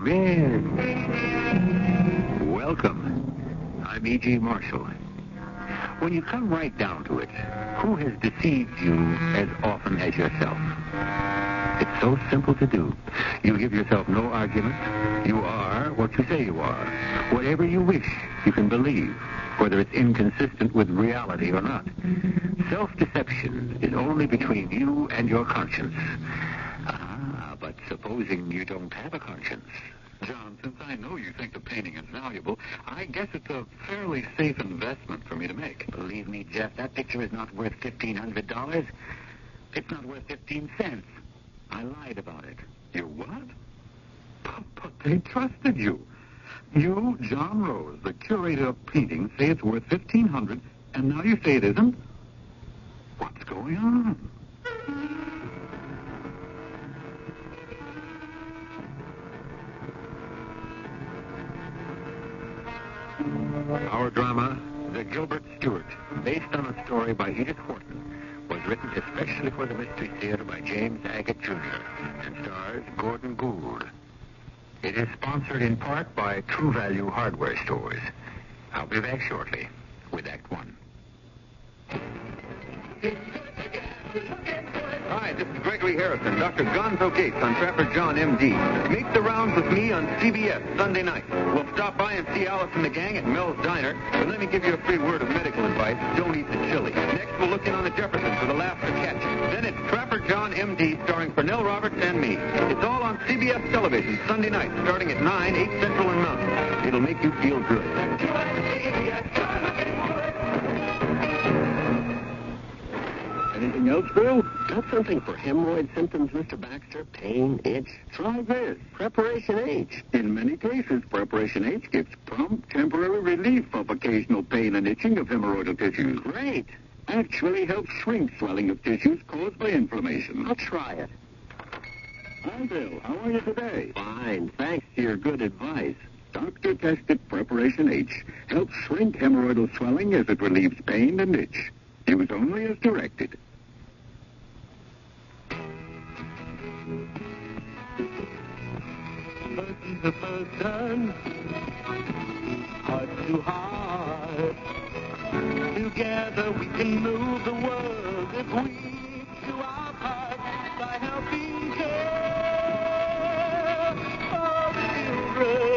Come in. Welcome. I'm E.G. Marshall. When you come right down to it, who has deceived you as often as yourself? It's so simple to do. You give yourself no argument. You are what you say you are. Whatever you wish, you can believe, whether it's inconsistent with reality or not. Self-deception is only between you and your conscience. But supposing you don't have a conscience. John, since I know you think the painting is valuable, I guess it's a fairly safe investment for me to make. Believe me, Jeff, that picture is not worth $1,500. It's not worth 15 cents. I lied about it. You what? But they trusted you. You, John Rose, the curator of paintings, say it's worth $1,500, and now you say it isn't? What's going on? Our drama, The Gilbert Stewart, based on a story by Edith Wharton, was written especially for the Mystery Theater by James Agate Jr. and stars Gordon Gould. It is sponsored in part by True Value Hardware Stores. I'll be back shortly with Act One. Hi, this is Gregory Harrison, Dr. Gonzo Gates on Trapper John, M.D. Make the rounds with me on CBS Sunday night. We'll stop by and see Alice and the gang at Mel's Diner. But let me give you a free word of medical advice. Don't eat the chili. Next, we'll look in on the Jeffersons with a laugh to catch. Then it's Trapper John, M.D., starring Pernell Roberts and me. It's all on CBS television Sunday night, starting at 9, 8 Central and Mountain. It'll make you feel good. Anything else, Bill? Got something for hemorrhoid symptoms, Mr. Baxter? Pain, itch? Try this. Preparation H. In many cases, Preparation H gives prompt, temporary relief of occasional pain and itching of hemorrhoidal tissues. Great. Actually helps shrink swelling of tissues caused by inflammation. I'll try it. Hi, Bill. How are you today? Fine. Thanks to your good advice. Doctor-tested Preparation H helps shrink hemorrhoidal swelling as it relieves pain and itch. Use only as directed. Person to person, heart to heart. Together we can move the world if we do our part by helping care for the children.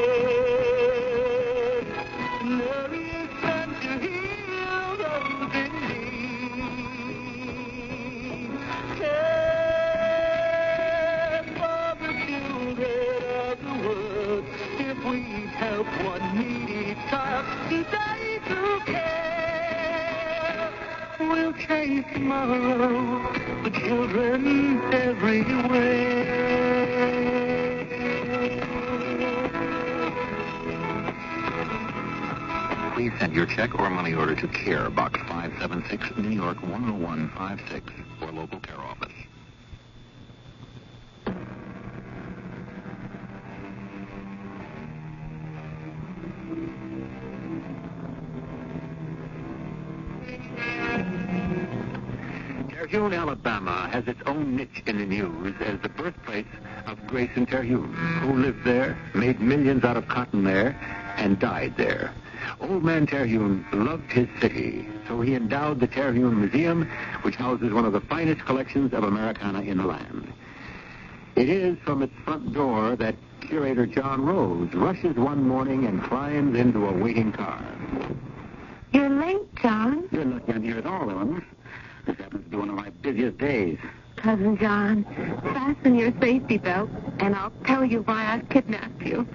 Nourish them to heal those in need. Care for the children of the world. If we help one needy child today through care, we'll change tomorrow for children everywhere. Please send your check or money order to CARE, Box 576, New York 10156, or local care office. Terhune, Alabama has its own niche in the news as the birthplace of Grayson Terhune, who lived there, made millions out of cotton there, and died there. Old man Terhune loved his city, so he endowed the Terhune Museum, which houses one of the finest collections of Americana in the land. It is from its front door that curator John Rose rushes one morning and climbs into a waiting car. You're late, John. You're lucky I'm here at all, Eleanor. This happens to be one of my busiest days. Cousin John, fasten your safety belt, and I'll tell you why I've kidnapped you.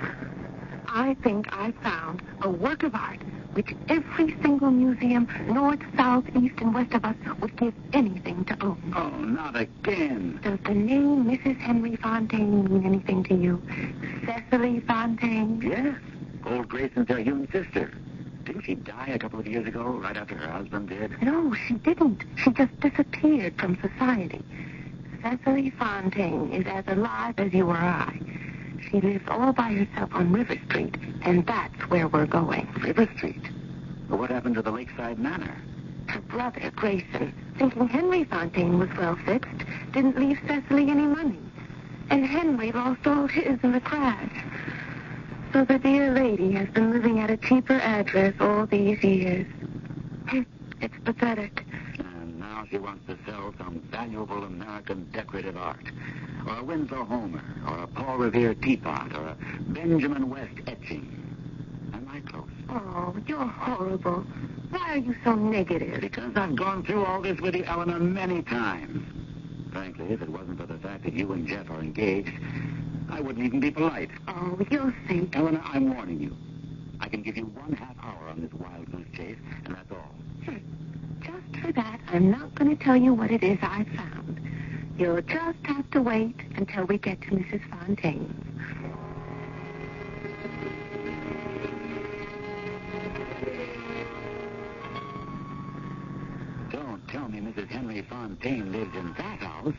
I think I found a work of art which every single museum, north, south, east, and west of us, would give anything to own. Oh, not again. Does the name Mrs. Henry Fontaine mean anything to you? Cecily Fontaine? Yes. Old Grayson Terhune's sister. Didn't she die a couple of years ago, right after her husband did? No, she didn't. She just disappeared from society. Cecily Fontaine is as alive as you or I. She lives all by herself on River Street, and that's where we're going. River Street? Well, what happened to the Lakeside Manor? Her brother, Grayson, thinking Henry Fontaine was well fixed, didn't leave Cecily any money. And Henry lost all his in the crash. So the dear lady has been living at a cheaper address all these years. It's pathetic. And now she wants to sell some valuable American decorative art. Or a Winslow Homer, or a Paul Revere teapot, or a Benjamin West etching. Am I close? Oh, you're horrible. Why are you so negative? Because I've gone through all this with you, Eleanor, many times. Frankly, if it wasn't for the fact that you and Jeff are engaged, I wouldn't even be polite. Oh, you'll see. Eleanor, I'm warning you. I can give you 1/2 hour on this wild goose chase, and that's all. Just for that, I'm not going to tell you what it is I found. You'll just have to wait until we get to Mrs. Fontaine's. Don't tell me Mrs. Henry Fontaine lives in that house.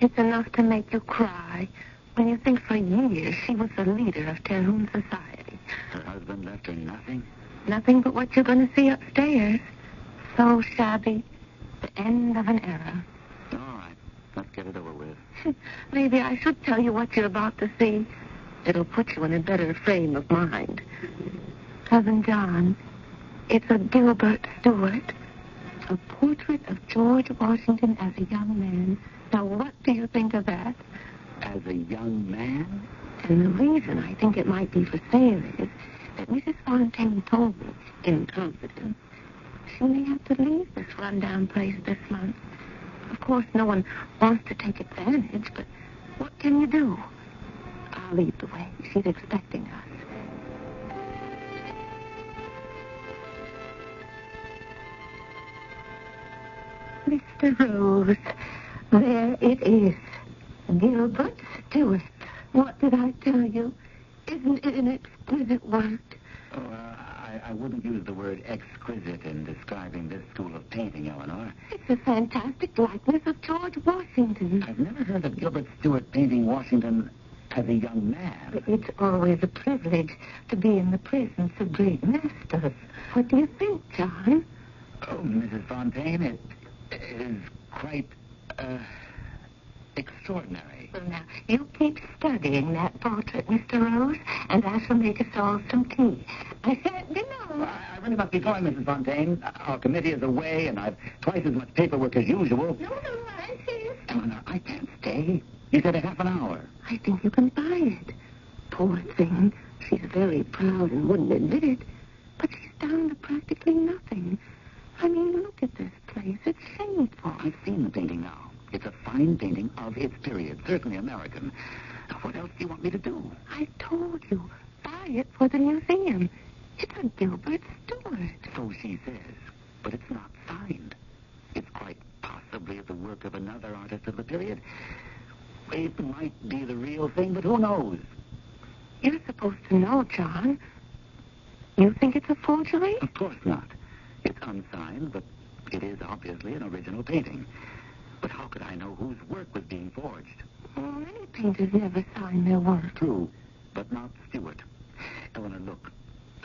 It's enough to make you cry when you think for years she was the leader of Terhune society. Her husband left her nothing? Nothing but what you're going to see upstairs. So shabby. The end of an era. All right. Let's get it over with. Maybe I should tell you what you're about to see. It'll put you in a better frame of mind. Cousin John, it's a Gilbert Stewart. A portrait of George Washington as a young man. Now, what do you think of that? As a young man? And the reason I think it might be for sale is that Mrs. Fontaine told me, in confidence, she may have to leave this rundown place this month. Of course, no one wants to take advantage, but what can you do? I'll lead the way. She's expecting us. Mr. Rose, there it is. Gilbert Stewart. What did I tell you? Isn't it an exquisite work? Oh, I wouldn't use the word exquisite in describing this school of painting, Eleanor. It's a fantastic likeness of George Washington. I've never heard of Gilbert Stewart painting Washington as a young man. It's always a privilege to be in the presence of great masters. What do you think, John? Oh, Mrs. Fontaine, it is quite, extraordinary. Well, now, you keep studying that portrait, Mr. Rose, and I shall make us all some tea. I said, I really must be going, Mrs. Fontaine. Our committee is away, and I've twice as much paperwork as usual. No, I insist. Eleanor, I can't stay. You said a half an hour. I think you can buy it. Poor thing. She's very proud and wouldn't admit it. But she's down to practically nothing. I mean, look at this place. It's shameful. I've seen the painting now. It's a fine painting of its period, certainly American. Now, what else do you want me to do? I told you. Buy it for the museum. It's a Gilbert Stewart. So she says. But it's not signed. It's quite possibly the work of another artist of the period. It might be the real thing, but who knows? You're supposed to know, John. You think it's a forgery? Of course not. It's unsigned, but it is obviously an original painting. But how could I know whose work was being forged? Well, many painters never sign their work. True, but not Stewart. Eleanor, look,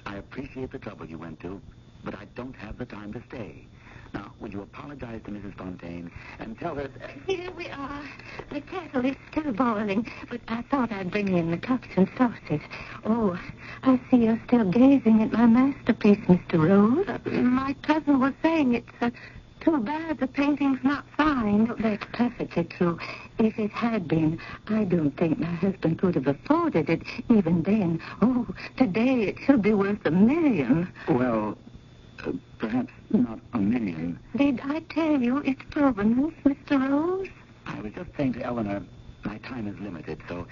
I appreciate the trouble you went to, but I don't have the time to stay. Now, would you apologize to Mrs. Fontaine and tell her... Here we are. The kettle is still boiling, but I thought I'd bring in the cups and saucers. Oh, I see you're still gazing at my masterpiece, Mr. Rose. My cousin was saying it's too bad the painting's not signed. That's perfectly true. If it had been, I don't think my husband could have afforded it even then. Oh, today it should be worth $1 million. Well... perhaps not $1 million. Did I tell you it's permanent, Mr. Rose? I was just saying to Eleanor, my time is limited, so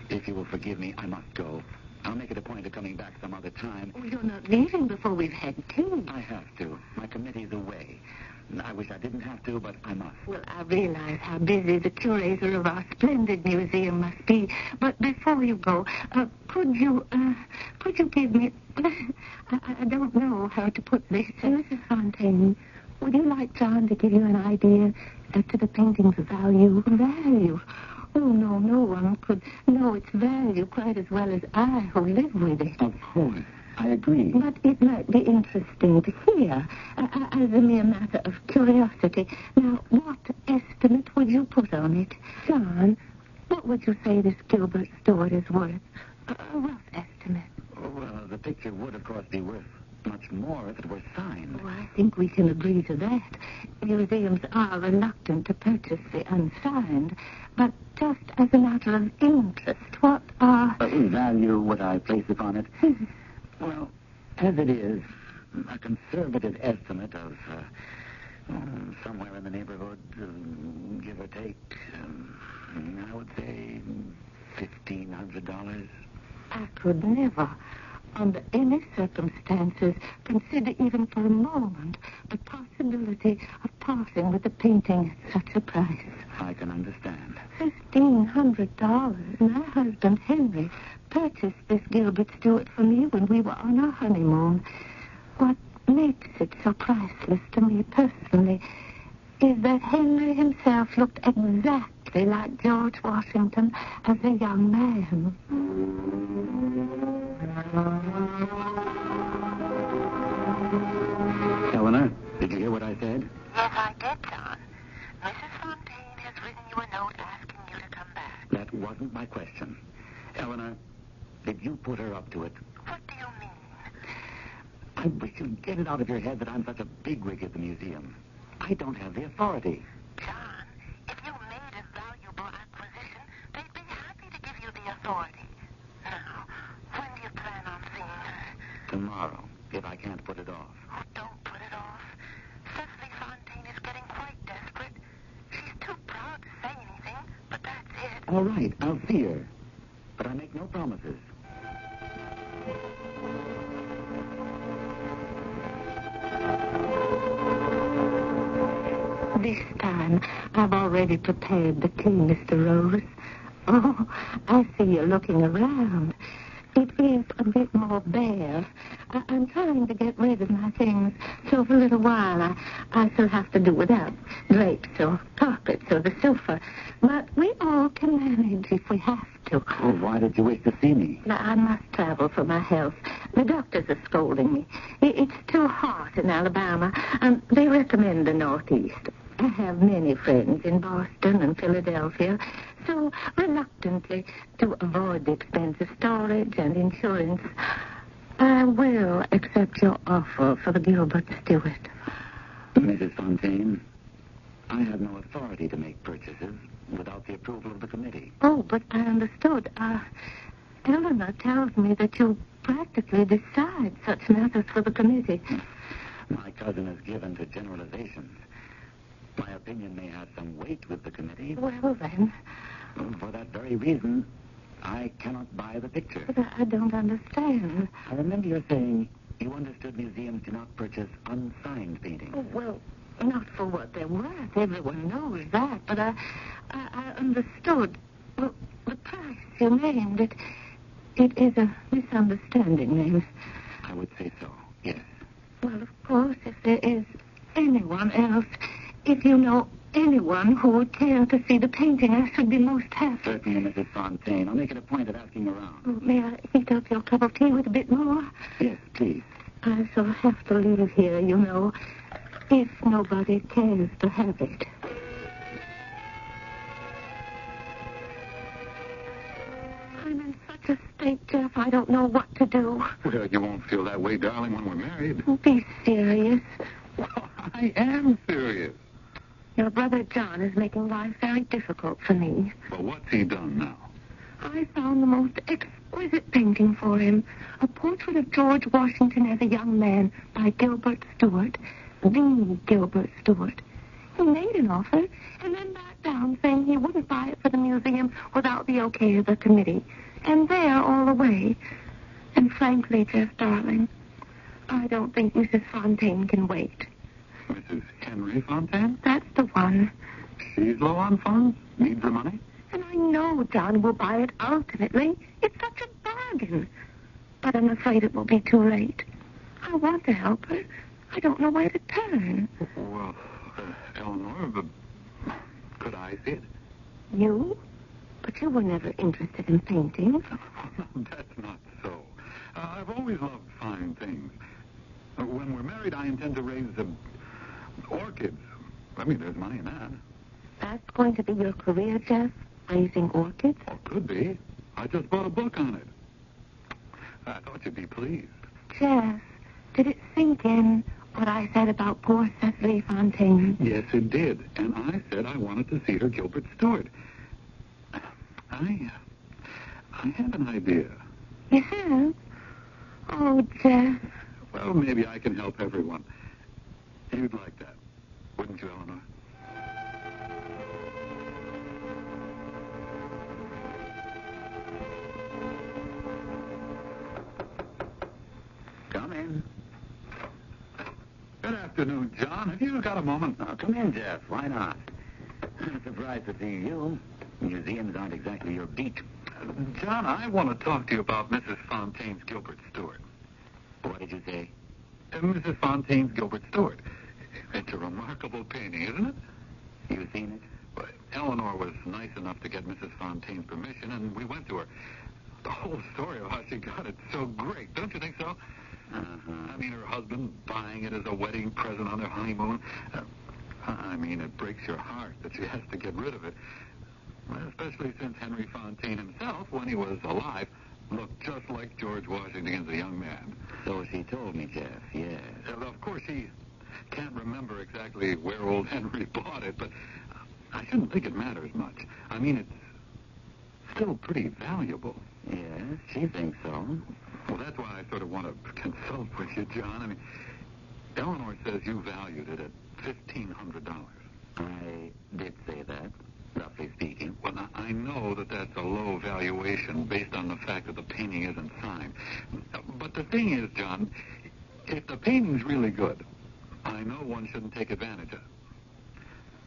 if you will forgive me, I must go. I'll make it a point of coming back some other time. Oh, you're not leaving before we've had tea. I have to. My committee's away. I wish I didn't have to, but I must. Well, I realize how busy the curator of our splendid museum must be. But before you go, could you give me... I don't know how to put this. Mrs. Fontaine, would you like John to give you an idea as to the painting's value? Value? Oh, no, no one could know its value quite as well as I who live with it. Of course. I agree. But it might be interesting to hear, as a mere matter of curiosity. Now, what estimate would you put on it? John, what would you say this Gilbert Stewart is worth? A rough estimate. the picture would, of course, be worth much more if it were signed. Oh, I think we can agree to that. Museums are reluctant to purchase the unsigned. But just as a matter of interest, what value would I place upon it? Well, as it is, a conservative estimate of somewhere in the neighborhood, give or take, I would say $1,500. I could never, under any circumstances, consider even for a moment the possibility of parting with the painting at such a price. I can understand. $1,500. My husband, Henry, purchased this Gilbert Stewart for me when we were on our honeymoon. What makes it so priceless to me personally is that Henry himself looked exactly like George Washington as a young man. Eleanor, did you hear what I said? Yes, I did, John. Mrs. Fontaine has written you a note asking you to come back. That wasn't my question. Eleanor, did you put her up to it? What do you mean? I wish you'd get it out of your head that I'm such a bigwig at the museum. I don't have the authority. John, if you made a valuable acquisition, they'd be happy to give you the authority. Now, when do you plan on seeing her? Tomorrow, if I can't put it off. Oh, don't put it off. Cecily Fontaine is getting quite desperate. She's too proud to say anything, but that's it. All right, I'll see her. But I make no promises. This time, I've already prepared the tea, Mr. Rose. Oh, I see you're looking around. It is a bit more bare. I'm trying to get rid of my things, so for a little while I shall have to do without drapes or carpets or the sofa. But we all can manage if we have to. Oh, why did you wish to see me? I must travel for my health. The doctors are scolding me. It's too hot in Alabama, and they recommend the Northeast. I have many friends in Boston and Philadelphia, so reluctantly, to avoid the expense of storage and insurance, I will accept your offer for the Gilbert Stewart. Mrs. Fontaine, I have no authority to make purchases without the approval of the committee. Oh, but I understood. Eleanor tells me that you practically decide such matters for the committee. My cousin is given to generalizations. My opinion may have some weight with the committee. Well, then. For that very reason, I cannot buy the picture. But I don't understand. I remember you saying you understood museums do not purchase unsigned paintings. Oh, well, not for what they're worth. Everyone knows that. But I understood. Well, the price you named, it is a misunderstanding, then. I would say so, yes. Well, of course, if there is anyone else, if you know anyone who would care to see the painting, I should be most happy. Certainly, Mrs. Fontaine. I'll make it a point of asking around. Oh, may I heat up your cup of tea with a bit more? Yes, please. I shall have to leave here, you know, if nobody cares to have it. I'm in such a state, Jeff, I don't know what to do. Well, you won't feel that way, darling, when we're married. Be serious. Well, I am serious. Your brother John is making life very difficult for me. But what's he done now? I found the most exquisite painting for him. A portrait of George Washington as a young man by Gilbert Stewart. The Gilbert Stewart. He made an offer and then backed down, saying he wouldn't buy it for the museum without the okay of the committee. And there all the way. And frankly, Jeff, darling, I don't think Mrs. Fontaine can wait. Mrs. Henry Fontaine? That's the one. She's low on funds? Needs the money? And I know John will buy it ultimately. It's such a bargain. But I'm afraid it will be too late. I want to help her. I don't know where to turn. Well, Eleanor, could I see it? You? But you were never interested in painting. That's not so. I've always loved fine things. When we're married, I intend to raise orchids. I mean, there's money in that. That's going to be your career, Jeff? Raising orchids? Well, could be. I just bought a book on it. I thought you'd be pleased. Jeff, did it sink in what I said about poor Cecily Fontaine? Yes, it did. And I said I wanted to see her Gilbert Stewart. I have an idea. You have? Oh, Jeff. Well, maybe I can help everyone. You'd like that, wouldn't you, Eleanor? Come in. Good afternoon, John. Have you got a moment? Oh, come in, Jeff. Why not? I'm surprised to see you. Museums aren't exactly your beat. John, I want to talk to you about Mrs. Fontaine's Gilbert Stewart. What did you say? Mrs. Fontaine's Gilbert Stewart. It's a remarkable painting, isn't it? You seen it? Well, Eleanor was nice enough to get Mrs. Fontaine's permission, and we went to her. The whole story of how she got it's so great. Don't you think so? Uh-huh. I mean, her husband buying it as a wedding present on their honeymoon. I mean, it breaks your heart that she has to get rid of it. Well, especially since Henry Fontaine himself, when he was alive, looked just like George Washington as a young man. So she told me, Jeff, yes. Of course, she can't remember exactly where old Henry bought it, but I shouldn't think it matters much. I mean, it's still pretty valuable. Yes, she thinks so. Well, that's why I sort of want to consult with you, John. I mean, Eleanor says you valued it at $1,500. I did say that, roughly speaking. Well, now, I know that that's a low valuation based on the fact that the painting isn't signed. But the thing is, John, if the painting's really good, I know one shouldn't take advantage of it.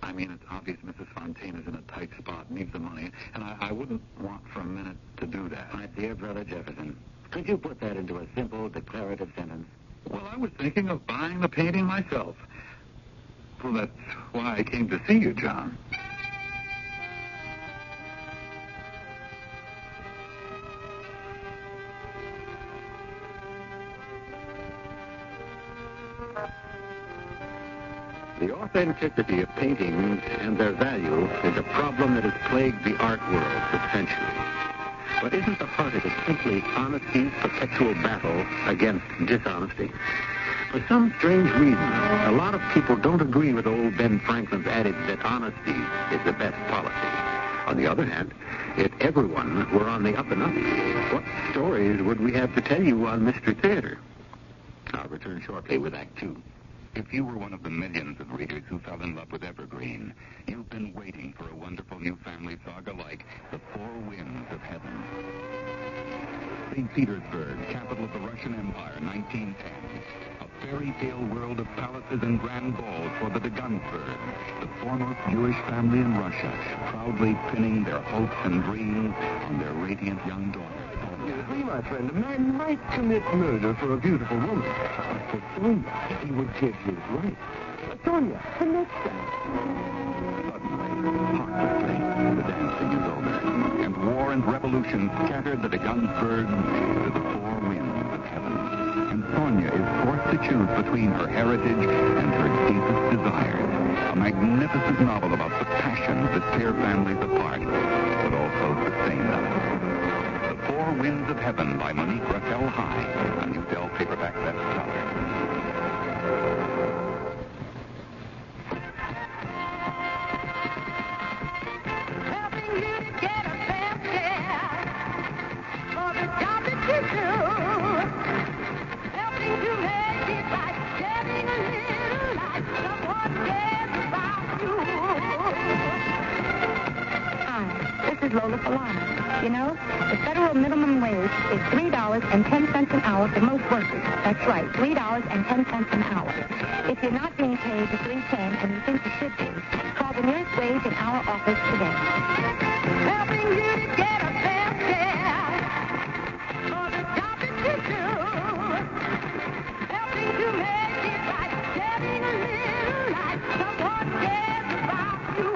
I mean, it's obvious Mrs. Fontaine is in a tight spot, needs the money, and I wouldn't want for a minute to do that. My dear brother Jefferson, could you put that into a simple declarative sentence? Well, I was thinking of buying the painting myself. Well, that's why I came to see you, John. The authenticity of paintings and their value is a problem that has plagued the art world for centuries. But isn't the heart of it simply honesty's perpetual battle against dishonesty? For some strange reason, a lot of people don't agree with old Ben Franklin's adage that honesty is the best policy. On the other hand, if everyone were on the up and up, what stories would we have to tell you on Mystery Theater? I'll return shortly with Act Two. If you were one of the millions of readers who fell in love with Evergreen, you've been waiting for a wonderful new family saga like The Four Winds of Heaven. St. Petersburg, capital of the Russian Empire, 1910. A fairy tale world of palaces and grand balls for the Degunsberg, the foremost Jewish family in Russia, proudly pinning their hopes and dreams on their radiant young daughter. You see, my friend, a man might commit murder for a beautiful woman. But for Sonia, he would give his life. Sonia, the next dance. Suddenly, heartlessly, the dancing is over, and war and revolution scattered the Degunsberg to the four winds of heaven. And Sonia is forced to choose between her heritage and her deepest desires. A magnificent novel about the passions that tear families apart, but also sustain them. The Four Winds of Heaven by Monique Raquel High, a New Dell paperback bestseller. Helping you to get a fair share for the job that you do. Helping to make it right, shedding a little light. Someone cares about you. Hi, this is Lola Falana. You know, the federal minimum wage is $3.10 an hour for most workers. That's right, $3.10 an hour. If you're not being paid the $3.10 and you think you should be, call the nearest wage and hour office today. Helping you to get a fair share for the job that you do. Helping to make it right, shedding a little light. Someone cares about you.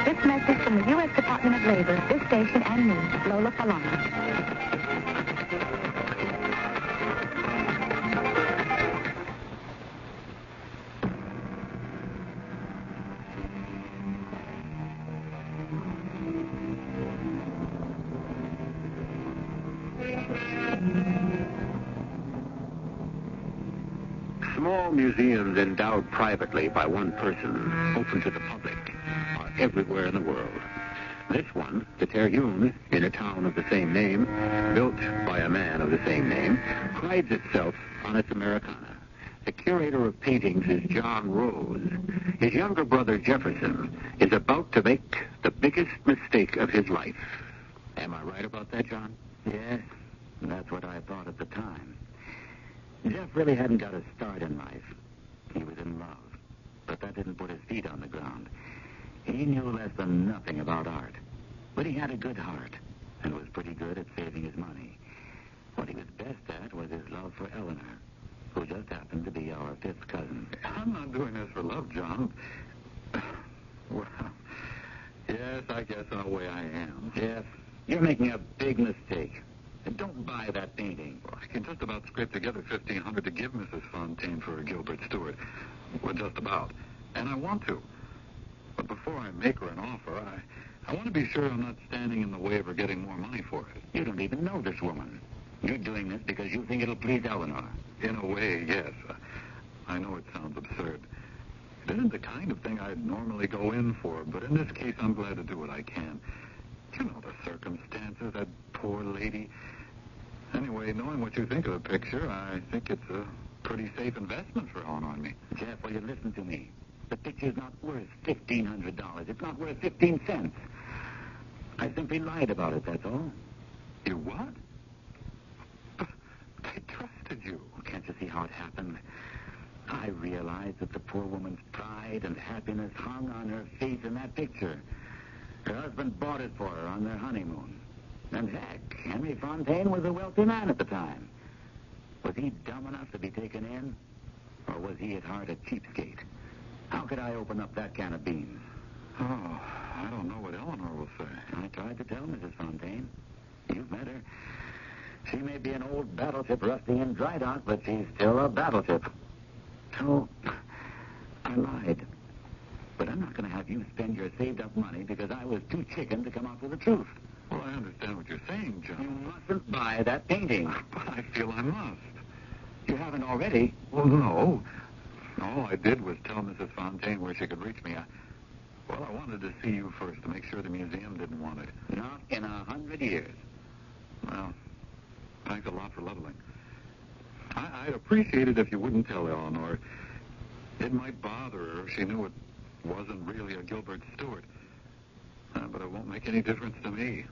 This message from the U.S. Department of Labor, this station, and me, Lola Falana. Small museums endowed privately by one person, open to the public, are everywhere in the world. This one, the Terhune, in a town of the same name, built by a man of the same name, prides itself on its Americana. The curator of paintings is John Rose. His younger brother, Jefferson, is about to make the biggest mistake of his life. Am I right about that, John? Yes, that's what I thought at the time. Jeff really hadn't got a start in life. He was in love, but that didn't put his feet on the ground. He knew less than nothing about art, but he had a good heart and was pretty good at saving his money. What he was best at was his love for Eleanor, who just happened to be our fifth cousin. I'm not doing this for love, John. Well, yes, I guess in a way I am. Jeff, you're making a big mistake. Don't buy that painting. Well, I can just about scrape together $1,500 to give Mrs. Fontaine for Gilbert Stewart. Well, just about. And I want to. But before I make her an offer, I want to be sure I'm not standing in the way of her getting more money for it. You don't even know this woman. You're doing this because you think it'll please Eleanor. In a way, yes. I know it sounds absurd. It isn't the kind of thing I'd normally go in for, but in this case, I'm glad to do what I can. You know the circumstances, that poor lady. Anyway, knowing what you think of the picture, I think it's a pretty safe investment for Eleanor and me. Jeff, will you listen to me? The picture's not worth $1,500. It's not worth 15 cents. I simply lied about it, that's all. You what? But I trusted you. Can't you see how it happened? I realized that the poor woman's pride and happiness hung on her face in that picture. Her husband bought it for her on their honeymoon. And heck, Henry Fontaine was a wealthy man at the time. Was he dumb enough to be taken in? Or was he at heart a cheapskate? How could I open up that can of beans? Oh, I don't know what Eleanor will say. I tried to tell Mrs. Fontaine. You've met her. She may be an old battleship rusting in dry dock, but she's still a battleship. So, I lied. But I'm not going to have you spend your saved-up money because I was too chicken to come out with the truth. Well, I understand what you're saying, John. You mustn't buy that painting. But I feel I must. You haven't already. Well, no. All I did was tell Mrs. Fontaine where she could reach me. I wanted to see you first to make sure the museum didn't want it. Not in 100 years. Well, thanks a lot for leveling. I'd appreciate it if you wouldn't tell Eleanor. It might bother her if she knew it wasn't really a Gilbert Stewart. But it won't make any difference to me.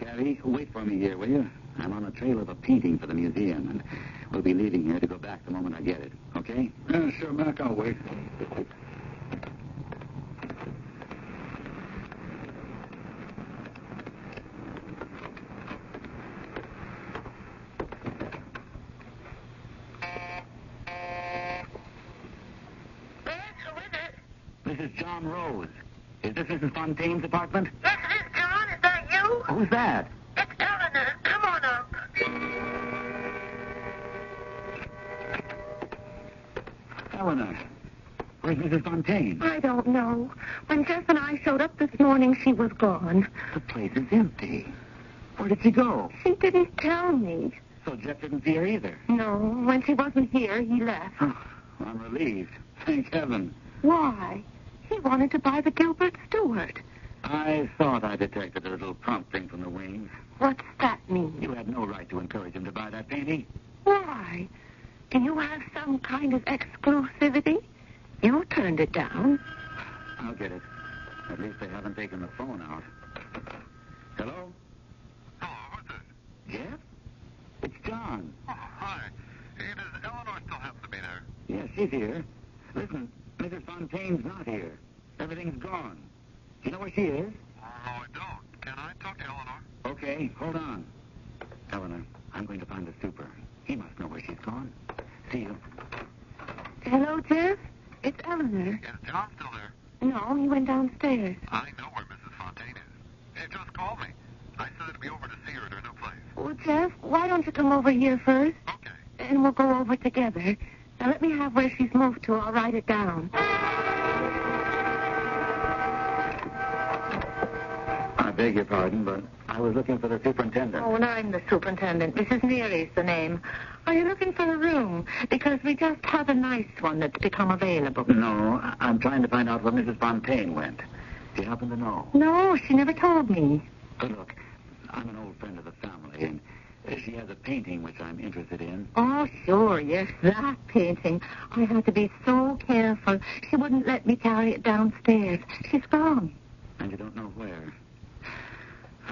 Gary, wait for me here, will you? I'm on the trail of a painting for the museum, and we'll be leaving here to go back the moment I get it. Okay? Yeah, sure, Mac. I'll wait. This is John Rose. Is this Mrs. Fontaine's apartment? Yes, it is, John. Is that you? Who's that? It's Eleanor. Come on up. Eleanor. Where's Mrs. Fontaine? I don't know. When Jeff and I showed up this morning, she was gone. The place is empty. Where did she go? She didn't tell me. So Jeff didn't see her either. No, when she wasn't here, he left. I'm relieved. Thank heaven. Why? He wanted to buy the Gilbert Stewart. I thought I detected a little prompting from the wings. What's that mean? You had no right to encourage him to buy that painting. Why? Do you have some kind of exclusivity? You turned it down. I'll get it. At least they haven't taken the phone out. Hello? Hello, who's this? Jeff? It's John. Oh, hi. Does Eleanor still happen to be there? Yes, she's here. Listen, Mrs. Fontaine's not here. Everything's gone. Do you know where she is? Oh, no, I don't. Can I talk to Eleanor? Okay, hold on. Eleanor, I'm going to find the super. He must know where she's gone. See you. Hello, Jeff? It's Eleanor. Is John still there? No, he went downstairs. I know where Mrs. Fontaine is. She just called me. I said I'd be over to see her at her new place. Well, Jeff, why don't you come over here first? Okay. And we'll go over together. Now, let me have where she's moved to. I'll write it down. I beg your pardon, but I was looking for the superintendent. Oh, and I'm the superintendent. Mrs. Neary's the name. Are you looking for a room? Because we just have a nice one that's become available. No, I'm trying to find out where Mrs. Fontaine went. Do you happen to know? No, she never told me. But look, I'm an old friend of the family, and she has a painting which I'm interested in. Oh, sure, yes, that painting. I had to be so careful. She wouldn't let me carry it downstairs. She's gone. And you don't know where.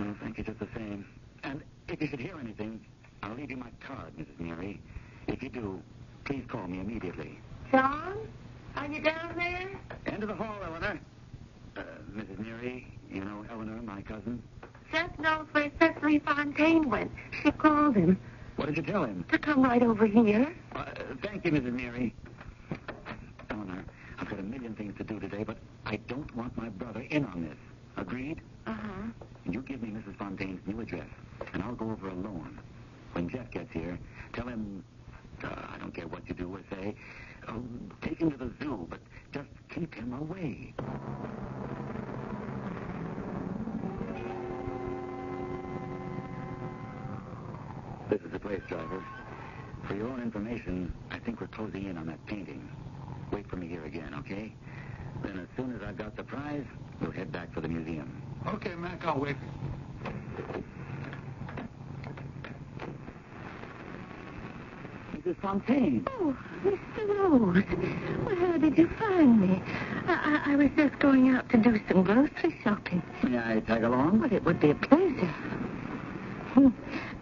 Oh, thank you just the same. And if you should hear anything, I'll leave you my card, Mrs. Neary. If you do, please call me immediately. John, are you down there? End of the hall, Eleanor. Mrs. Neary, you know Eleanor, my cousin? Just knows where Cecily Fontaine went. She called him What did you tell him? to come right over here. Thank you, Mrs. Neary. Eleanor, I've got a million things to do today, but I don't want my brother in on this. Agreed? Uh-huh. You give me Mrs. Fontaine's new address, and I'll go over alone. When Jeff gets here, tell him, I don't care what you do or say, take him to the zoo, but just keep him away. This is the place, driver. For your own information, I think we're closing in on that painting. Wait for me here again, okay? Then as soon as I've got the prize, we'll head back for the museum. Okay, Mac, I'll wait. Mrs. Fontaine. Oh, Mr. Rose. Well, how did you find me? I was just going out to do some grocery shopping. May I tag along? Well, it would be a pleasure.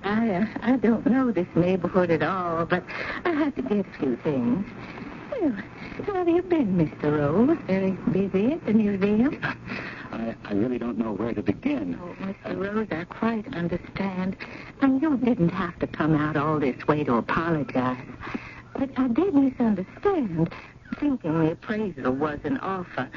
I don't know this neighborhood at all, but I had to get a few things. Well, how have you been, Mr. Rose? Very busy at the museum? I really don't know where to begin. Oh, Mr. Rose, I quite understand. And you didn't have to come out all this way to apologize. But I did misunderstand, thinking the appraisal was an offer.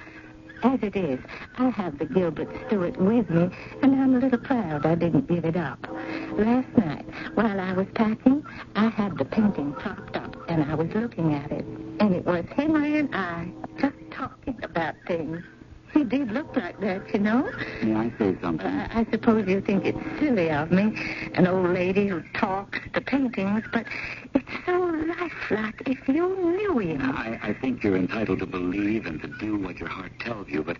As it is, I have the Gilbert Stewart with me, and I'm a little proud I didn't give it up. Last night, while I was packing, I had the painting propped up, and I was looking at it. And it was Henry and I just talking about things. He did look like that, you know. May I say something? I suppose you think it's silly of me, an old lady who talks to paintings, but it's so lifelike if you knew him. I think you're entitled to believe and to do what your heart tells you, but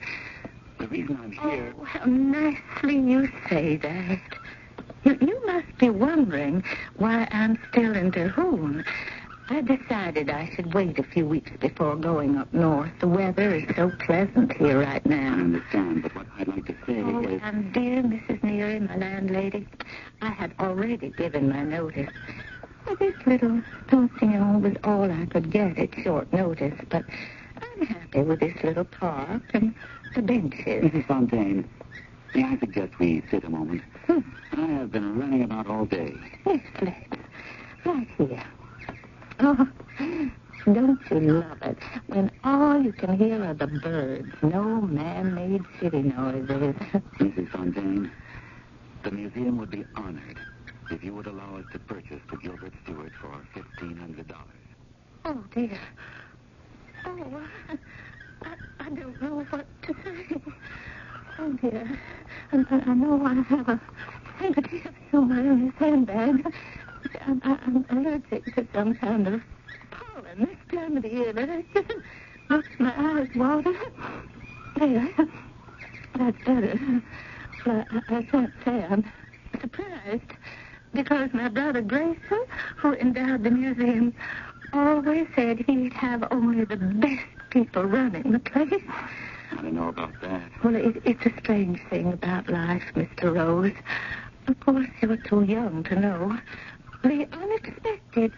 the reason I'm here... Oh, how nicely you say that. You must be wondering why I'm still in Terhune. I decided I should wait a few weeks before going up north. The weather is so pleasant here right now. I understand, but what I'd like to say is... And dear Mrs. Neary, my landlady, I had already given my notice. Well, this little pension was all I could get at short notice, but I'm happy with this little park and the benches. Mrs. Fontaine, may I suggest we sit a moment? I have been running about all day. Yes, let's. Right here. Oh, don't you love it when all you can hear are the birds, no man-made city noises? Mrs. Fontaine, the museum would be honored if you would allow us to purchase the Gilbert Stewart for $1,500. Oh, dear. Oh, I don't know what to say. Oh, dear. I know I have a handkerchief somewhere in this handbag. I'm allergic to some kind of pollen this time of the year, but it just makes my eyes water. There. That's better. Well, I can't say I'm surprised, because my brother Grayson, who endowed the museum, always said he'd have only the best people running the place. I don't know about that. Well, it's a strange thing about life, Mr. Rose. Of course, you're too young to know. The unexpected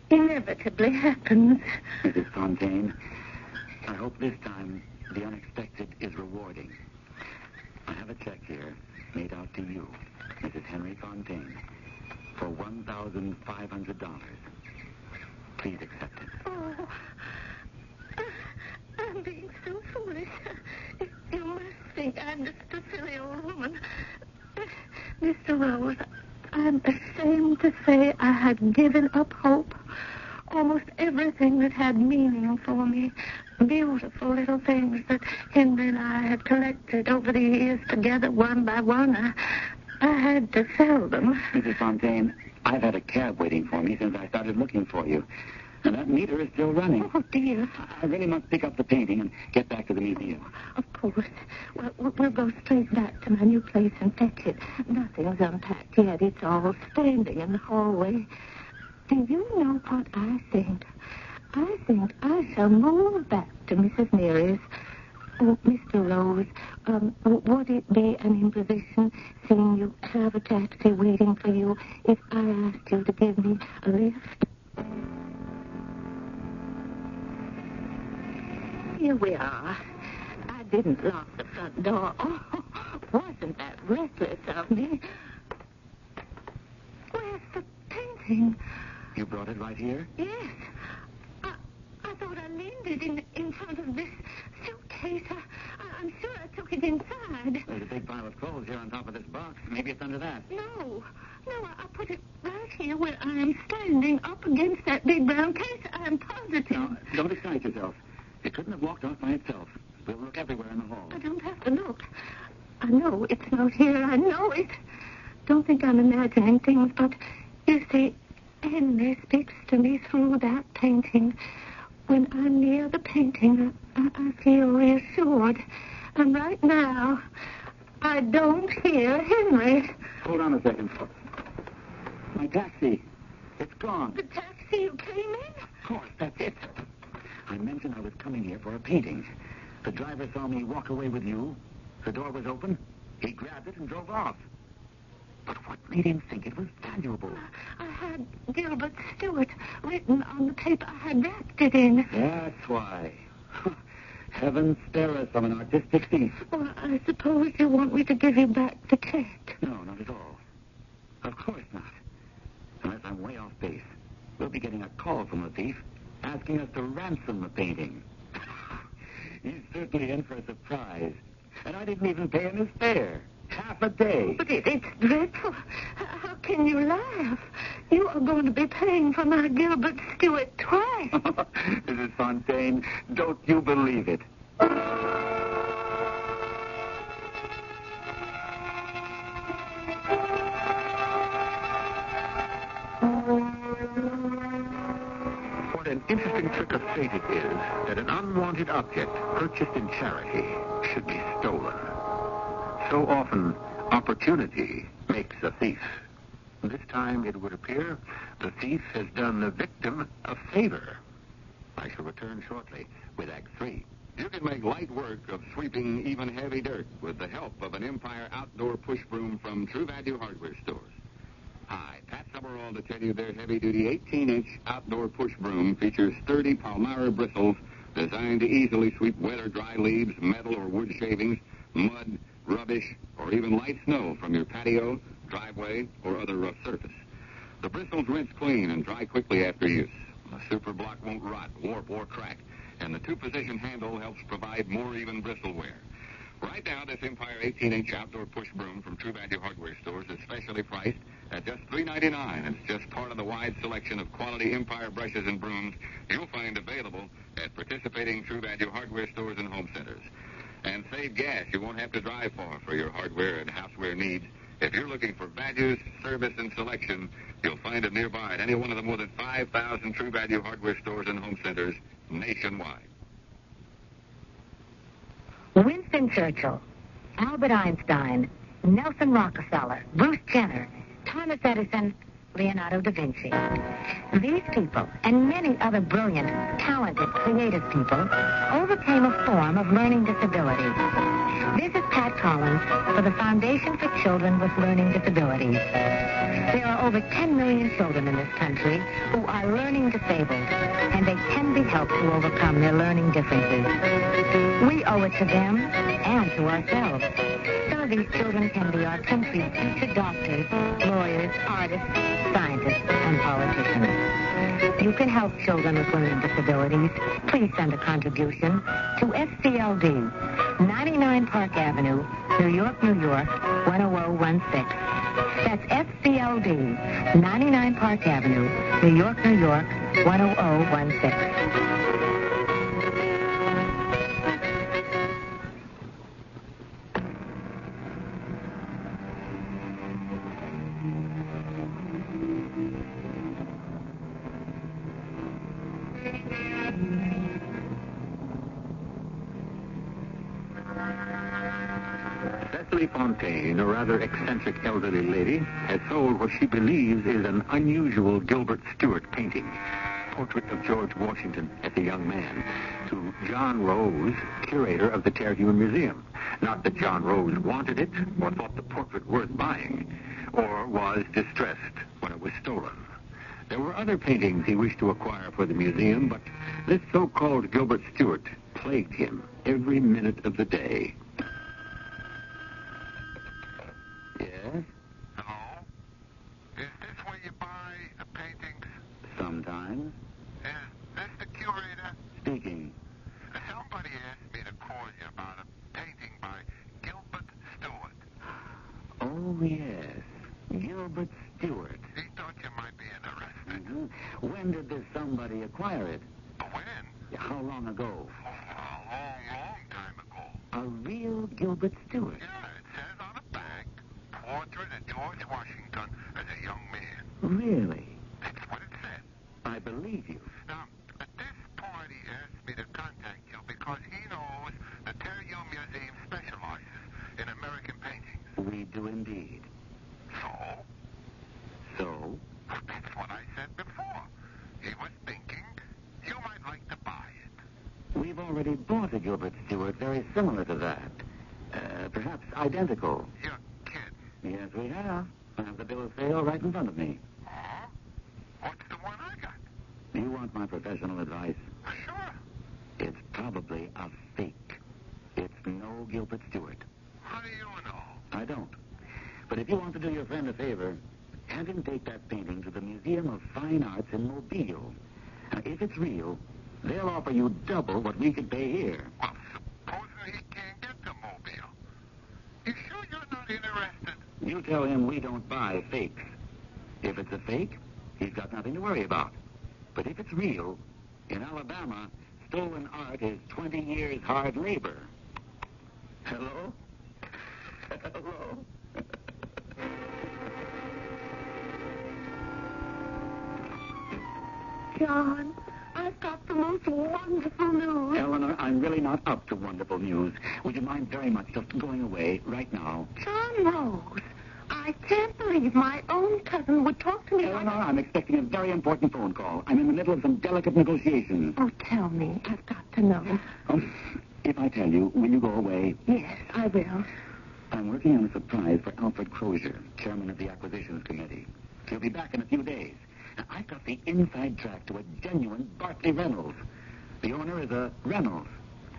inevitably happens. Mrs. Fontaine, I hope this time the unexpected is rewarding. I have a check here made out to you, Mrs. Henry Fontaine, for $1,500. Please accept it. Oh, I'm being so foolish. You must think I'm just a silly old woman. Mr. Rose, I'm ashamed to say I had given up hope. almost everything that had meaning for me. Beautiful little things that Henry and I had collected over the years together, one by one. I had to sell them. Mrs. Fontaine, I've had a cab waiting for me since I started looking for you. And that meter is still running. Oh, dear. I really must pick up the painting and get back to the museum. Of course. Well, we'll go straight back to my new place and fetch it. Nothing's unpacked yet. It's all standing in the hallway. Do you know what I think? I think I shall move back to Mrs. Mary's. Oh, Mr. Rose, would it be an imposition seeing you have a taxi waiting for you if I asked you to give me a lift? Here we are. I didn't lock the front door. Oh, wasn't that reckless of me? Where's the painting? You brought it right here? Yes. I thought I leaned it in front of this suitcase. I'm sure I took it inside. There's a big pile of clothes here on top of this box. Maybe it's under that. No, I put it right here where I am standing up against that big brown case. I'm positive. No, don't excite yourself. It couldn't have walked off by itself. We'll look everywhere in the hall. I don't have to look. I know it's not here. I know it. Don't think I'm imagining things, but you see, Henry speaks to me through that painting. When I'm near the painting, I feel reassured. And right now, I don't hear Henry. Hold on a second. My taxi. It's gone. The taxi you came in? Of course, that's it. I mentioned I was coming here for a painting. The driver saw me walk away with you. The door was open. He grabbed it and drove off. But what made him think it was valuable? I had Gilbert Stewart written on the paper I had wrapped it in. That's why. Heaven spare us from an artistic thief. Well, I suppose you want me to give you back the check. No, not at all. Of course not. Unless I'm way off base. We'll be getting a call from the thief asking us to ransom the painting. He's certainly in for a surprise. And I didn't even pay him his fare. Half a day. But it's dreadful. How can you laugh? You are going to be paying for my Gilbert Stewart twice. Mrs. Fontaine, don't you believe it? What an interesting trick of fate it is that an unwanted object purchased in charity should be stolen. So often, opportunity makes a thief. This time, it would appear, the thief has done the victim a favor. I shall return shortly with Act 3. You can make light work of sweeping even heavy dirt with the help of an Empire outdoor push broom from True Value Hardware Stores. Hi, Pat Summerall to tell you their heavy-duty 18-inch outdoor push broom features sturdy Palmyra bristles designed to easily sweep wet or dry leaves, metal or wood shavings, mud, rubbish, or even light snow from your patio, driveway, or other rough surface. The bristles rinse clean and dry quickly after use. The super block won't rot, warp, or crack, and the two-position handle helps provide more even bristle wear. Right now, this Empire 18-inch outdoor push broom from True Value Hardware Stores is specially priced at just $3.99. It's just part of the wide selection of quality Empire brushes and brooms you'll find available at participating True Value Hardware Stores and home centers. And save gas you won't have to drive far for your hardware and houseware needs. If you're looking for values, service, and selection, you'll find it nearby at any one of the more than 5,000 True Value Hardware Stores and home centers nationwide. Winston Churchill, Albert Einstein, Nelson Rockefeller, Bruce Jenner, Thomas Edison, Leonardo da Vinci. These people, and many other brilliant, talented, creative people, overcame a form of learning disability. This is Pat Collins for the Foundation for Children with Learning Disabilities. There are over 10 million children in this country who are learning disabled, and they can be helped to overcome their learning differences. We owe it to them and to ourselves. Some of these children can be our country's future doctors, lawyers, artists, scientists, and politicians. You can help children with learning disabilities. Please send a contribution to SCLD, 99 Park Avenue, New York, New York, 10016. That's SCLD, 99 Park Avenue, New York, New York, 10016. Cecily Fontaine, a rather eccentric elderly lady, has sold what she believes is an unusual Gilbert Stewart painting, portrait of George Washington as a young man, to John Rose, curator of the Terhune Museum. Not that John Rose wanted it or thought the portrait worth buying, or was distressed when it was stolen. There were other paintings he wished to acquire for the museum, but this so-called Gilbert Stewart plagued him every minute of the day. Yes? Hello? Is this where you buy the paintings? Sometimes. Is this the curator? Speaking. Somebody asked me to call you about a painting by Gilbert Stewart. Oh, yes. Gilbert Stewart. He thought you might be interested. Mm-hmm. When did this somebody acquire it? When? How long ago? Oh, a long time ago. A real Gilbert Stewart? Yeah, it says on the back, portrait of George Washington as a young man. Really? That's what it said. I believe you. Now, this party asked me to contact you because he knows the Terhune Museum specializes in American paintings. We do indeed. So? So? That's what I said before. He was thinking you might like to buy it. We've already bought a Gilbert Stewart very similar to that. Perhaps identical. You're kidding. Yes, we have. I have the bill of sale right in front of me. Huh? What's the one I got? You want my professional advice? Sure. It's probably a fake. It's no Gilbert Stewart. How do you know? I don't. But if you want to do your friend a favor, have him take that painting to the Museum of Fine Arts in Mobile. Now, if it's real, they'll offer you double what we could pay here. Well, supposing he can't get to Mobile. You sure you're not interested? You tell him we don't buy fakes. If it's a fake, he's got nothing to worry about. But if it's real, in Alabama, stolen art is 20 years hard labor. Hello? Hello? John, I've got the most wonderful news. Eleanor, I'm really not up to wonderful news. Would you mind very much just going away right now? John Rose, I can't believe my own cousin would talk to me Eleanor, like... I'm expecting a very important phone call. I'm in the middle of some delicate negotiations. Oh, tell me. I've got to know. If I tell you, will you go away? Yes, I will. I'm working on a surprise for Alfred Crozier, chairman of the Acquisitions Committee. He'll be back in a few days. Now, I've got the inside track to a genuine Bartley Reynolds. The owner is a Reynolds.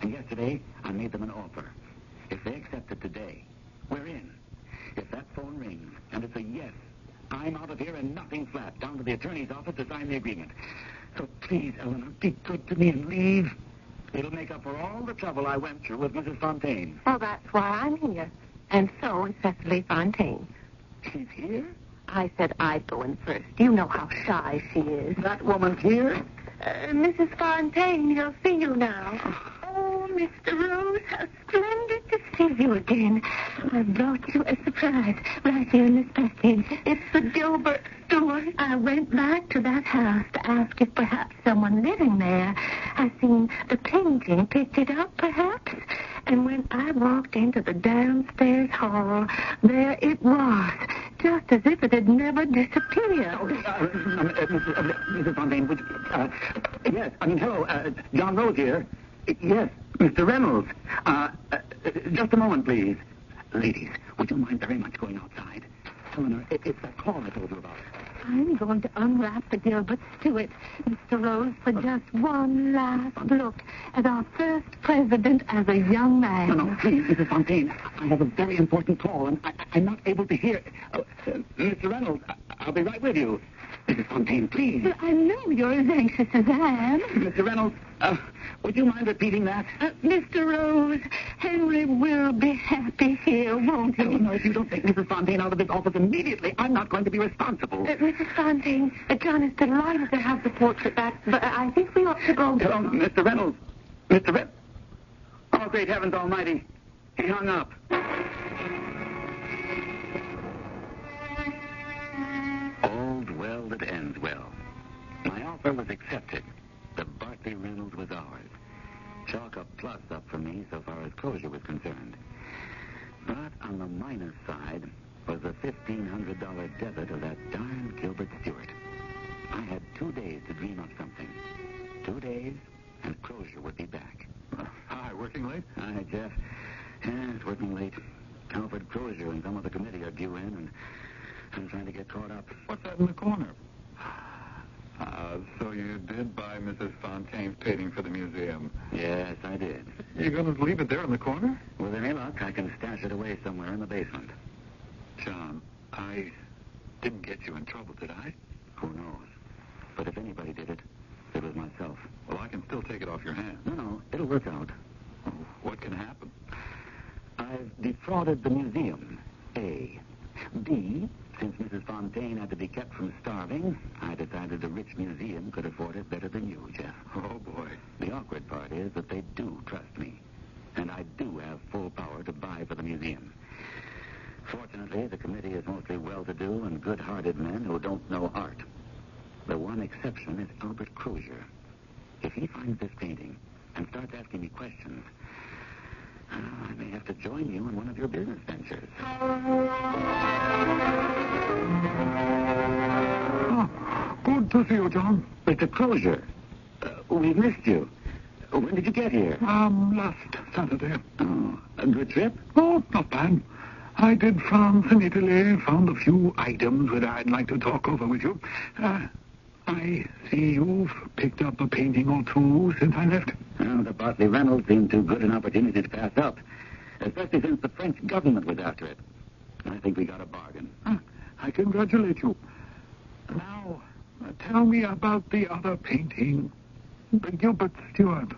And yesterday, I made them an offer. If they accept it today, we're in. If that phone rings and it's a yes, I'm out of here and nothing flat, down to the attorney's office to sign the agreement. So please, Eleanor, be good to me and leave. It'll make up for all the trouble I went through with Mrs. Fontaine. Well, that's why I'm here. And so is Cecily Fontaine. She's here? I said I'd go in first. You know how shy she is. That woman's here? Mrs. Fontaine, he'll see you now. Oh, Mr. Rose, how splendid to see you again. I brought you a surprise right here in this package. It's the Gilbert Stewart. I went back to that house to ask if perhaps someone living there had seen the painting, picked it up, perhaps. And when I walked into the downstairs hall, there it was, just as if it had never disappeared. Mrs. Fontaine, would you, yes, hello, John Rose here. Yes, Mr. Reynolds. Just a moment, please. Ladies, would you mind very much going outside? Eleanor, it's that call I told you about. I'm going to unwrap the Gilbert Stewart, Mr. Rose, for just one last look at our first president as a young man. No, please, Mrs. Fontaine. I have a very important call, and I'm not able to hear. Mr. Reynolds, I'll be right with you. Mrs. Fontaine, please. Well, I know you're as anxious as I am. Mr. Reynolds, would you mind repeating that? Mr. Rose, Henry will be happy here, won't he? Oh, no, if you don't take Mrs. Fontaine out of this office immediately, I'm not going to be responsible. Mrs. Fontaine, John is delighted to have the portrait back, but I think we ought to go. Oh, Mr. Reynolds. Mr. Reynolds. Oh, great heavens almighty. He hung up. All's well that ends well. My offer was accepted. The Bartley Reynolds was ours. Chalk a plus up for me so far as closure was concerned. But on the minus side was the $1,500 debit of that darn Gilbert Stewart. I had 2 days to dream up something. 2 days, and closure would be back. Hi, working late? Hi, Jeff. Yeah, it's working late. Alfred Crozier and some of the committee are due in, and I'm trying to get caught up. What's that in the corner? So you did buy Mrs. Fontaine's painting for the museum? Yes, I did. You're going to leave it there in the corner? With any luck, I can stash it away somewhere in the basement. John, I didn't get you in trouble, did I? Who knows? But if anybody did it, it was myself. Well, I can still take it off your hands. No, it'll work out. Oh, what can happen? I've defrauded the museum, A. B, since Mrs. Fontaine had to be kept from starving, I decided the rich museum could afford it better than you, Jeff. Oh, boy. The awkward part is that they do trust me, and I do have full power to buy for the museum. Fortunately, the committee is mostly well-to-do and good-hearted men who don't know art. The one exception is Albert Crozier. If he finds this painting and starts asking me questions, I may have to join you in one of your business ventures. Oh, good to see you, John. Mr. Crozier, we've missed you. When did you get here? Last Saturday. Oh, a good trip? Oh, not bad. I did France and Italy, found a few items that I'd like to talk over with you. I see you've picked up a painting or two since I left. Well, the Bartley Reynolds seemed too good an opportunity to pass up, especially since the French government was after it. I think we got a bargain. I congratulate you. Now, tell me about the other painting, the Gilbert Stewart.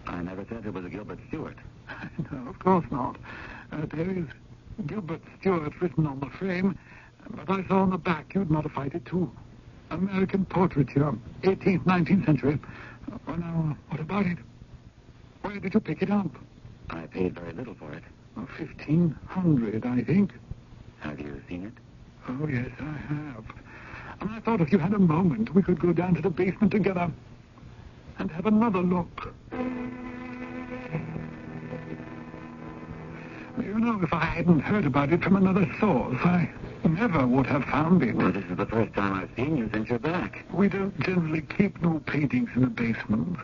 I never said it was a Gilbert Stewart. No, of course not. There is Gilbert Stewart written on the frame, but I saw on the back you'd modified it too. American portraiture, 18th, 19th century. Well, now, what about it? Where did you pick it up? I paid very little for it. $1,500, I think. Have you seen it? Oh, yes, I have. And I thought if you had a moment, we could go down to the basement together and have another look. You know, if I hadn't heard about it from another source, I never would have found it. Well, this is the first time I've seen you since you're back. We don't generally keep new paintings in the basement.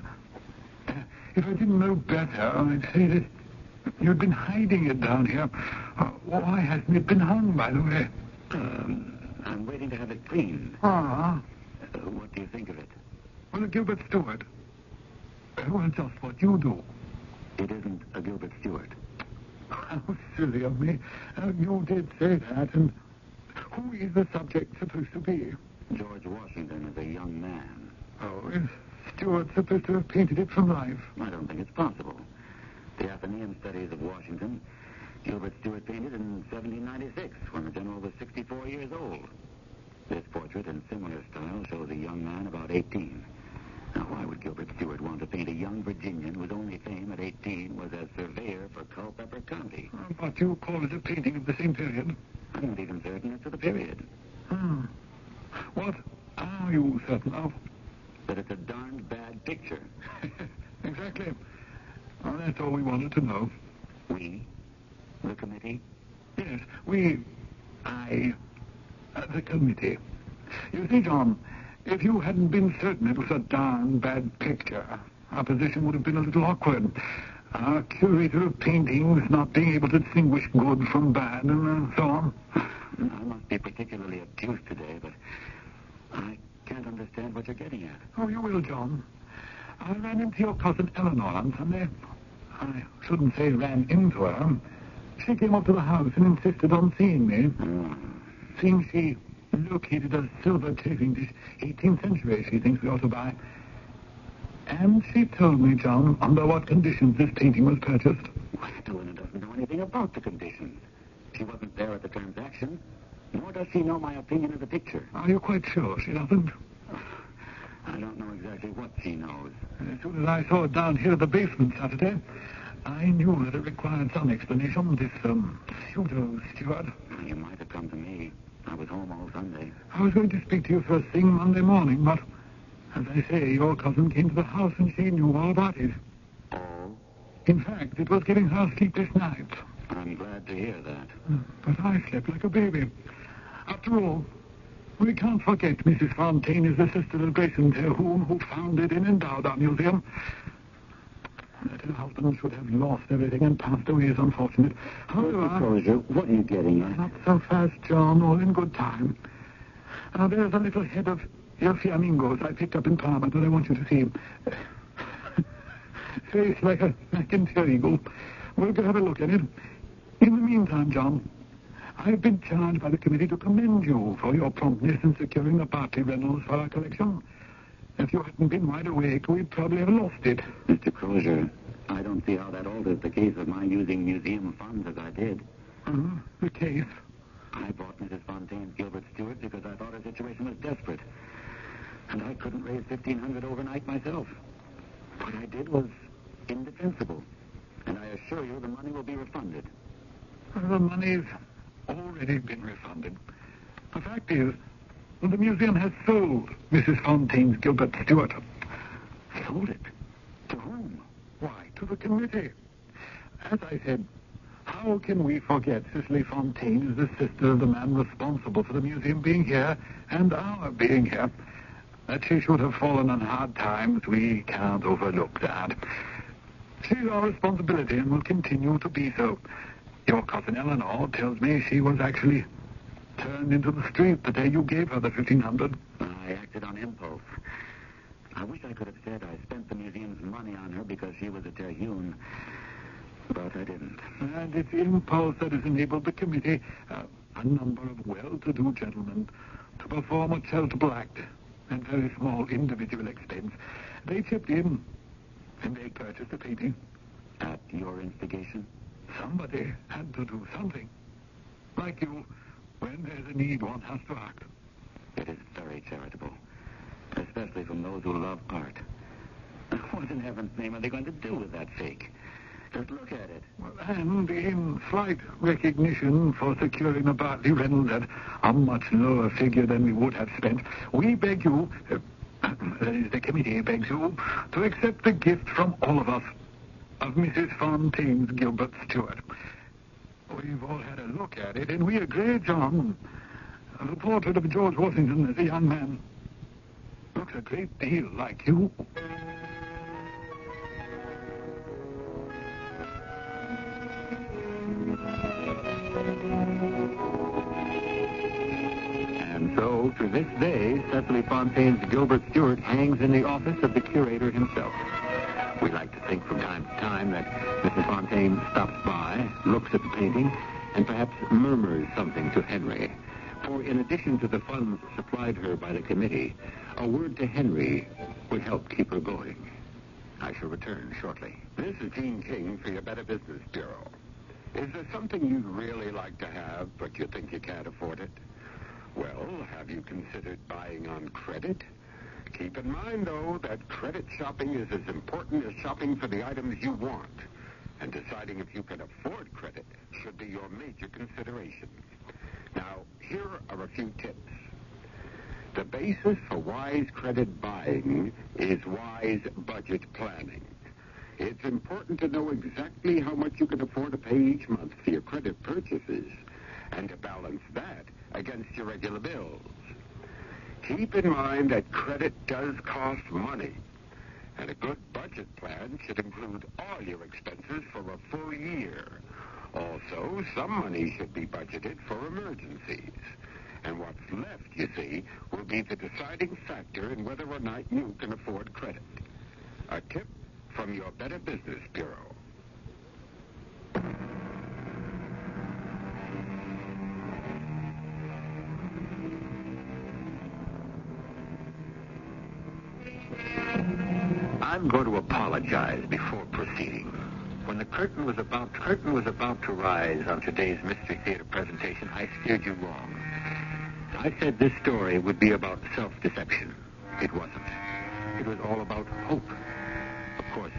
If I didn't know better, I'd say that you'd been hiding it down here. Why hasn't it been hung, by the way? I'm waiting to have it cleaned. What do you think of it? Well, a Gilbert Stewart. Well, just what you do. It isn't a Gilbert Stewart. How silly of me. You did say that, and who is the subject supposed to be? George Washington is a young man. Oh, is Stewart supposed to have painted it from life? I don't think it's possible. The Athenaeum studies of Washington, Gilbert Stewart painted in 1796, when the general was 64 years old. This portrait, in similar style, shows a young man about 18. Now, why would Gilbert Stewart want to paint a young Virginian whose only fame at 18 was as surveyor for Culpeper County? But you call it a painting of the same period? I'm not even certain it's of the period. What are you certain of? That it's a darned bad picture. Exactly. Well, that's all we wanted to know. We? The committee? Yes, the committee. You see, John, if you hadn't been certain it was a darn bad picture, our position would have been a little awkward. Our curator of paintings not being able to distinguish good from bad and so on. I must be particularly obtuse today, but I can't understand what you're getting at. Oh, you will, John. I ran into your cousin Eleanor on Sunday. I shouldn't say ran into her. She came up to the house and insisted on seeing me. Seeing she located a silver chafing dish, 18th century, she thinks we ought to buy. And she told me, John, under what conditions this painting was purchased. Why, Helena doesn't know anything about the conditions. She wasn't there at the transaction, nor does she know my opinion of the picture. Are you quite sure she doesn't? I don't know exactly what she knows. As soon as I saw it down here at the basement Saturday, I knew that it required some explanation. This, pseudo Stewart. You might have come to me. I was home all Sunday. I was going to speak to you first thing Monday morning, but, as I say, your cousin came to the house and she knew all about it. Oh? In fact, it was giving her sleepless nights. I'm glad to hear that. But I slept like a baby. After all, we can't forget Mrs. Fontaine is the sister of Grayson Terhune, who founded and endowed our museum. That her husband should have lost everything and passed away is unfortunate. However, Crozier, what are you getting at? not so fast, John, all in good time. Now, there's a little head of your flamingos I picked up in Parma that I want you to see. Face like an interior eagle. We'll go have a look at it. In the meantime, John, I've been charged by the committee to commend you for your promptness in securing the Bartley Reynolds for our collection. If you hadn't been wide awake, we'd probably have lost it. Mr. Crozier, I don't see how that alters the case of my using museum funds as I did. The case? I bought Mrs. Fontaine's Gilbert Stewart because I thought her situation was desperate. And I couldn't raise $1,500 overnight myself. What I did was indefensible. And I assure you the money will be refunded. The money's already been refunded. The fact is, the museum has sold Mrs. Fontaine's Gilbert Stewart. Sold it? To whom? Why, to the committee. As I said, how can we forget Cicely Fontaine is the sister of the man responsible for the museum being here and our being here? That she should have fallen on hard times, we can't overlook that. She's our responsibility and will continue to be so. Your cousin Eleanor tells me she was actually turned into the street the day you gave her the $1,500. I acted on impulse. I wish I could have said I spent the museum's money on her because she was a Terhune, but I didn't. And it's impulse that has enabled the committee, a number of well-to-do gentlemen, to perform a charitable act at very small individual expense. They chipped in, and they purchased the painting. At your instigation? Somebody had to do something. Like you, when there's a need, one has to act. It is very charitable, especially from those who love art. What in heaven's name are they going to do with that fake? Just look at it. Well, and in slight recognition for securing the Bartley Reynolds at a much lower figure than we would have spent, we beg you, the committee begs you, to accept the gift from all of us of Mrs. Fontaine's Gilbert Stewart. We've all had a look at it, and we agree, John. The portrait of George Washington as a young man looks a great deal like you. And so, to this day, Cecily Fontaine's Gilbert Stewart hangs in the office of the curator himself. We like to think from time to time that Mrs. Fontaine stops by, looks at the painting, and perhaps murmurs something to Henry. For in addition to the funds supplied her by the committee, a word to Henry would help keep her going. I shall return shortly. This is Gene King for your Better Business Bureau. Is there something you'd really like to have, but you think you can't afford it? Well, have you considered buying on credit? Keep in mind, though, that credit shopping is as important as shopping for the items you want. And deciding if you can afford credit should be your major consideration. Now, here are a few tips. The basis for wise credit buying is wise budget planning. It's important to know exactly how much you can afford to pay each month for your credit purchases and to balance that against your regular bills. Keep in mind that credit does cost money, and a good budget plan should include all your expenses for a full year. Also, some money should be budgeted for emergencies. And what's left, you see, will be the deciding factor in whether or not you can afford credit. A tip from your Better Business Bureau. going to apologize before proceeding. When the curtain was about to rise on today's Mystery Theater presentation, I steered you wrong. I said this story would be about self-deception. It wasn't. It was all about hope. Of course,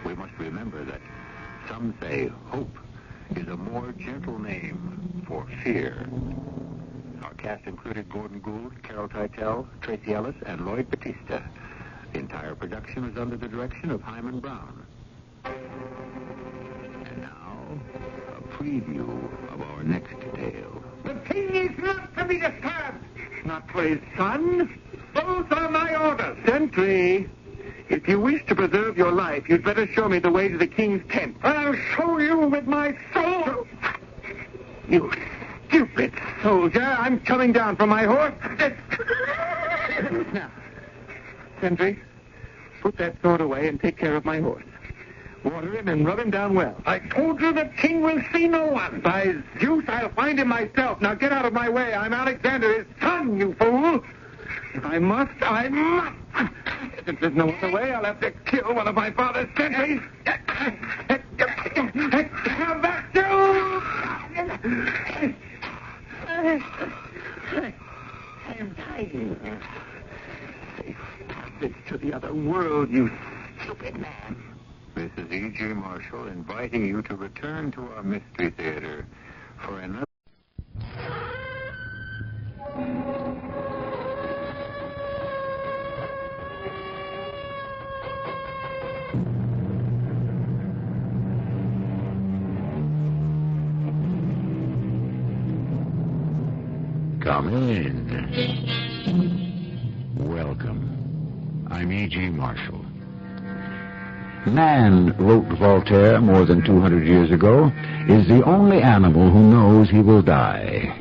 we must remember that some say hope is a more gentle name for fear. Our cast included Gordon Gould, Carol Teitel, Tracy Ellis, and Lloyd Batista. The entire production was under the direction of Hyman Brown. And now, a preview of our next tale. The king is not to be disturbed. Not for his son. Those are my orders. Sentry, if you wish to preserve your life, you'd better show me the way to the king's tent. I'll show you with my sword. You stupid soldier. I'm coming down from my horse. Now, Sentry, put that sword away and take care of my horse. Water him and rub him down well. I told you the king will see no one. By Zeus, I'll find him myself. Now get out of my way. I'm Alexander, his son, you fool. If I must, I must. If there's no other way, I'll have to kill one of my father's sentries. Have that, you! I'm dying. Safe passage to the other world, you stupid man. This is E.G. Marshall inviting you to return to our Mystery Theater for another... Come in. Welcome. I'm E.G. Marshall. Man, wrote Voltaire more than 200 years ago, is the only animal who knows he will die.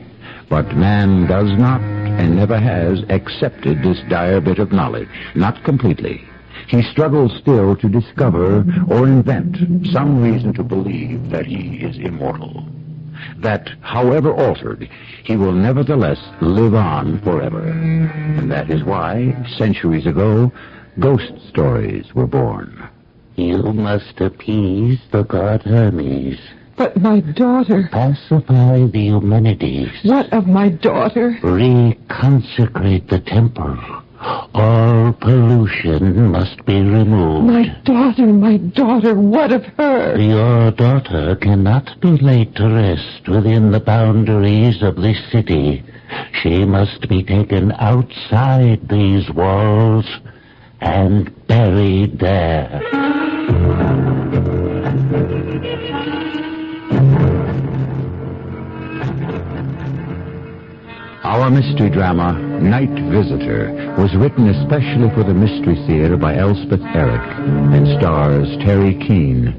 But man does not, and never has, accepted this dire bit of knowledge, not completely. He struggles still to discover or invent some reason to believe that he is immortal. That, however altered, he will nevertheless live on forever. And that is why, centuries ago, ghost stories were born. You must appease the god Hermes. But my daughter... Pacify the Eumenides. What of my daughter? Reconsecrate the temple. All pollution must be removed. My daughter, what of her? Your daughter cannot be laid to rest within the boundaries of this city. She must be taken outside these walls and buried there. Our mystery drama, Night Visitor, was written especially for the Mystery Theater by Elspeth Eric and stars Terry Keane.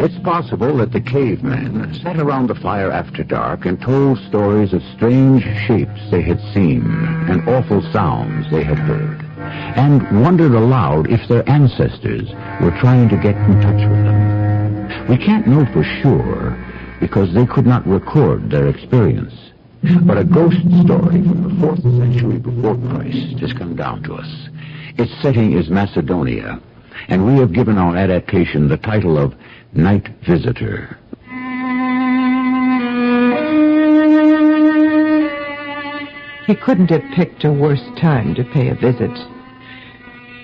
It's possible that the cavemen sat around the fire after dark and told stories of strange shapes they had seen and awful sounds they had heard, and wondered aloud if their ancestors were trying to get in touch with them. We can't know for sure because they could not record their experience. But a ghost story from the 4th century before Christ has come down to us. Its setting is Macedonia, and we have given our adaptation the title of Night Visitor. He couldn't have picked a worse time to pay a visit.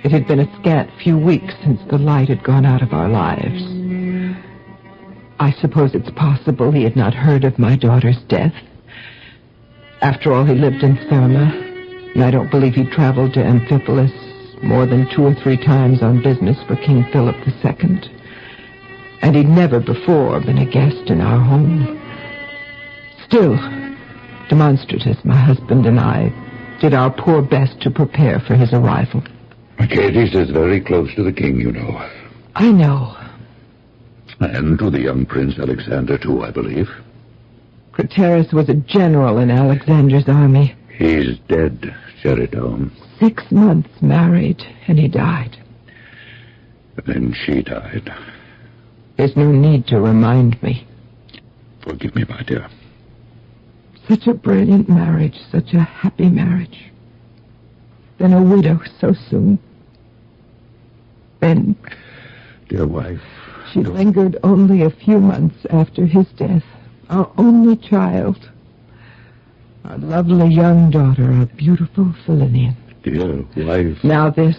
It had been a scant few weeks since the light had gone out of our lives. I suppose it's possible he had not heard of my daughter's death. After all, he lived in Therma, and I don't believe he traveled to Amphipolis more than 2 or 3 times on business for King Philip II. And he'd never before been a guest in our home. Still, Demonstratus, my husband, and I did our poor best to prepare for his arrival. Mercedes is very close to the king, you know. I know. And to the young Prince Alexander, too, I believe. Craterus was a general in Alexander's army. He's dead, Sheridan. 6 months married, and he died. And then she died. There's no need to remind me. Forgive me, my dear. Such a brilliant marriage, such a happy marriage. Then a widow so soon. Then... Dear wife... She lingered only a few months after his death. Our only child. Our lovely young daughter, our beautiful Philinian. Dear wife... Now this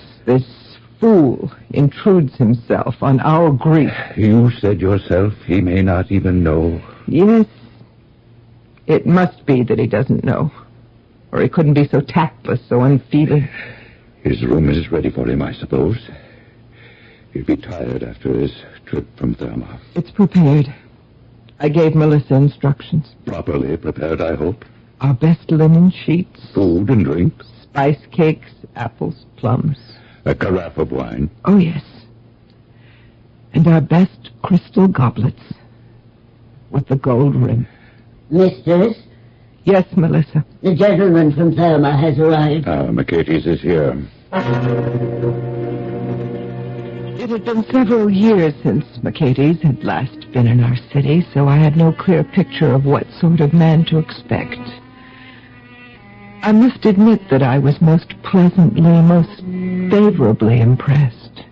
fool intrudes himself on our grief. You said yourself he may not even know. Yes. It must be that he doesn't know. Or he couldn't be so tactless, so unfeeling. His room is ready for him, I suppose. He'll be tired after his trip from Therma. It's prepared. I gave Melissa instructions. Properly prepared, I hope. Our best linen sheets. Food and drink. Spice cakes, apples, plums. A carafe of wine. Oh, yes. And our best crystal goblets. With the gold rim. Mistress? Yes, Melissa. The gentleman from Thelma has arrived. Mercedes is here. It had been several years since Mercedes had last been in our city, so I had no clear picture of what sort of man to expect. I must admit that I was most pleasantly, most favorably impressed.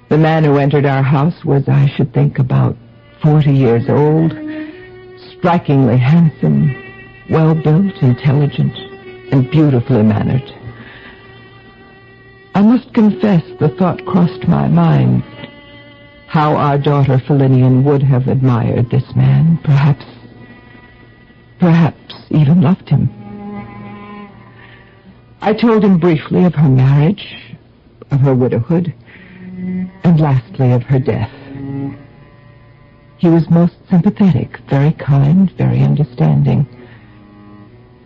The man who entered our house was, I should think, about 40 years old, strikingly handsome, well-built, intelligent, and beautifully mannered. I must confess the thought crossed my mind how our daughter Philinian would have admired this man, perhaps even loved him. I told him briefly of her marriage, of her widowhood, and lastly of her death. He was most sympathetic, very kind, very understanding.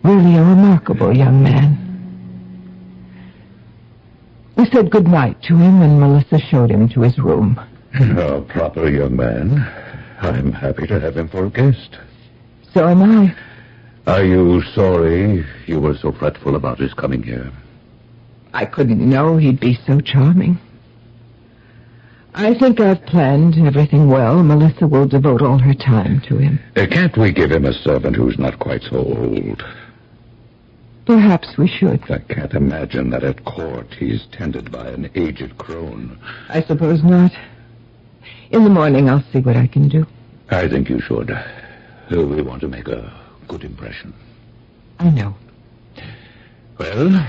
Really a remarkable young man. We said good night to him, and Melissa showed him to his room. A proper young man. I'm happy to have him for a guest. So am I. Are you sorry you were so fretful about his coming here? I couldn't know he'd be so charming. I think I've planned everything well. Melissa will devote all her time to him. Can't we give him a servant who's not quite so old? Perhaps we should. I can't imagine that at court he's tended by an aged crone. I suppose not. In the morning I'll see what I can do. I think you should. We want to make a good impression. I know. Well,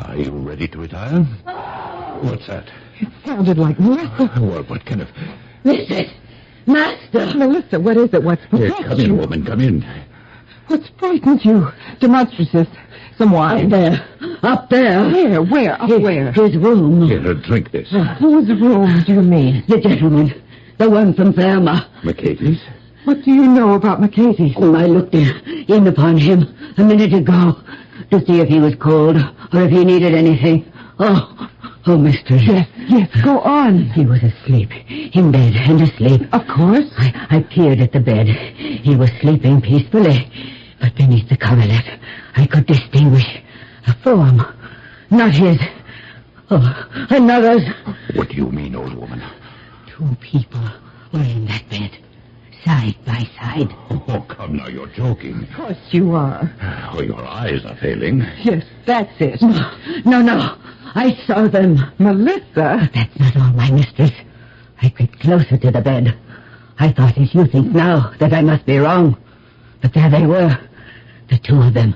are you ready to retire? What's that? It sounded like Melissa. What kind of... Mistress! Master! Melissa, what is it? What's possessed you? Come in, woman, come in. What's frightened you? Demonstrative. Some wine. Up there. Where? Where? His room. Here, drink this. Whose room do you mean? The gentleman. The one from Thelma. Mercedes? What do you know about Mercedes? Oh, I looked in upon him a minute ago to see if he was cold or if he needed anything. Oh, mistress. Yes, go on. He was asleep, in bed and asleep. Of course. I peered at the bed. He was sleeping peacefully, but beneath the coverlet, I could distinguish a form. Not his. Oh, another's. What do you mean, old woman? 2 people were in that bed, side by side. Oh, come now, you're joking. Of course you are. Oh, your eyes are failing. Yes, that's it. No. I saw them. Melissa? But that's not all, my mistress. I crept closer to the bed. I thought as you think now that I must be wrong. But there they were, the 2 of them,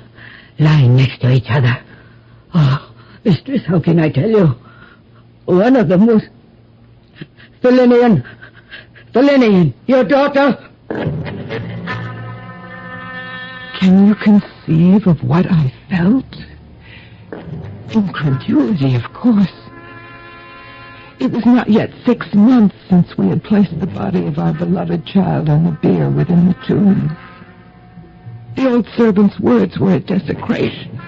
lying next to each other. Oh, mistress, how can I tell you? One of them was Philinian, your daughter. Can you conceive of what I felt? Incredulity, of course. It was not yet 6 months since we had placed the body of our beloved child on the bier within the tomb. The old servant's words were a desecration.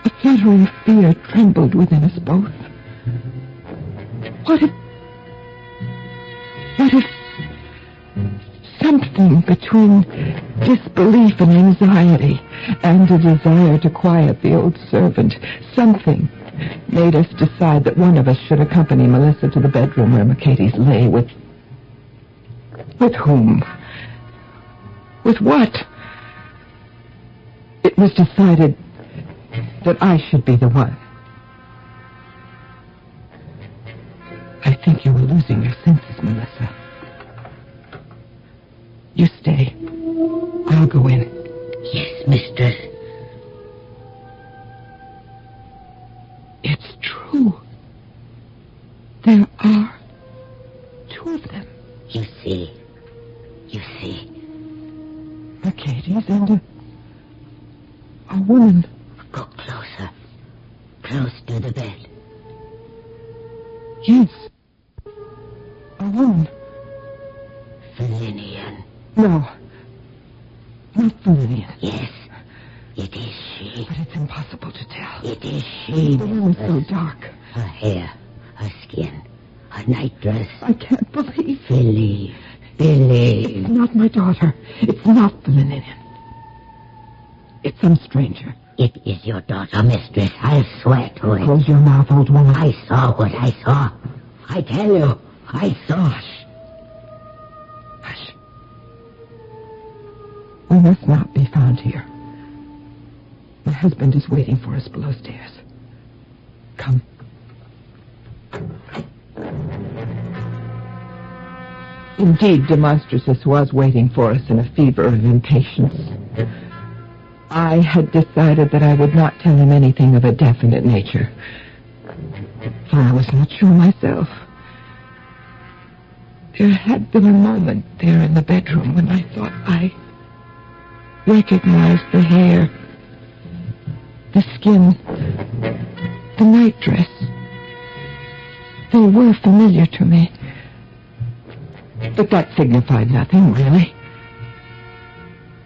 A fluttering fear trembled within us both. What if something between disbelief and anxiety and a desire to quiet the old servant, something made us decide that one of us should accompany Melissa to the bedroom where Mercedes lay with... With whom? With what? It was decided that I should be the one. I think you were losing your senses, Melissa. You stay. I'll go in. Yes, mistress. It's true. There are two of them. You see. Mercedes and a woman. Go closer. Close to the bed. Yes. A woman. Fellinian. No. Not Fellinian. Yes. It is she. But it's impossible to tell. It is she. The room is so dark. Her hair, her skin, her night dress. I can't believe. Believe. It's not my daughter. It's not Fellinian. It's some stranger. It is your daughter, mistress. I'll swear to it. Close your mouth, old woman. I saw what I saw. I tell you, I saw. Hush. We must not be found here. My husband is waiting for us below stairs. Come. Indeed, Demonstratus was waiting for us in a fever of impatience. I had decided that I would not tell him anything of a definite nature, for I was not sure myself. There had been a moment there in the bedroom when I thought I recognized the hair, the skin, the night dress. They were familiar to me. But that signified nothing, really.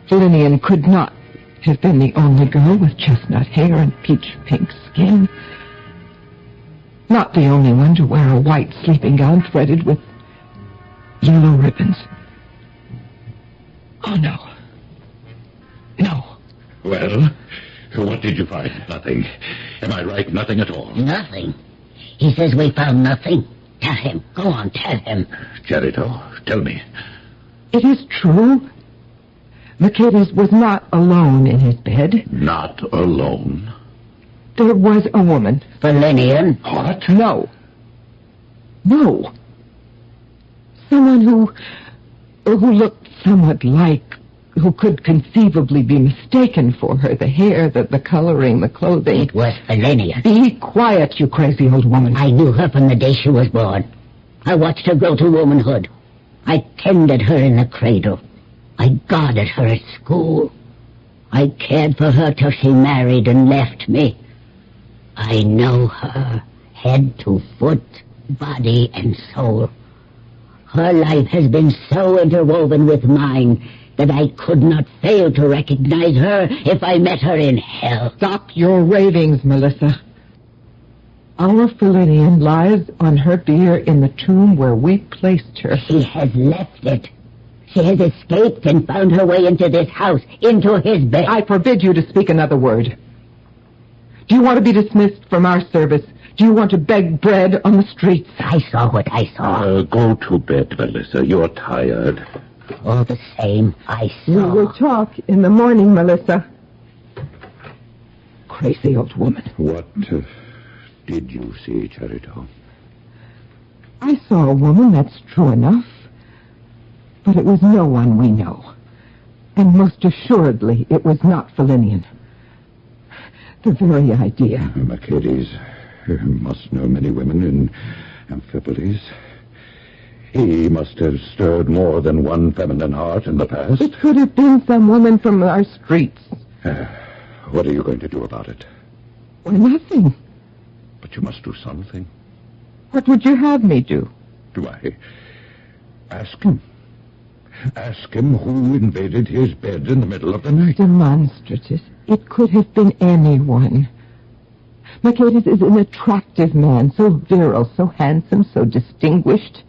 Fellinian could not have been the only girl with chestnut hair and peach-pink skin. Not the only one to wear a white sleeping gown threaded with yellow ribbons. Oh, no. No. Well, what did you find? Nothing. Am I right? Nothing at all? Nothing. He says we found nothing. Tell him. Go on, tell him. Charito, tell me. It is true. Mercedes was not alone in his bed. Not alone? There was a woman. Fellinian? What? No. Someone who looked somewhat like, who could conceivably be mistaken for her. The hair, the coloring, the clothing. It was Fellinian. Be quiet, you crazy old woman. I knew her from the day she was born. I watched her grow to womanhood. I tended her in the cradle. I guarded her at school. I cared for her till she married and left me. I know her, head to foot, body and soul. Her life has been so interwoven with mine that I could not fail to recognize her if I met her in hell. Stop your ravings, Melissa. Our Fellinian lies on her bier in the tomb where we placed her. She has left it. She has escaped and found her way into this house, into his bed. I forbid you to speak another word. Do you want to be dismissed from our service? Do you want to beg bread on the streets? I saw what I saw. Go to bed, Melissa. You're tired. All the same, I saw. We will talk in the morning, Melissa. Crazy old woman. What did you see, Charito? I saw a woman, that's true enough. But it was no one we know. And most assuredly, it was not Fellinian. The very idea. Mercedes must know many women in Amphipolis. He must have stirred more than one feminine heart in the past. It could have been some woman from our streets. What are you going to do about it? Well, nothing. But you must do something. What would you have me do? Do I ask him? Ask him who invaded his bed in the middle of the night. Demonstratus. It could have been anyone. Mercedes is an attractive man, so virile, so handsome, so distinguished.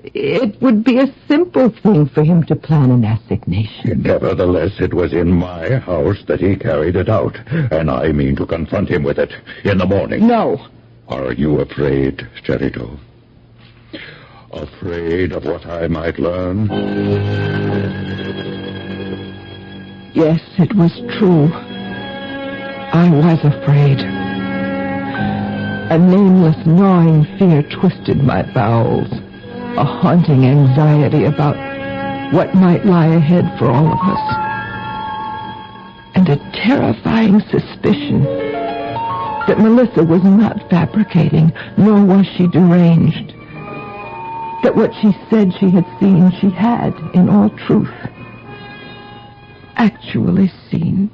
It would be a simple thing for him to plan an assignation. Nevertheless, it was in my house that he carried it out, and I mean to confront him with it in the morning. No. Are you afraid, Cherito? Afraid of what I might learn? Yes, it was true. I was afraid. A nameless, gnawing fear twisted my bowels. A haunting anxiety about what might lie ahead for all of us. And a terrifying suspicion that Melissa was not fabricating, nor was she deranged. That what she said she had seen, she had, in all truth, actually seen.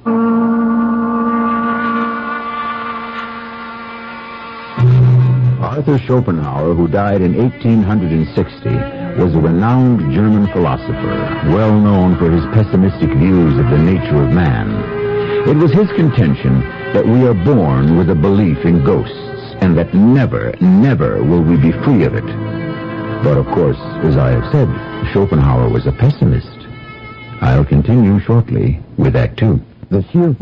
Arthur Schopenhauer, who died in 1860, was a renowned German philosopher, well known for his pessimistic views of the nature of man. It was his contention that we are born with a belief in ghosts, and that never, never will we be free of it. But of course, as I have said, Schopenhauer was a pessimist. I'll continue shortly with Act Two. The few...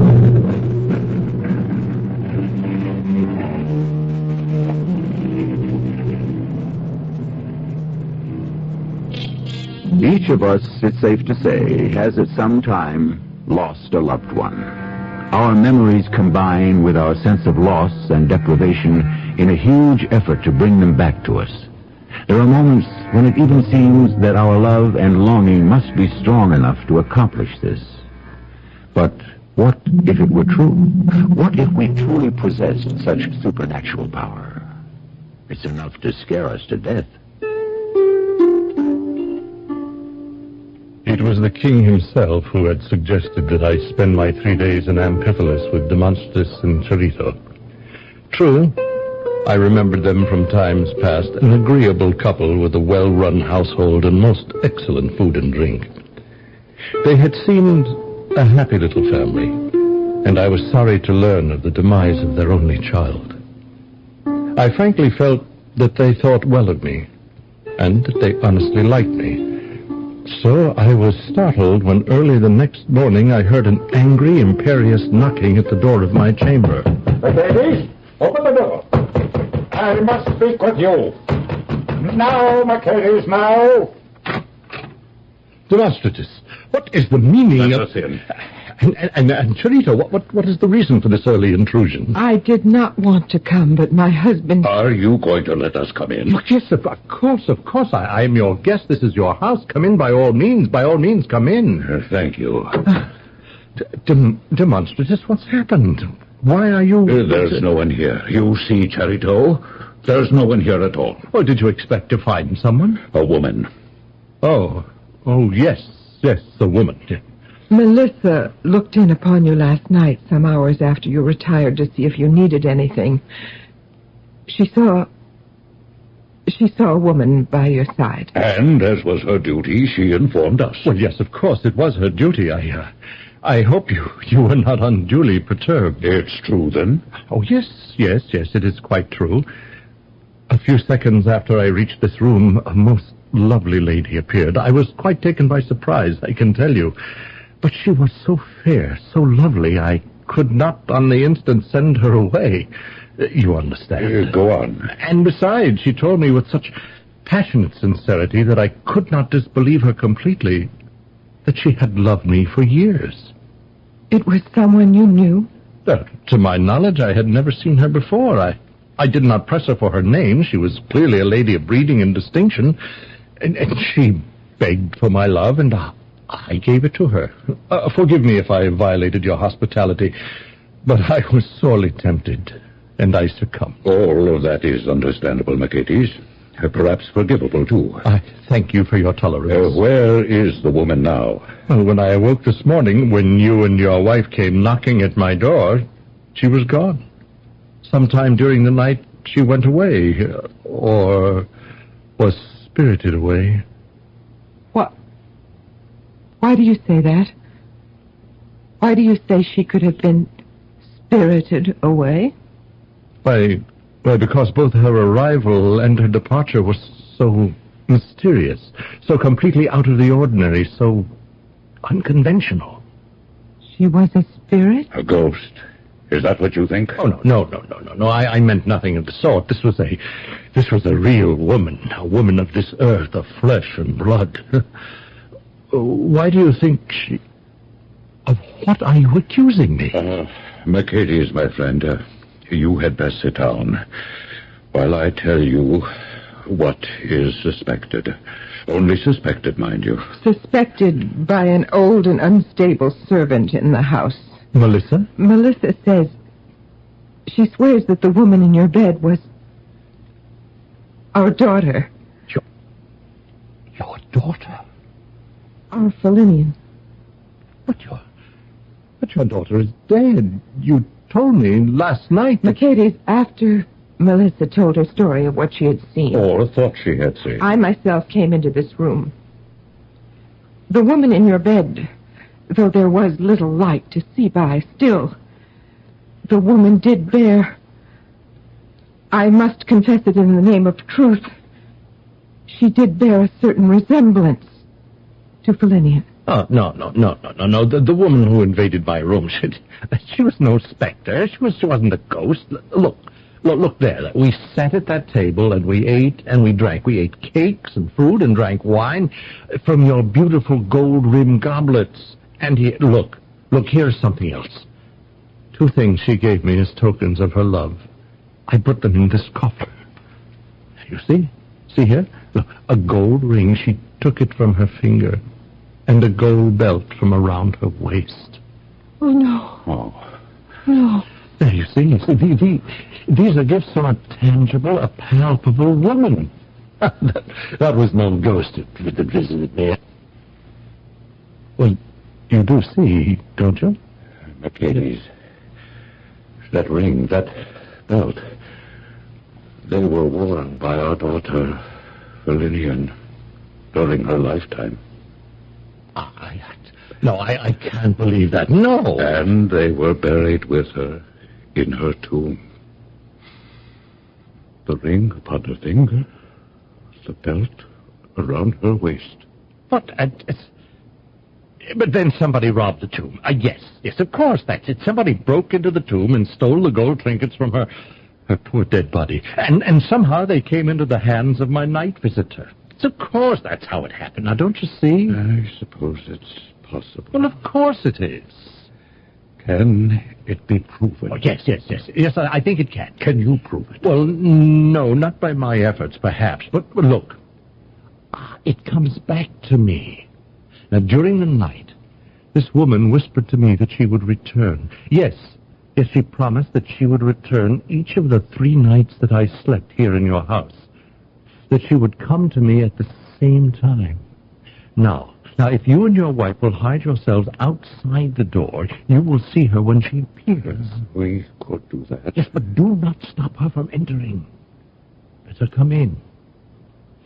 Each of us, it's safe to say, has at some time lost a loved one. Our memories combine with our sense of loss and deprivation in a huge effort to bring them back to us. There are moments when it even seems that our love and longing must be strong enough to accomplish this. But what if it were true? What if we truly possessed such supernatural power? It's enough to scare us to death. It was the king himself who had suggested that I spend my 3 days in Amphipolis with Demonstratus and Cherito. True, I remembered them from times past, an agreeable couple with a well-run household and most excellent food and drink. They had seemed a happy little family, and I was sorry to learn of the demise of their only child. I frankly felt that they thought well of me, and that they honestly liked me. So I was startled when early the next morning I heard an angry, imperious knocking at the door of my chamber. Ladies, open the door. I must speak with you. Now, Mercedes, now. Demonstratus, what is the meaning Let of... us in. And Cherito, what is the reason for this early intrusion? I did not want to come, but my husband... Are you going to let us come in? Look, yes, of course. I am your guest. This is your house. Come in by all means. By all means, come in. Thank you. Demonstratus, what's happened? Why are you... There's no one here. You see, Cherito, there's no one here at all. Oh, did you expect to find someone? A woman. Oh, yes, a woman. Yeah. Melissa looked in upon you last night, some hours after you retired, to see if you needed anything. She saw a woman by your side. And, as was her duty, she informed us. Well, yes, of course, it was her duty. I hope you were not unduly perturbed. It's true, then? Oh, yes, it is quite true. A few seconds after I reached this room, a most lovely lady appeared. I was quite taken by surprise, I can tell you. But she was so fair, so lovely, I could not on the instant send her away. You understand. Go on. And besides, she told me with such passionate sincerity that I could not disbelieve her completely, that she had loved me for years. It was someone you knew? To my knowledge, I had never seen her before. I did not press her for her name. She was clearly a lady of breeding and distinction. And she begged for my love, and I gave it to her. Forgive me if I violated your hospitality, but I was sorely tempted, and I succumbed. All of that is understandable, Mercedes. Perhaps forgivable, too. I thank you for your tolerance. Where is the woman now? Well, when I awoke this morning, when you and your wife came knocking at my door, she was gone. Sometime during the night, she went away, or was spirited away. What? Why do you say that? Why do you say she could have been spirited away? Why, because both her arrival and her departure were so mysterious, so completely out of the ordinary, so unconventional. She was a spirit? A ghost. Is that what you think? Oh, no. I meant nothing of the sort. This was a real woman, a woman of this earth, of flesh and blood. Why do you think she... Of what are you accusing me? Mercedes, my friend, you had best sit down while I tell you what is suspected. Only suspected, mind you. Suspected by an old and unstable servant in the house. Melissa? Melissa says... She swears that the woman in your bed was... our daughter. Your daughter? Our Felinian. But your daughter is dead. You told me last night that... Mercedes, after Melissa told her story of what she had seen... Or thought she had seen. I myself came into this room. The woman in your bed, though there was little light to see by, still, the woman did bear... I must confess it in the name of truth. She did bear a certain resemblance to Felinian. Oh, no. The woman who invaded my room, she was no specter. She wasn't a ghost. Look there. We sat at that table and we ate and we drank. We ate cakes and fruit and drank wine from your beautiful gold-rimmed goblets. And look, here's something else. 2 things she gave me as tokens of her love. I put them in this coffer. You see? See here? Look, a gold ring. She took it from her finger. And a gold belt from around her waist. Oh, no. Oh. No. There, you see, these are gifts from a tangible, a palpable woman. that was no ghost that visited me. Well, you do see, don't you? Mercedes, that ring, that belt, they were worn by our daughter, Felinian, during her lifetime. I can't believe that. No. And they were buried with her in her tomb. The ring upon her finger, the belt around her waist. But then somebody robbed the tomb. Yes, of course, that's it. Somebody broke into the tomb and stole the gold trinkets from her poor dead body. And somehow they came into the hands of my night visitor. Of course that's how it happened. Now, don't you see? I suppose it's possible. Well, of course it is. Can it be proven? Oh, yes. Yes, I think it can. Can you prove it? Well, no, not by my efforts, perhaps. But look, it comes back to me. Now, during the night, this woman whispered to me that she would return. Yes, she promised that she would return each of the 3 nights that I slept here in your house. That she would come to me at the same time. Now, if you and your wife will hide yourselves outside the door, you will see her when she appears. We could do that. Yes, but do not stop her from entering. Let her come in.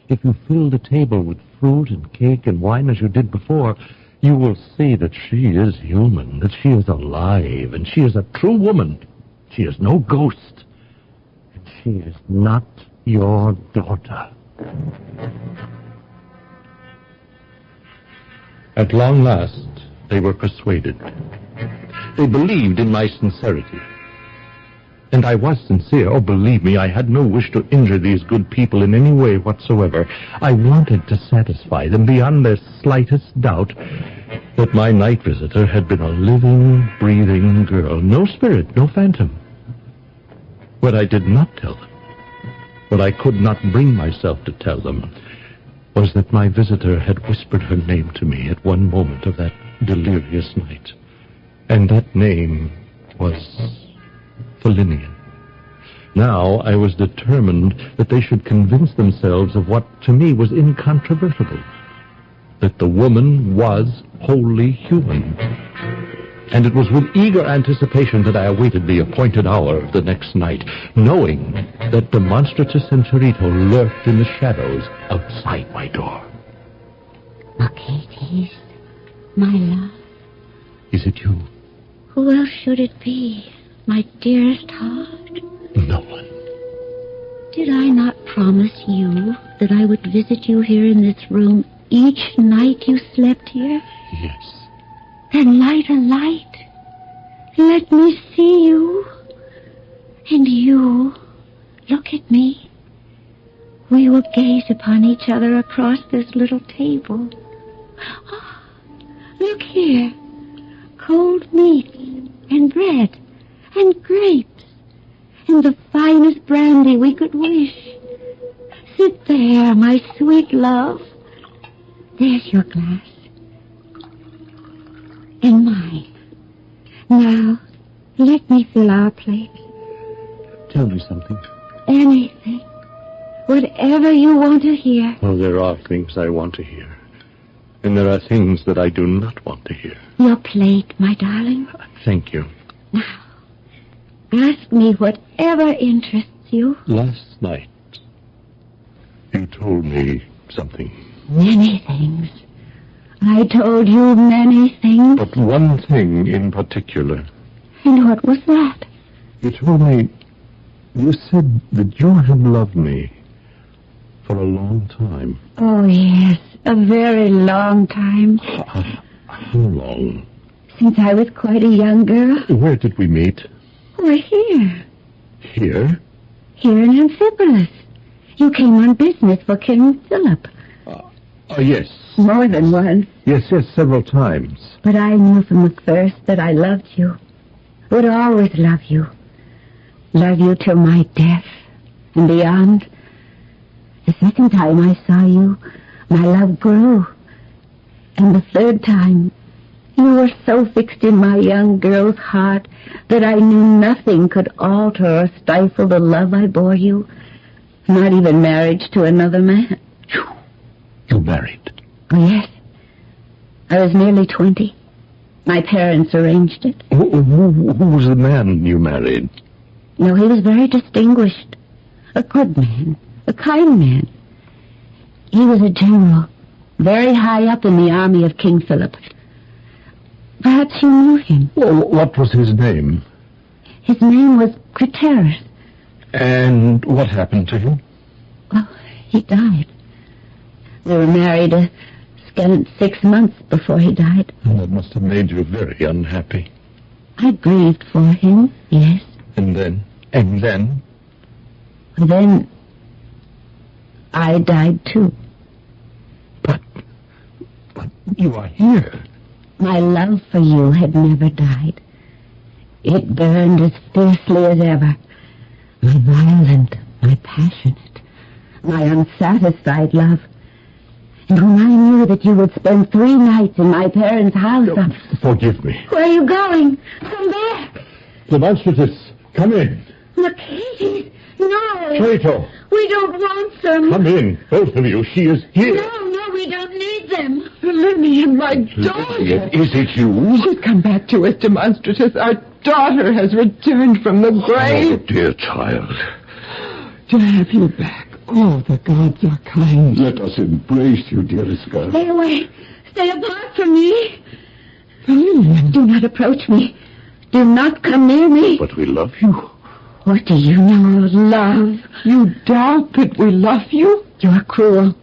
If you fill the table with fruit and cake and wine as you did before, you will see that she is human, that she is alive, and she is a true woman. She is no ghost. And she is not your daughter. At long last, they were persuaded. They believed in my sincerity. And I was sincere. Oh, believe me, I had no wish to injure these good people in any way whatsoever. I wanted to satisfy them beyond their slightest doubt that my night visitor had been a living, breathing girl. No spirit, no phantom. What I did not tell them, what I could not bring myself to tell them, was that my visitor had whispered her name to me at one moment of that delirious night. And that name was Felinian. Now I was determined that they should convince themselves of what to me was incontrovertible, that the woman was wholly human. And it was with eager anticipation that I awaited the appointed hour of the next night, knowing that Demonstratus and Cerrito lurked in the shadows outside my door. Mercedes, my love. Is it you? Who else should it be? My dearest heart? No one. Did I not promise you that I would visit you here in this room each night you slept here? Yes. Then light a light. Let me see you. And you, look at me. We will gaze upon each other across this little table. Oh, look here. Cold meats and bread and grapes and the finest brandy we could wish. Sit there, my sweet love. There's your glass. And mine. Now, let me fill our plates. Tell me something. Anything. Whatever you want to hear. Oh, there are things I want to hear. And there are things that I do not want to hear. Your plate, my darling. Thank you. Now, ask me whatever interests you. Last night, you told me something. Many things. I told you many things. But one thing in particular. And what was that? You told me, you said that you had loved me for a long time. Oh, yes, a very long time. How long? Since I was quite a young girl. Where did we meet? We're here. Here? Here in Amphipolis. You came on business for King Philip. Yes. More than once. Yes, several times. But I knew from the first that I loved you. Would always love you. Love you till my death and beyond. The second time I saw you, my love grew. And the third time, you were so fixed in my young girl's heart that I knew nothing could alter or stifle the love I bore you. Not even marriage to another man. You married? Oh, yes. I was nearly 20. My parents arranged it. Who was the man you married? No, he was very distinguished. A good man. A kind man. He was a general. Very high up in the army of King Philip. Perhaps you knew him. Well, what was his name? His name was Curator. And what happened to him? Well, he died. We were married a scant 6 months before he died. That must have made you very unhappy. I grieved for him, yes. And then? And then? Then I died too. But you are here. My love for you had never died. It burned as fiercely as ever. My violent, my passionate, my unsatisfied love. And when I knew that you would spend 3 nights in my parents' house... Forgive me. Where are you going? Come back! Demonstratus, come in. Mercedes, no! Traitor! We don't want them. Come in, both of you. She is here. No, we don't need them. Lillian, my daughter. Is it you? She's come back to us, Demonstratus. Our daughter has returned from the grave. Oh, dear child. To have you back. Oh, the gods are kind. Let us embrace you, dearest girl. Stay away. Stay apart from me. Lillian. Do not approach me. Do not come near me. But we love you. What do you know of love? You doubt that we love you? You are cruel.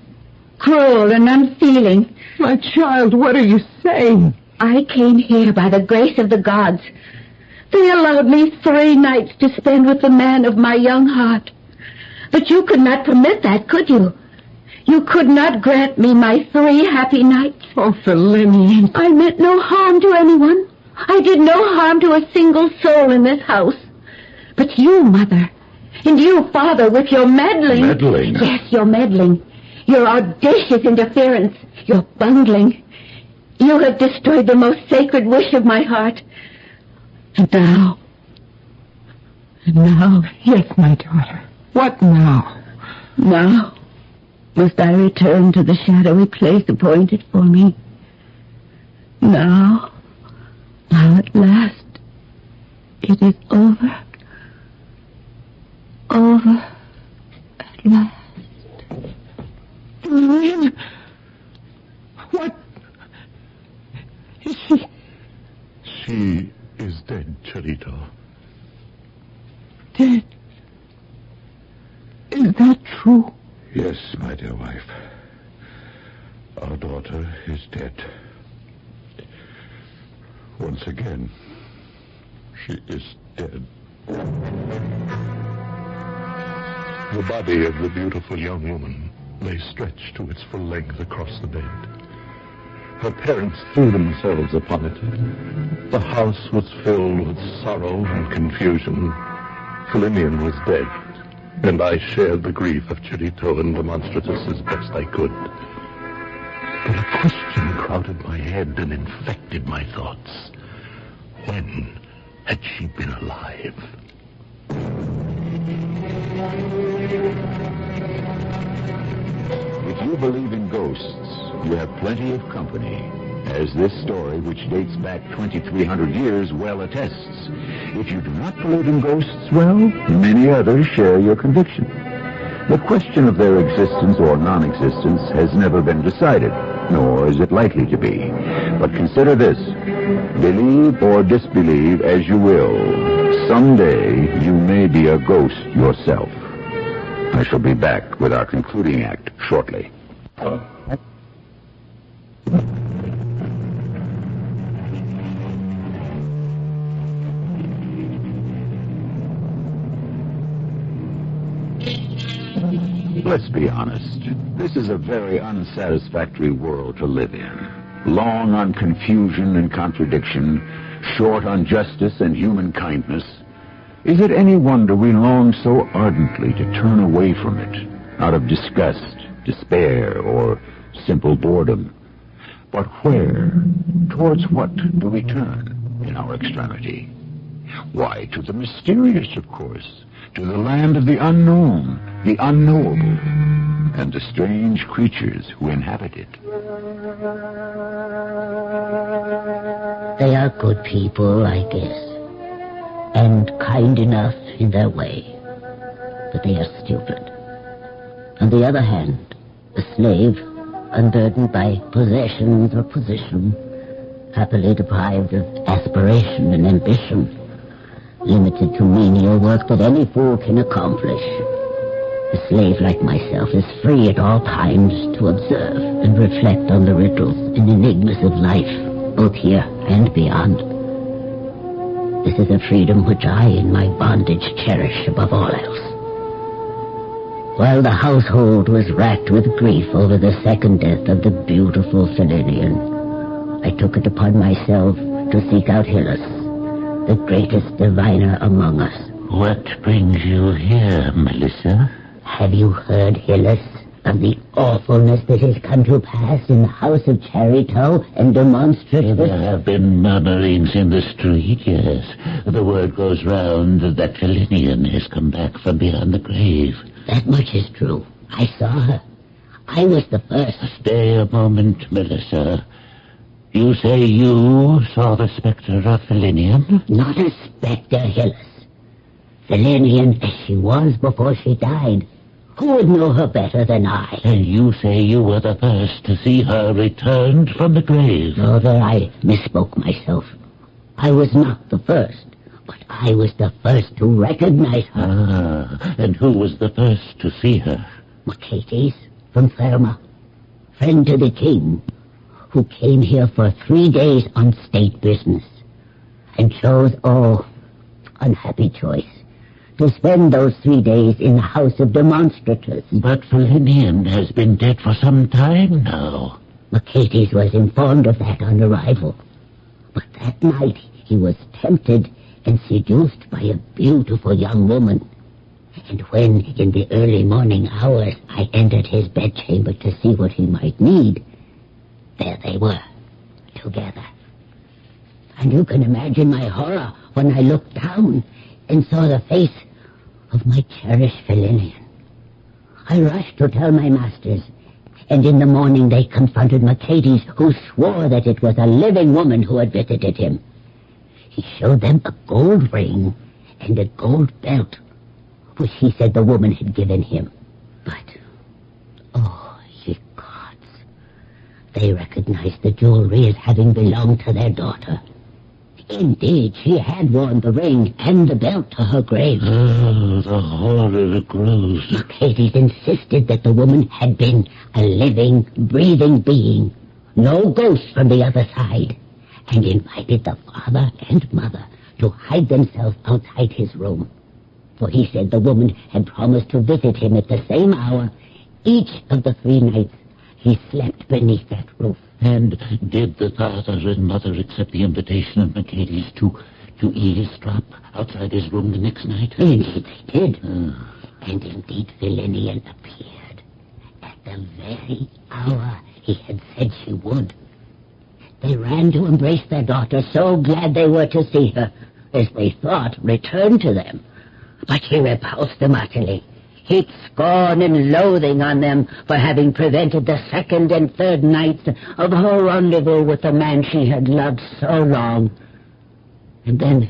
Cruel and unfeeling. My child, what are you saying? I came here by the grace of the gods. They allowed me 3 nights to spend with the man of my young heart. But you could not permit that, could you? You could not grant me my 3 happy nights. Oh, Lillian. I meant no harm to anyone. I did no harm to a single soul in this house. But you, Mother, and you, Father, with your meddling... Meddling? Yes, your meddling. Your audacious interference. Your bungling. You have destroyed the most sacred wish of my heart. And now... Yes, my daughter. What now? Now must I return to the shadowy place appointed for me. Now at last, it is over. Over at last. Lillian, what is she? She is dead, Charito. Dead? Is that true? Yes, my dear wife. Our daughter is dead. Once again, she is dead. The body of the beautiful young woman lay stretched to its full length across the bed. Her parents threw themselves upon it. The house was filled with sorrow and confusion. Flinian was dead, and I shared the grief of Chirito and Demonstratus as best I could. But a question crowded my head and infected my thoughts. When had she been alive? If you believe in ghosts, you have plenty of company, as this story, which dates back 2,300 years, well attests. If you do not believe in ghosts, well, many others share your conviction. The question of their existence or non-existence has never been decided, nor is it likely to be. But consider this. Believe or disbelieve as you will, someday you may be a ghost yourself. I shall be back with our concluding act shortly. Let's be honest. This is a very unsatisfactory world to live in. Long on confusion and contradiction, short on justice and human kindness. Is it any wonder we long so ardently to turn away from it, out of disgust, despair, or simple boredom? But where, towards what do we turn in our extremity? Why, to the mysterious, of course, to the land of the unknown, the unknowable, and the strange creatures who inhabit it. They are good people, I guess, and kind enough in their way, but they are stupid. On the other hand, a slave, unburdened by possessions or position, happily deprived of aspiration and ambition, limited to menial work that any fool can accomplish. A slave like myself is free at all times to observe and reflect on the riddles and enigmas of life, both here and beyond. This is a freedom which I, in my bondage, cherish above all else. While the household was racked with grief over the second death of the beautiful Selenian, I took it upon myself to seek out Hylas, the greatest diviner among us. What brings you here, Melissa? Have you heard, Hylas, of the awfulness that has come to pass in the house of Charito and Demonstratus? There have been murmurings in the street, yes. The word goes round that Felinian has come back from beyond the grave. That much is true. I saw her. I was the first. Stay a moment, Melissa. You say you saw the specter of Felinian? Not a specter, Hylas. Felinian as she was before she died. Who would know her better than I? And you say you were the first to see her returned from the grave? No, there I misspoke myself. I was not the first, but I was the first to recognize her. Ah, and who was the first to see her? Mercates from Therma, friend to the king, who came here for 3 days on state business, and chose, unhappy choice, to spend those 3 days in the house of Demonstratus. But Felinian has been dead for some time now. Mercates was informed of that on arrival. But that night he was tempted and seduced by a beautiful young woman. And when, in the early morning hours, I entered his bedchamber to see what he might need, there they were, together. And you can imagine my horror when I looked down and saw the face of my cherished Felinian. I rushed to tell my masters, and in the morning they confronted Mercates, who swore that it was a living woman who had visited him. He showed them a gold ring and a gold belt, which he said the woman had given him. But, ye gods, they recognized the jewelry as having belonged to their daughter. Indeed, she had worn the ring and the belt to her grave. Oh, the horror grows. Mercedes insisted that the woman had been a living, breathing being, no ghost from the other side, and invited the father and mother to hide themselves outside his room. For he said the woman had promised to visit him at the same hour each of the 3 nights he slept beneath that roof. And did the father and mother accept the invitation of Mercedes to eavesdrop outside his room the next night? Indeed they did. And indeed Philinian appeared at the very hour he had said she would. They ran to embrace their daughter, so glad they were to see her, as they thought, return to them. But she repulsed them utterly, heaped scorn and loathing on them for having prevented the 2nd and 3rd nights of her rendezvous with the man she had loved so long. And then,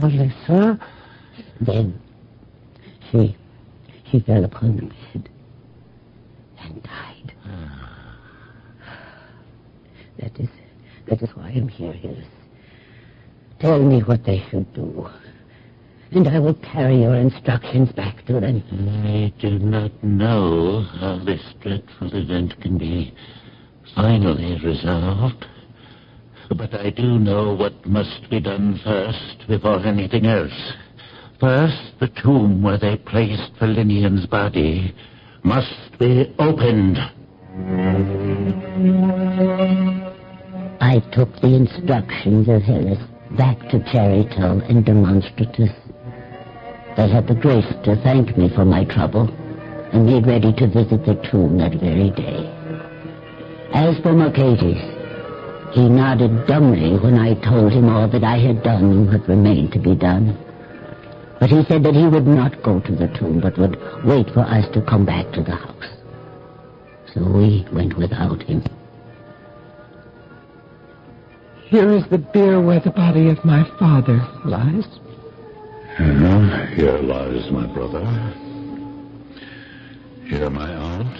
Melissa, then she fell upon the bed and died. That is why I'm here, Hills. Tell me what they should do, and I will carry your instructions back to them. I do not know how this dreadful event can be finally resolved, but I do know what must be done first before anything else. First, the tomb where they placed Felinian's body must be opened. I took the instructions of Hillis back to Charito and Demonstratus. They had the grace to thank me for my trouble and made ready to visit the tomb that very day. As for Mercedes, he nodded dumbly when I told him all that I had done and what remained to be done. But he said that he would not go to the tomb, but would wait for us to come back to the house. So we went without him. Here is the bier where the body of my father lies. Here lies my brother. Here my aunt.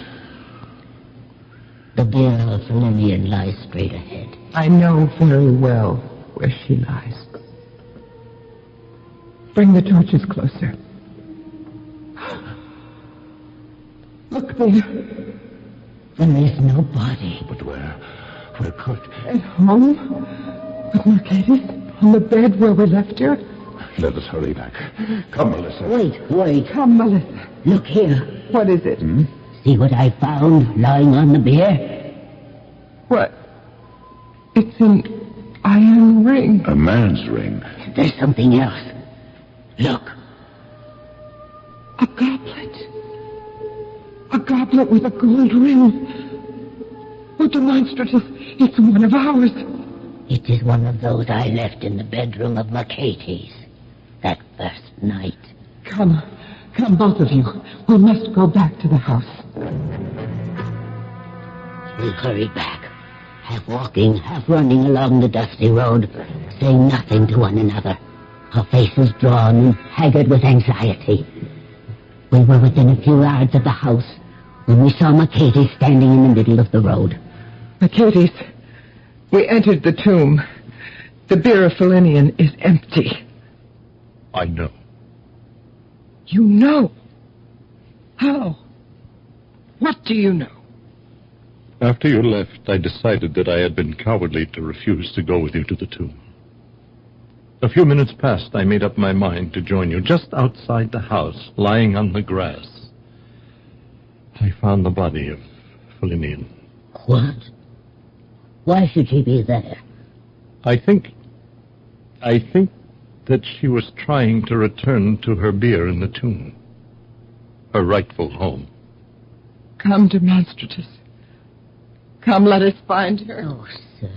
The bier of Felinian lies straight ahead. I know very well where she lies. Bring the torches closer. Look there. There is no body. But where? Where could? At home? With Mercedes? On the bed where we left her? Let us hurry back. Come, Melissa. Wait. Come, Melissa. Look here. What is it? See what I found lying on the bier? What? It's an iron ring. A man's ring. There's something else. Look. A goblet. A goblet with a gold ring. Oh, Demonstratus, it's one of ours. It is one of those I left in the bedroom of Mercedes that first night. Come, both of you. We must go back to the house. We hurried back, half walking, half running along the dusty road, saying nothing to one another, our faces drawn and haggard with anxiety. We were within a few yards of the house when we saw Mercedes standing in the middle of the road. Mercedes, we entered the tomb. The bier of Felinian is empty. I know. You know? How? What do you know? After you left, I decided that I had been cowardly to refuse to go with you to the tomb. A few minutes past, I made up my mind to join you just outside the house, lying on the grass. I found the body of Felinian. What? Why should she be there? I think that she was trying to return to her bier in the tomb. Her rightful home. Come, Demonstratus. Come, let us find her. Oh, sir.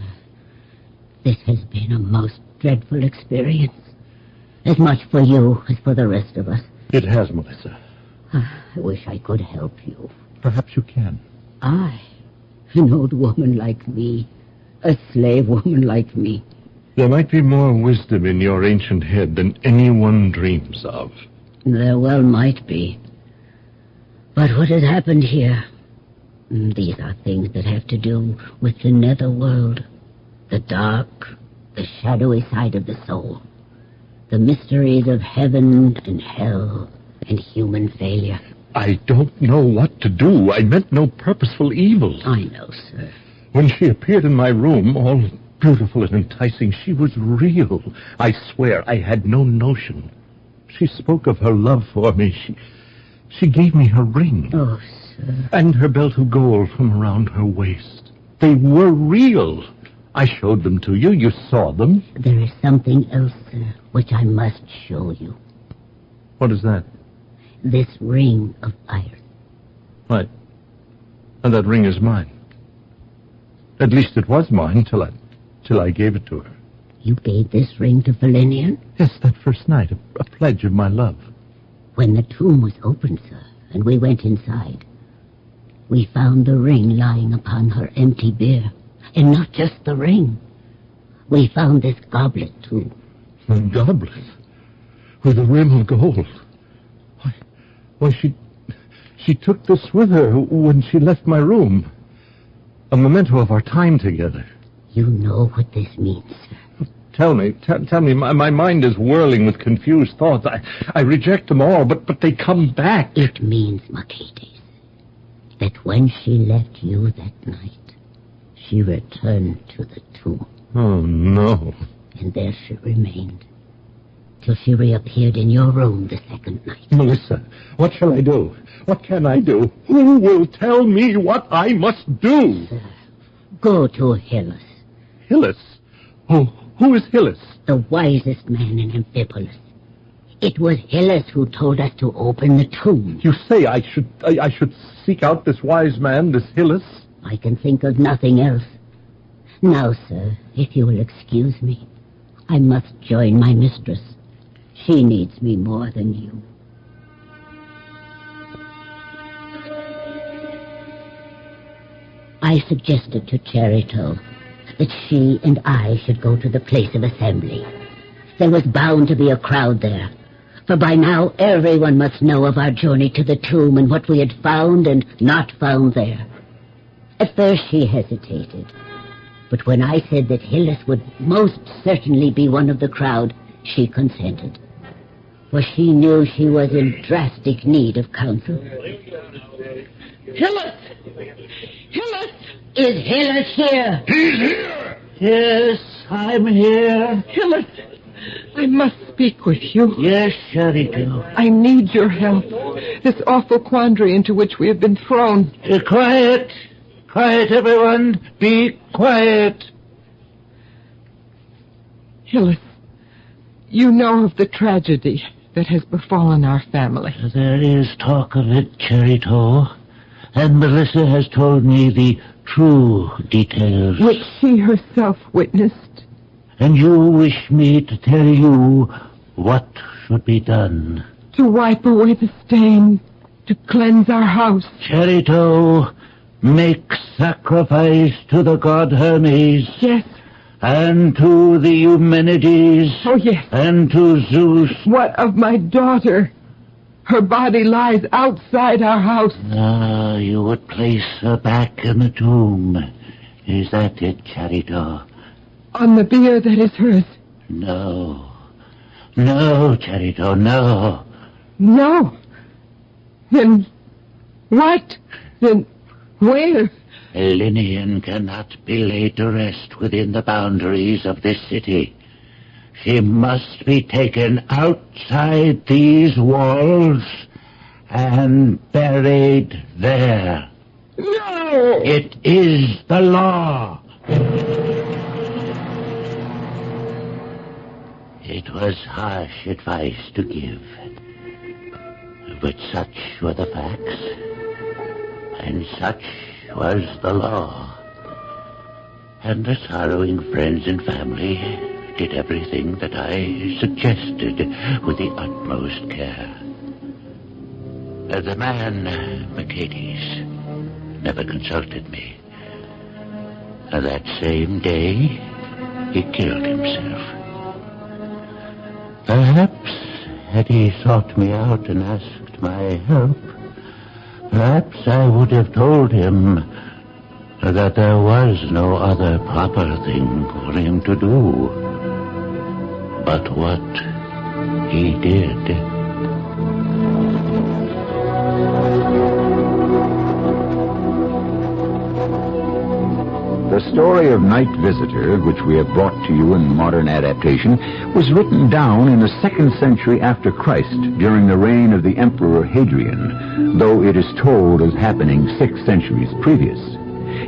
This has been a most dreadful experience. As much for you as for the rest of us. It has, Melissa. I wish I could help you. Perhaps you can. I, an old woman like me, a slave woman like me. There might be more wisdom in your ancient head than anyone dreams of. There well might be. But what has happened here These are things that have to do with the netherworld, the dark, the shadowy side of the soul, the mysteries of heaven and hell and human failure. I don't know what to do. I meant no purposeful evil. I know, sir. When she appeared in my room, all beautiful and enticing, she was real. I swear I had no notion. She spoke of her love for me. She gave me her ring. Oh, sir. And her belt of gold from around her waist. They were real. I showed them to you. You saw them. There is something else, sir, which I must show you. What is that? This ring of iron. Right. And that ring is mine. At least it was mine till I gave it to her. You gave this ring to Valenian? Yes, that first night, a pledge of my love. When the tomb was opened, sir, and we went inside, we found the ring lying upon her empty bier. And not just the ring. We found this goblet, too. A goblet? With a rim of gold? Why, she took this with her when she left my room. A memento of our time together. You know what this means, sir. Tell me, my mind is whirling with confused thoughts. I reject them all, but they come back. It means, Mercedes, that when she left you that night, she returned to the tomb. Oh, no. And there she remained, till she reappeared in your room the second night. Melissa, what shall I do? What can I do? Who will tell me what I must do? Sir, go to Hylas. Hylas? Who is Hylas? The wisest man in Amphipolis. It was Hylas who told us to open the tomb. You say I should seek out this wise man, this Hylas? I can think of nothing else. Now, sir, if you will excuse me, I must join my mistress. She needs me more than you. I suggested to Charito that she and I should go to the place of assembly. There was bound to be a crowd there, for by now everyone must know of our journey to the tomb and what we had found and not found there. At first she hesitated, but when I said that Hylas would most certainly be one of the crowd, she consented, for she knew she was in drastic need of counsel. Hylas! Hylas! Is Hylas here? He's here! Yes, I'm here. Hylas, I must speak with you. Yes, Charito. I need your help. This awful quandary into which we have been thrown. Quiet. Quiet, everyone. Be quiet. Hylas, you know of the tragedy that has befallen our family. There is talk of it, Charito. And Melissa has told me the true details. Which she herself witnessed. And you wish me to tell you what should be done. To wipe away the stain, to cleanse our house. Charito, make sacrifice to the god Hermes. Yes. And to the Eumenides. Oh, yes. And to Zeus. What of my daughter? Her body lies outside our house. Ah, you would place her back in the tomb. Is that it, Charito? On the bier that is hers. No. No, Charito, no. No. Then what? Then where? Elenian cannot be laid to rest within the boundaries of this city. She must be taken outside these walls and buried there. No! It is the law. It was harsh advice to give, but such were the facts, and such was the law. And the sorrowing friends and family did everything that I suggested with the utmost care. The man, Mercedes, never consulted me. That same day, he killed himself. Perhaps, had he sought me out and asked my help, Perhaps I would have told him that there was no other proper thing for him to do but what he did. The story of Night Visitor, which we have brought to you in modern adaptation, was written down in the 2nd century after Christ during the reign of the Emperor Hadrian, though it is told as happening 6 centuries previous.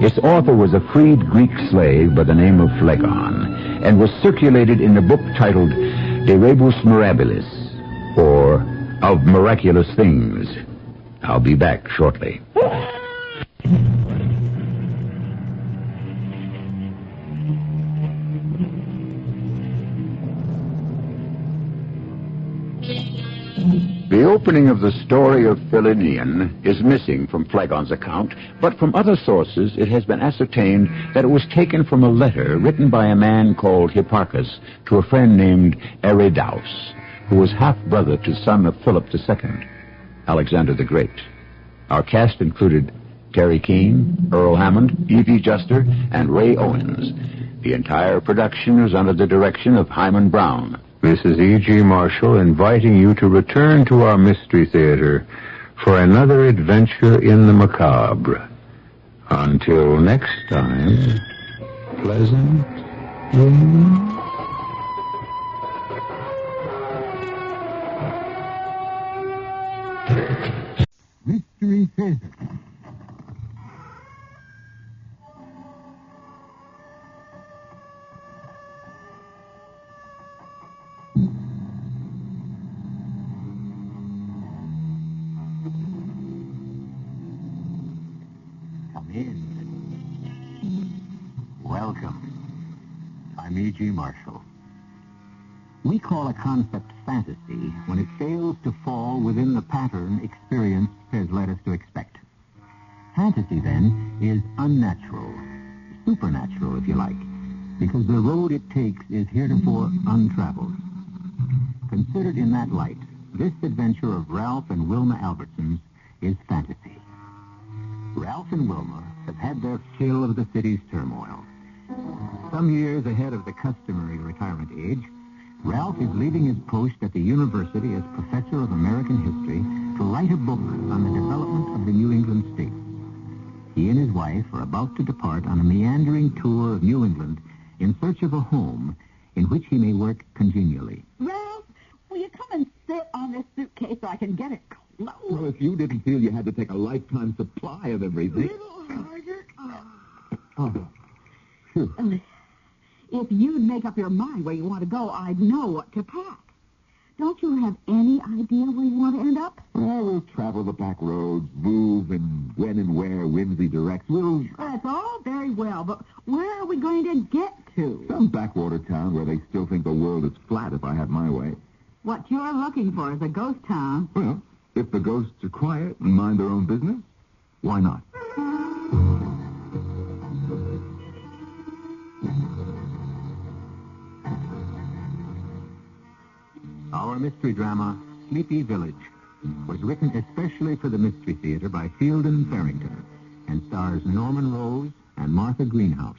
Its author was a freed Greek slave by the name of Phlegon, and was circulated in a book titled De Rebus Mirabilis, or Of Miraculous Things. I'll be back shortly. The opening of the story of Philinian is missing from Phlegon's account, but from other sources it has been ascertained that it was taken from a letter written by a man called Hipparchus to a friend named Eridaus, who was half-brother to son of Philip II, Alexander the Great. Our cast included Terry Keane, Earl Hammond, E.V. Juster, and Ray Owens. The entire production is under the direction of Hyman Brown. This is E.G. Marshall inviting you to return to our Mystery Theater for another adventure in the macabre. Until next time, pleasant dreams. Mystery Theater. Come in. Welcome. I'm E.G. Marshall. We call a concept fantasy when it fails to fall within the pattern experience has led us to expect. Fantasy, then, is unnatural, supernatural, if you like, because the road it takes is heretofore untraveled. Considered in that light, this adventure of Ralph and Wilma Albertsons is fantasy. Ralph and Wilma have had their fill of the city's turmoil. Some years ahead of the customary retirement age, Ralph is leaving his post at the university as professor of American history to write a book on the development of the New England states. He and his wife are about to depart on a meandering tour of New England in search of a home in which he may work congenially. Ralph, will you come and sit on this suitcase so I can get it closed? Well, if you didn't feel you had to take a lifetime supply of everything... Oh. If you'd make up your mind where you want to go, I'd know what to pack. Don't you have any idea where you want to end up? Well, we'll travel the back roads, move, and when and where whimsy directs. That's all very well, but where are we going to get to? Some backwater town where they still think the world is flat if I have my way. What you're looking for is a ghost town. Well, if the ghosts are quiet and mind their own business, why not? Our mystery drama, Sleepy Village, was written especially for the Mystery Theater by Fielden Farrington and stars Norman Rose and Martha Greenhouse.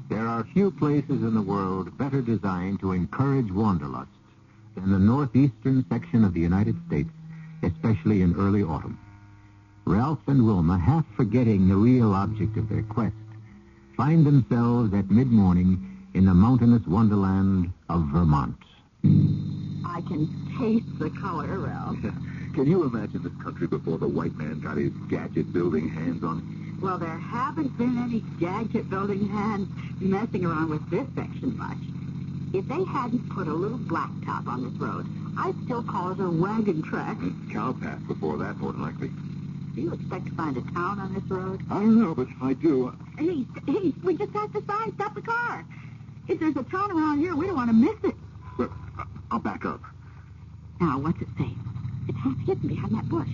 There are few places in the world better designed to encourage wanderlust than the northeastern section of the United States, especially in early autumn. Ralph and Wilma, half forgetting the real object of their quest, find themselves at mid-morning in the mountainous wonderland of Vermont. I can taste the color, Ralph. Can you imagine this country before the white man got his gadget-building hands on it? Well, there haven't been any gadget-building hands messing around with this section much. If they hadn't put a little blacktop on this road, I'd still call it a wagon track. Cow path before that, more than likely. Do you expect to find a town on this road? I don't know, but I do. Hey, we just have to stop the car. If there's a town around here, we don't want to miss it. Well, I'll back up. Now, what's it say? It's half hidden behind that bush.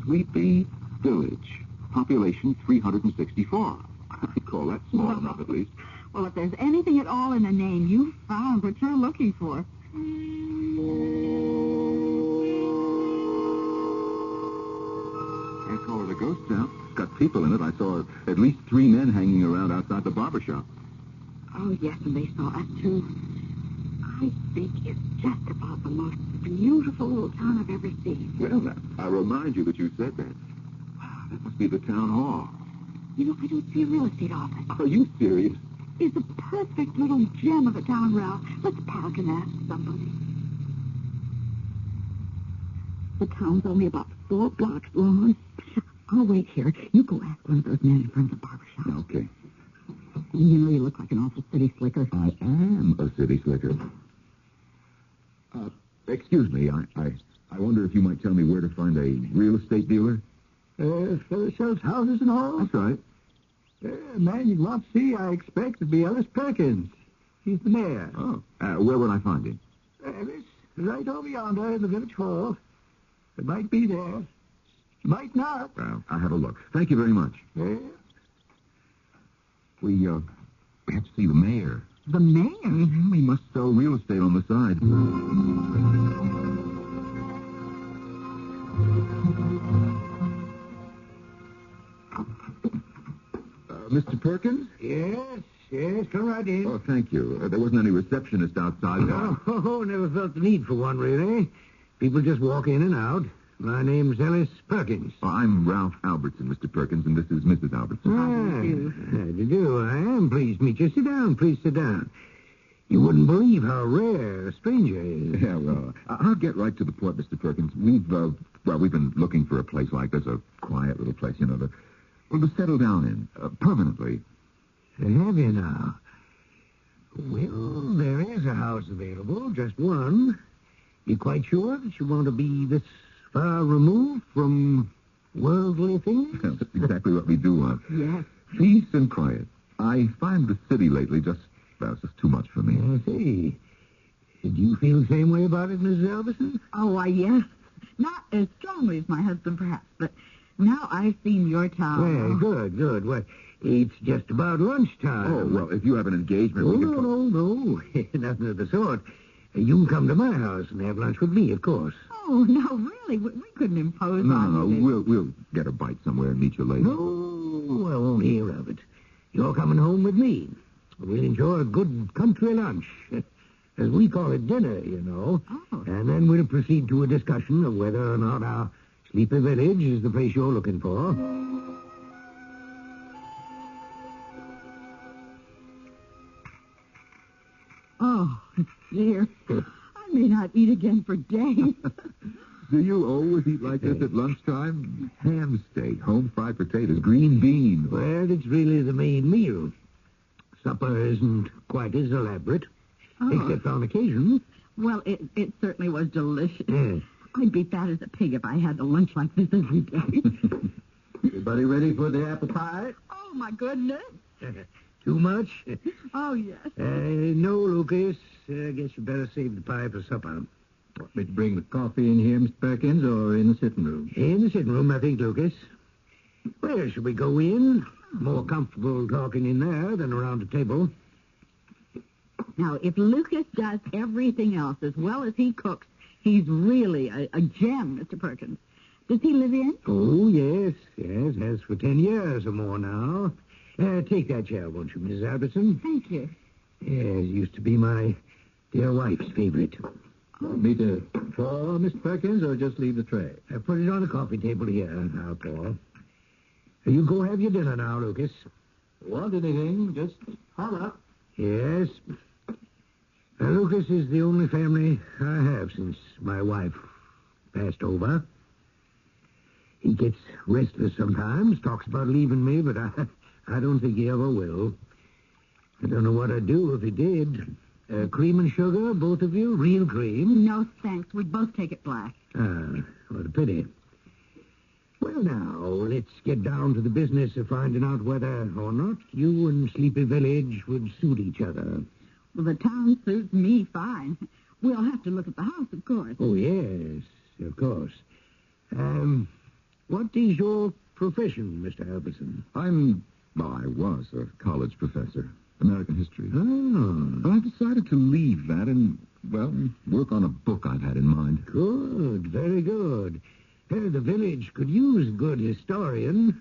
Sleepy Village. Population 364. I call that small enough, at least. Well, if there's anything at all in the name, you've found what you're looking for. Can't call it a ghost town. It's got people in it. I saw at least 3 men hanging around outside the barber shop. Oh, yes, and they saw us, too. I think it's just about the most beautiful little town I've ever seen. Well, now, I remind you that you said that. Wow, that must be the town hall. You know, I don't see a real estate office. Are you serious? It's a perfect little gem of a town, Ralph. Let's park and ask somebody. The town's only about 4 blocks long. I'll wait here. You go ask one of those men in front of the barber shop. Okay. You know, you look like an awful city slicker. I am a city slicker. Excuse me, I wonder if you might tell me where to find a real estate dealer? Sells houses and all? That's right. Man you'd want to see, I expect, would be Ellis Perkins. He's the mayor. Oh. Where would I find him? It's right over yonder in the village hall. It might be there. Might not. Well, I'll have a look. Thank you very much. We have to see the mayor. The mayor? Mm-hmm. He must sell real estate on the side. Mr. Perkins? Yes, come right in. Oh, thank you. There wasn't any receptionist outside. Oh, never felt the need for one, really. People just walk in and out. My name's Ellis Perkins. Oh, I'm Ralph Albertson, Mr. Perkins, and this is Mrs. Albertson. How do you do? I am pleased to meet you. Sit down, please sit down. You wouldn't believe how rare a stranger is. Yeah, well, I'll get right to the point, Mr. Perkins. We've been looking for a place like this, a quiet little place, you know, to settle down in, permanently. Have you now? Well, there is a house available, just one. You quite sure that you want to be this far removed from worldly things? That's exactly what we do want. Yes. Peace and quiet. I find the city lately just too much for me. I see. Do you feel the same way about it, Mrs. Albertson? Oh, why, yes. Not as strongly as my husband, perhaps, but now I've seen your town. Well, good. Well, it's just about lunchtime. Oh, well, if you have an engagement... No. Nothing of the sort. You can come to my house and have lunch with me, of course. Oh, no, really? We couldn't impose on you. No. We'll get a bite somewhere and meet you later. No, I won't hear of it. You're coming home with me. We'll enjoy a good country lunch. As we call it, dinner, you know. Oh. And then we'll proceed to a discussion of whether or not our sleepy village is the place you're looking for. Oh, dear. I may not eat again for days. Do you always eat like this at lunchtime? Ham steak, home fried potatoes, green beans. Well, it's really the main meal. Supper isn't quite as elaborate, except on occasion. Well, it certainly was delicious. Yes. I'd be fat as a pig if I had a lunch like this every day. Everybody ready for the apple pie? Oh, my goodness. Too much? Oh, yes. No, Lucas. I guess you better save the pie for supper. Want me to bring the coffee in here, Mr. Perkins, or in the sitting room? In the sitting room, I think, Lucas. Where should we go in? More comfortable talking in there than around a table. Now, if Lucas does everything else as well as he cooks, he's really a gem, Mr. Perkins. Does he live in? Oh, yes. Has for 10 years or more now. Take that chair, won't you, Mrs. Albertson? Thank you. Yes, used to be my dear wife's favorite. Me to pour, Mr. Perkins, or just leave the tray? Put it on the coffee table here, now, Paul. You go have your dinner now, Lucas. Want anything, just holler. Yes. Lucas is the only family I have since my wife passed over. He gets restless sometimes, talks about leaving me, but I don't think he ever will. I don't know what I'd do if he did. Cream and sugar, both of you? Real cream? No, thanks. We'd both take it black. What a pity. Well, now, let's get down to the business of finding out whether or not you and Sleepy Village would suit each other. Well, the town suits me fine. We'll have to look at the house, of course. Oh, yes, of course. What is your profession, Mr. Albertson? I'm Well, I was a college professor, American history. Oh. But I've decided to leave that and, well, work on a book I've had in mind. Good, very good. The village could use a good historian.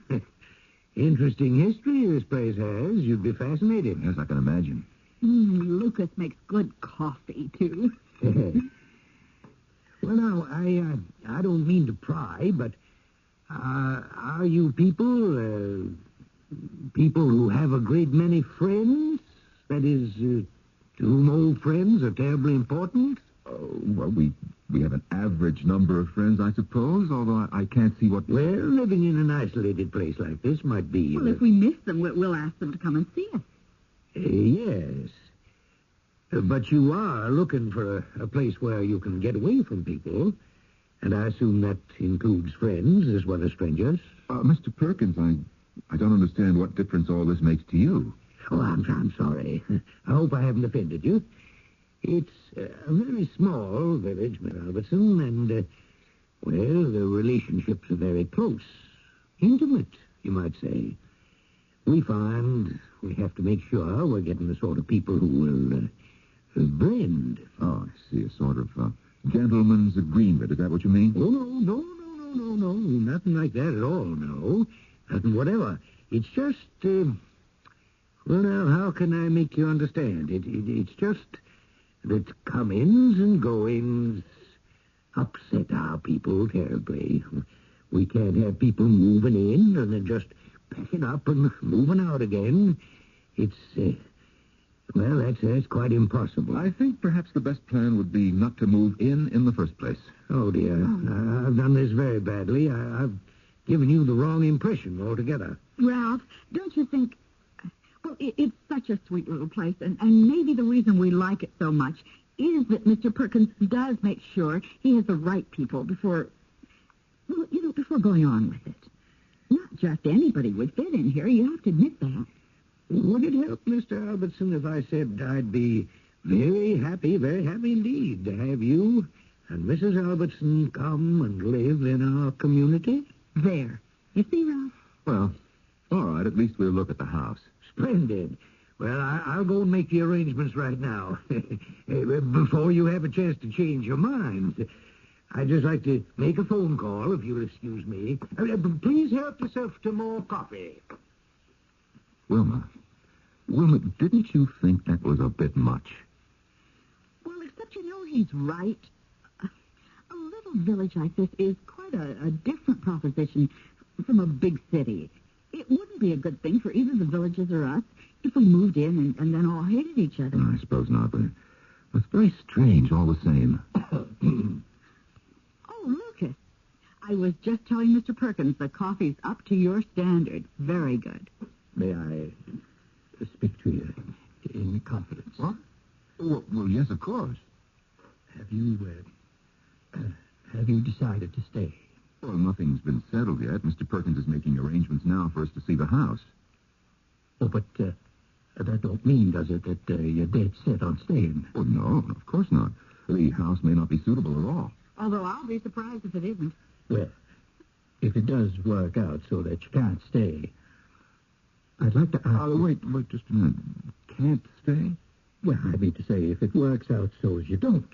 Interesting history this place has. You'd be fascinated. Yes, I can imagine. Lucas makes good coffee, too. Well, now, I don't mean to pry, but are you people who have a great many friends? That is, to whom old friends are terribly important? Well, we have an average number of friends, I suppose, although I can't see what... Well, living in an isolated place like this might be... Well, if we miss them, we'll ask them to come and see us. Yes. But you are looking for a place where you can get away from people, and I assume that includes friends as well as strangers. Mr. Perkins, I don't understand what difference all this makes to you. Oh, I'm sorry. I hope I haven't offended you. It's a very small village, Miss Albertson, and, well, the relationships are very close. Intimate, you might say. We find we have to make sure we're getting the sort of people who will blend. Oh, I see. A sort of gentleman's agreement. Is that what you mean? Oh, no. Nothing like that at all, no. Nothing whatever. It's just, well, now, how can I make you understand? It's just that come-ins and go-ins upset our people terribly. We can't have people moving in and then just packing up and moving out again. It's, well, that's quite impossible. I think perhaps the best plan would be not to move in the first place. Oh, dear. I've done this very badly. I've given you the wrong impression altogether. Ralph, don't you think... Well, it's such a sweet little place, and maybe the reason we like it so much is that Mr. Perkins does make sure he has the right people before going on with it. Not just anybody would fit in here. You have to admit that. Would it help, Mr. Albertson, if I said I'd be very happy indeed to have you and Mrs. Albertson come and live in our community? There. You see, Ralph? Well, all right. At least we'll look at the house. Splendid. Well, I'll go and make the arrangements right now. Before you have a chance to change your mind. I'd just like to make a phone call, if you'll excuse me. Please help yourself to more coffee. Wilma, didn't you think that was a bit much? Well, except he's right. A little village like this is quite a different proposition from a big city. It wouldn't be a good thing for either the villagers or us if we moved in and then all hated each other. No, I suppose not, but it's very strange all the same. Oh, Lucas, I was just telling Mr. Perkins the coffee's up to your standard. Very good. May I speak to you in confidence? What? Well, yes, of course. Have you decided to stay? Well, nothing's been settled yet. Mr. Perkins is making arrangements now for us to see the house. Oh, but that don't mean, does it, that you're dead set on staying? Oh, no, of course not. The house may not be suitable at all. Although I'll be surprised if it isn't. Well, if it does work out so that you can't stay, I'd like to ask... Wait just a minute. Can't stay? Well, I mean to say, if it works out so as you don't,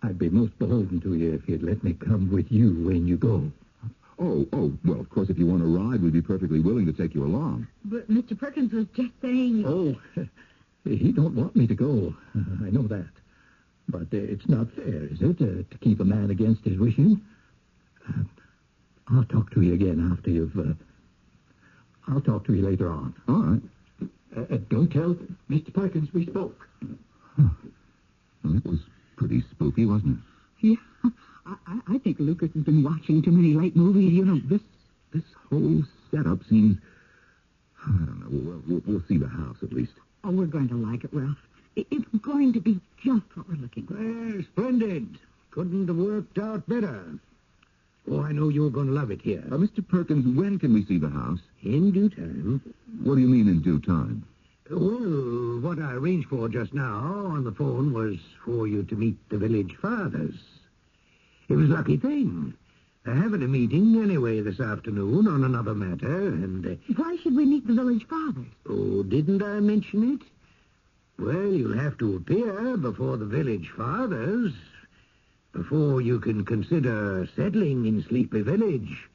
I'd be most beholden to you if you'd let me come with you when you go. Oh, well, of course, if you want to ride, we'd be perfectly willing to take you along. But Mr. Perkins was just saying... Oh, he don't want me to go. I know that. But it's not fair, is it, to keep a man against his wishing? I'll talk to you again after you've... I'll talk to you later on. All right. Don't tell Mr. Perkins we spoke. Huh. Well, it was pretty spooky, wasn't it? Yeah. I think Lucas has been watching too many late movies. You know, this whole setup seems... I don't know. We'll see the house, at least. Oh, we're going to like it, Ralph. It's going to be just what we're looking for. Well, splendid. Couldn't have worked out better. Oh, I know you're going to love it here. Mr. Perkins, when can we see the house? In due time. What do you mean in due time? Well, what I arranged for just now on the phone was for you to meet the village fathers. It was a lucky thing. They're having a meeting anyway this afternoon on another matter, and... Why should we meet the village fathers? Oh, didn't I mention it? Well, you'll have to appear before the village fathers before you can consider settling in Sleepy Village.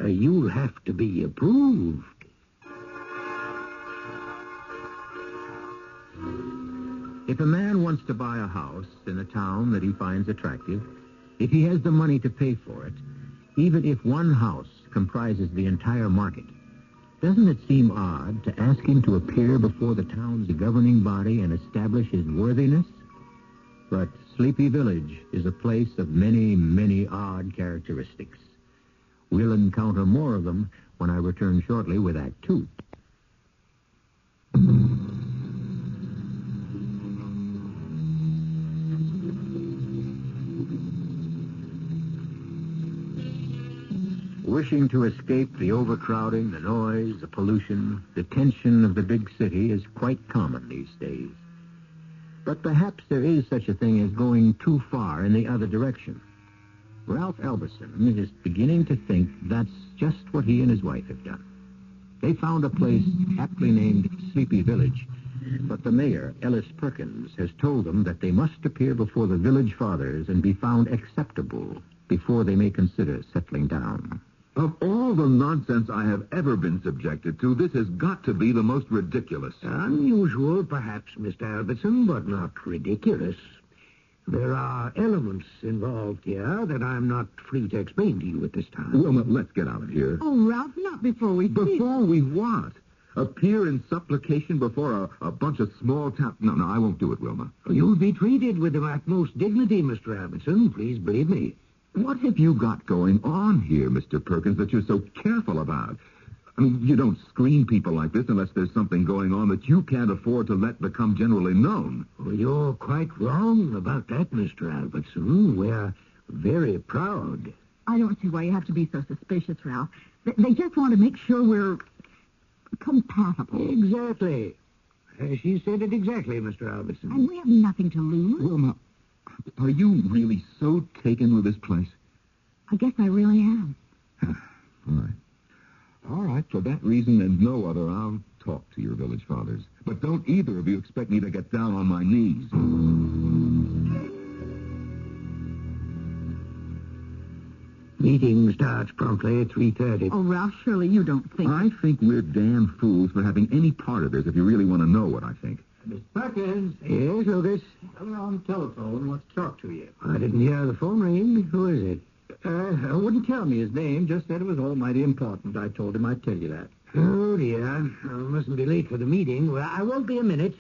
You'll have to be approved. If a man wants to buy a house in a town that he finds attractive, if he has the money to pay for it, even if one house comprises the entire market, doesn't it seem odd to ask him to appear before the town's governing body and establish his worthiness? But Sleepy Village is a place of many, many odd characteristics. We'll encounter more of them when I return shortly with Act 2. Wishing to escape the overcrowding, the noise, the pollution, the tension of the big city is quite common these days. But perhaps there is such a thing as going too far in the other direction. Ralph Albertson is beginning to think that's just what he and his wife have done. They found a place aptly named Sleepy Village, but the mayor, Ellis Perkins, has told them that they must appear before the village fathers and be found acceptable before they may consider settling down. Of all the nonsense I have ever been subjected to, this has got to be the most ridiculous. Unusual, perhaps, Mr. Albertson, but not ridiculous. There are elements involved here that I'm not free to explain to you at this time. Wilma, let's get out of here. Oh, Ralph, not before we... Before we what? Appear in supplication before a bunch of small town... No, I won't do it, Wilma. You'll be treated with the utmost dignity, Mr. Albertson. Please believe me. What have you got going on here, Mr. Perkins, that you're so careful about? I mean, you don't screen people like this unless there's something going on that you can't afford to let become generally known. Well, you're quite wrong about that, Mr. Albertson. We're very proud. I don't see why you have to be so suspicious, Ralph. They just want to make sure we're compatible. Exactly. She said it exactly, Mr. Albertson. And we have nothing to lose. Wilma, are you really so taken with this place? I guess I really am. All right, for that reason and no other, I'll talk to your village fathers. But don't either of you expect me to get down on my knees. Meeting starts promptly at 3:30. Oh, Ralph, surely you don't think... I think we're damn fools for having any part of this, if you really want to know what I think. Miss Perkins. Yes, Lucas? I'm on the telephone. Wants to talk to you. I didn't hear the phone ring. Who is it? Wouldn't tell me his name. Just said it was almighty important. I told him I'd tell you that. Oh, dear. I mustn't be late for the meeting. Well, I won't be a minute.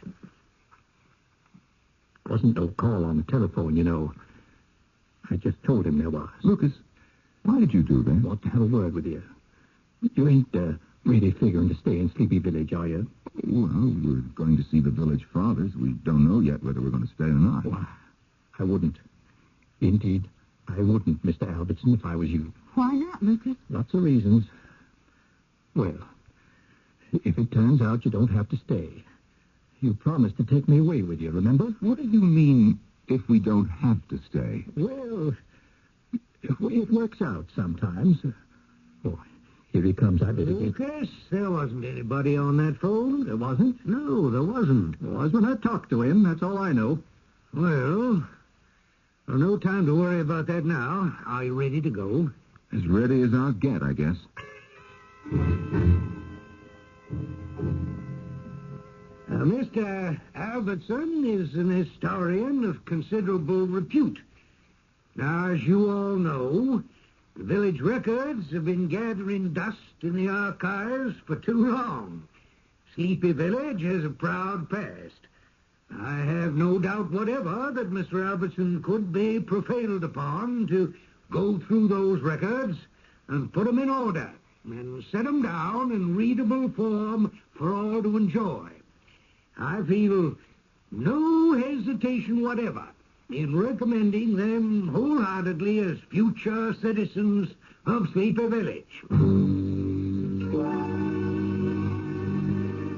Wasn't no call on the telephone, you know. I just told him there was. Lucas, why did you do that? Want to have a word with you. You ain't really figuring to stay in Sleepy Village, are you? Well, we're going to see the village fathers. We don't know yet whether we're going to stay or not. Well, I wouldn't. Indeed, I wouldn't, Mr. Albertson, if I was you. Why not, Lucas? Lots of reasons. Well, if it turns out you don't have to stay, you promised to take me away with you, remember? What do you mean, if we don't have to stay? Well, it works out sometimes. Oh, here he comes. I better get... Lucas, there wasn't anybody on that phone. There wasn't? No, there wasn't. There was when I talked to him. That's all I know. Well, no time to worry about that now. Are you ready to go? As ready as I'll get, I guess. Mr. Albertson is an historian of considerable repute. Now, as you all know, the village records have been gathering dust in the archives for too long. Sleepy Village has a proud past. I have no doubt whatever that Mr. Albertson could be prevailed upon to go through those records and put them in order and set them down in readable form for all to enjoy. I feel no hesitation whatever in recommending them wholeheartedly as future citizens of Sleepy Village.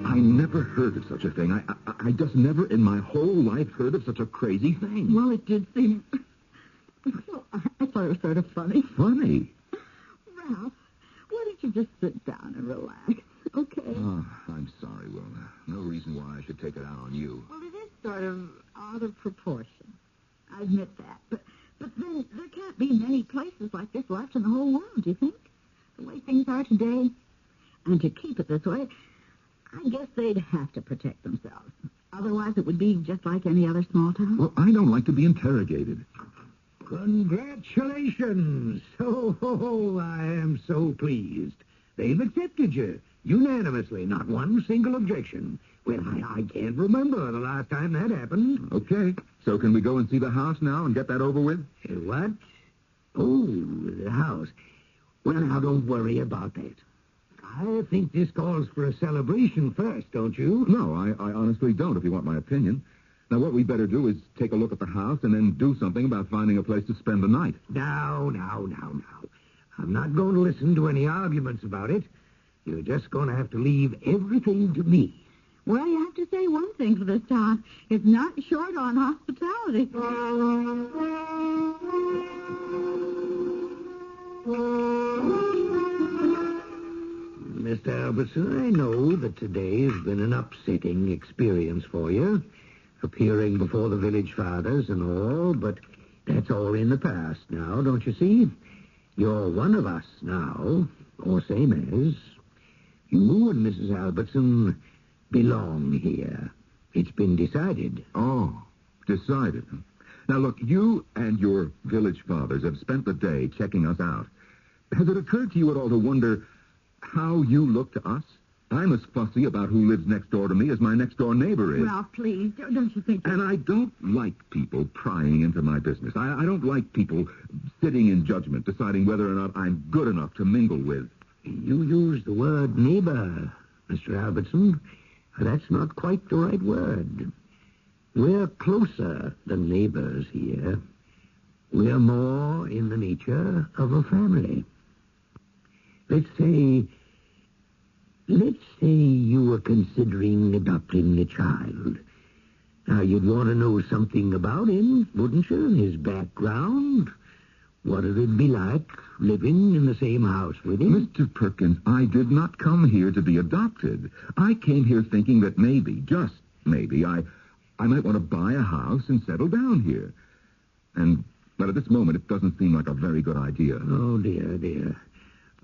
I never heard of such a thing. I just never in my whole life heard of such a crazy thing. Well, it did seem... I thought it was sort of funny. Funny? Ralph, why don't you just sit down and relax, okay? Oh, I'm sorry, Wilma. No reason why I should take it out on you. Well, it is sort of out of proportion. I admit that. But then there can't be many places like this left in the whole world, do you think? The way things are today. And to keep it this way, I guess they'd have to protect themselves. Otherwise, it would be just like any other small town. Well, I don't like to be interrogated. Congratulations! Oh, I am so pleased. They've accepted you, unanimously, not one single objection. Well, I can't remember the last time that happened. Okay, so can we go and see the house now and get that over with? What? Oh, the house. Well, now, don't worry about that. I think this calls for a celebration first, don't you? No, I honestly don't, if you want my opinion. Now, what we better do is take a look at the house and then do something about finding a place to spend the night. Now. I'm not going to listen to any arguments about it. You're just going to have to leave everything to me. Well, you have to say one thing for this town. It's not short on hospitality. Mr. Albertson, I know that today has been an upsetting experience for you, appearing before the village fathers and all, but that's all in the past now, don't you see? You're one of us now, or same as. You and Mrs. Albertson belong here. It's been decided. Oh, decided. Now, look, you and your village fathers have spent the day checking us out. Has it occurred to you at all to wonder how you look to us? I'm as fussy about who lives next door to me as my next-door neighbor is. Ralph, please, don't you think... And I don't like people prying into my business. I don't like people sitting in judgment, deciding whether or not I'm good enough to mingle with. You use the word neighbor, Mr. Albertson. That's not quite the right word. We're closer than neighbors here. We're more in the nature of a family. Let's say you were considering adopting a child. Now, you'd want to know something about him, wouldn't you? His background. What it would be like living in the same house with him. Mr. Perkins, I did not come here to be adopted. I came here thinking that maybe, just maybe, I might want to buy a house and settle down here. And, well, at this moment, it doesn't seem like a very good idea. Oh, dear.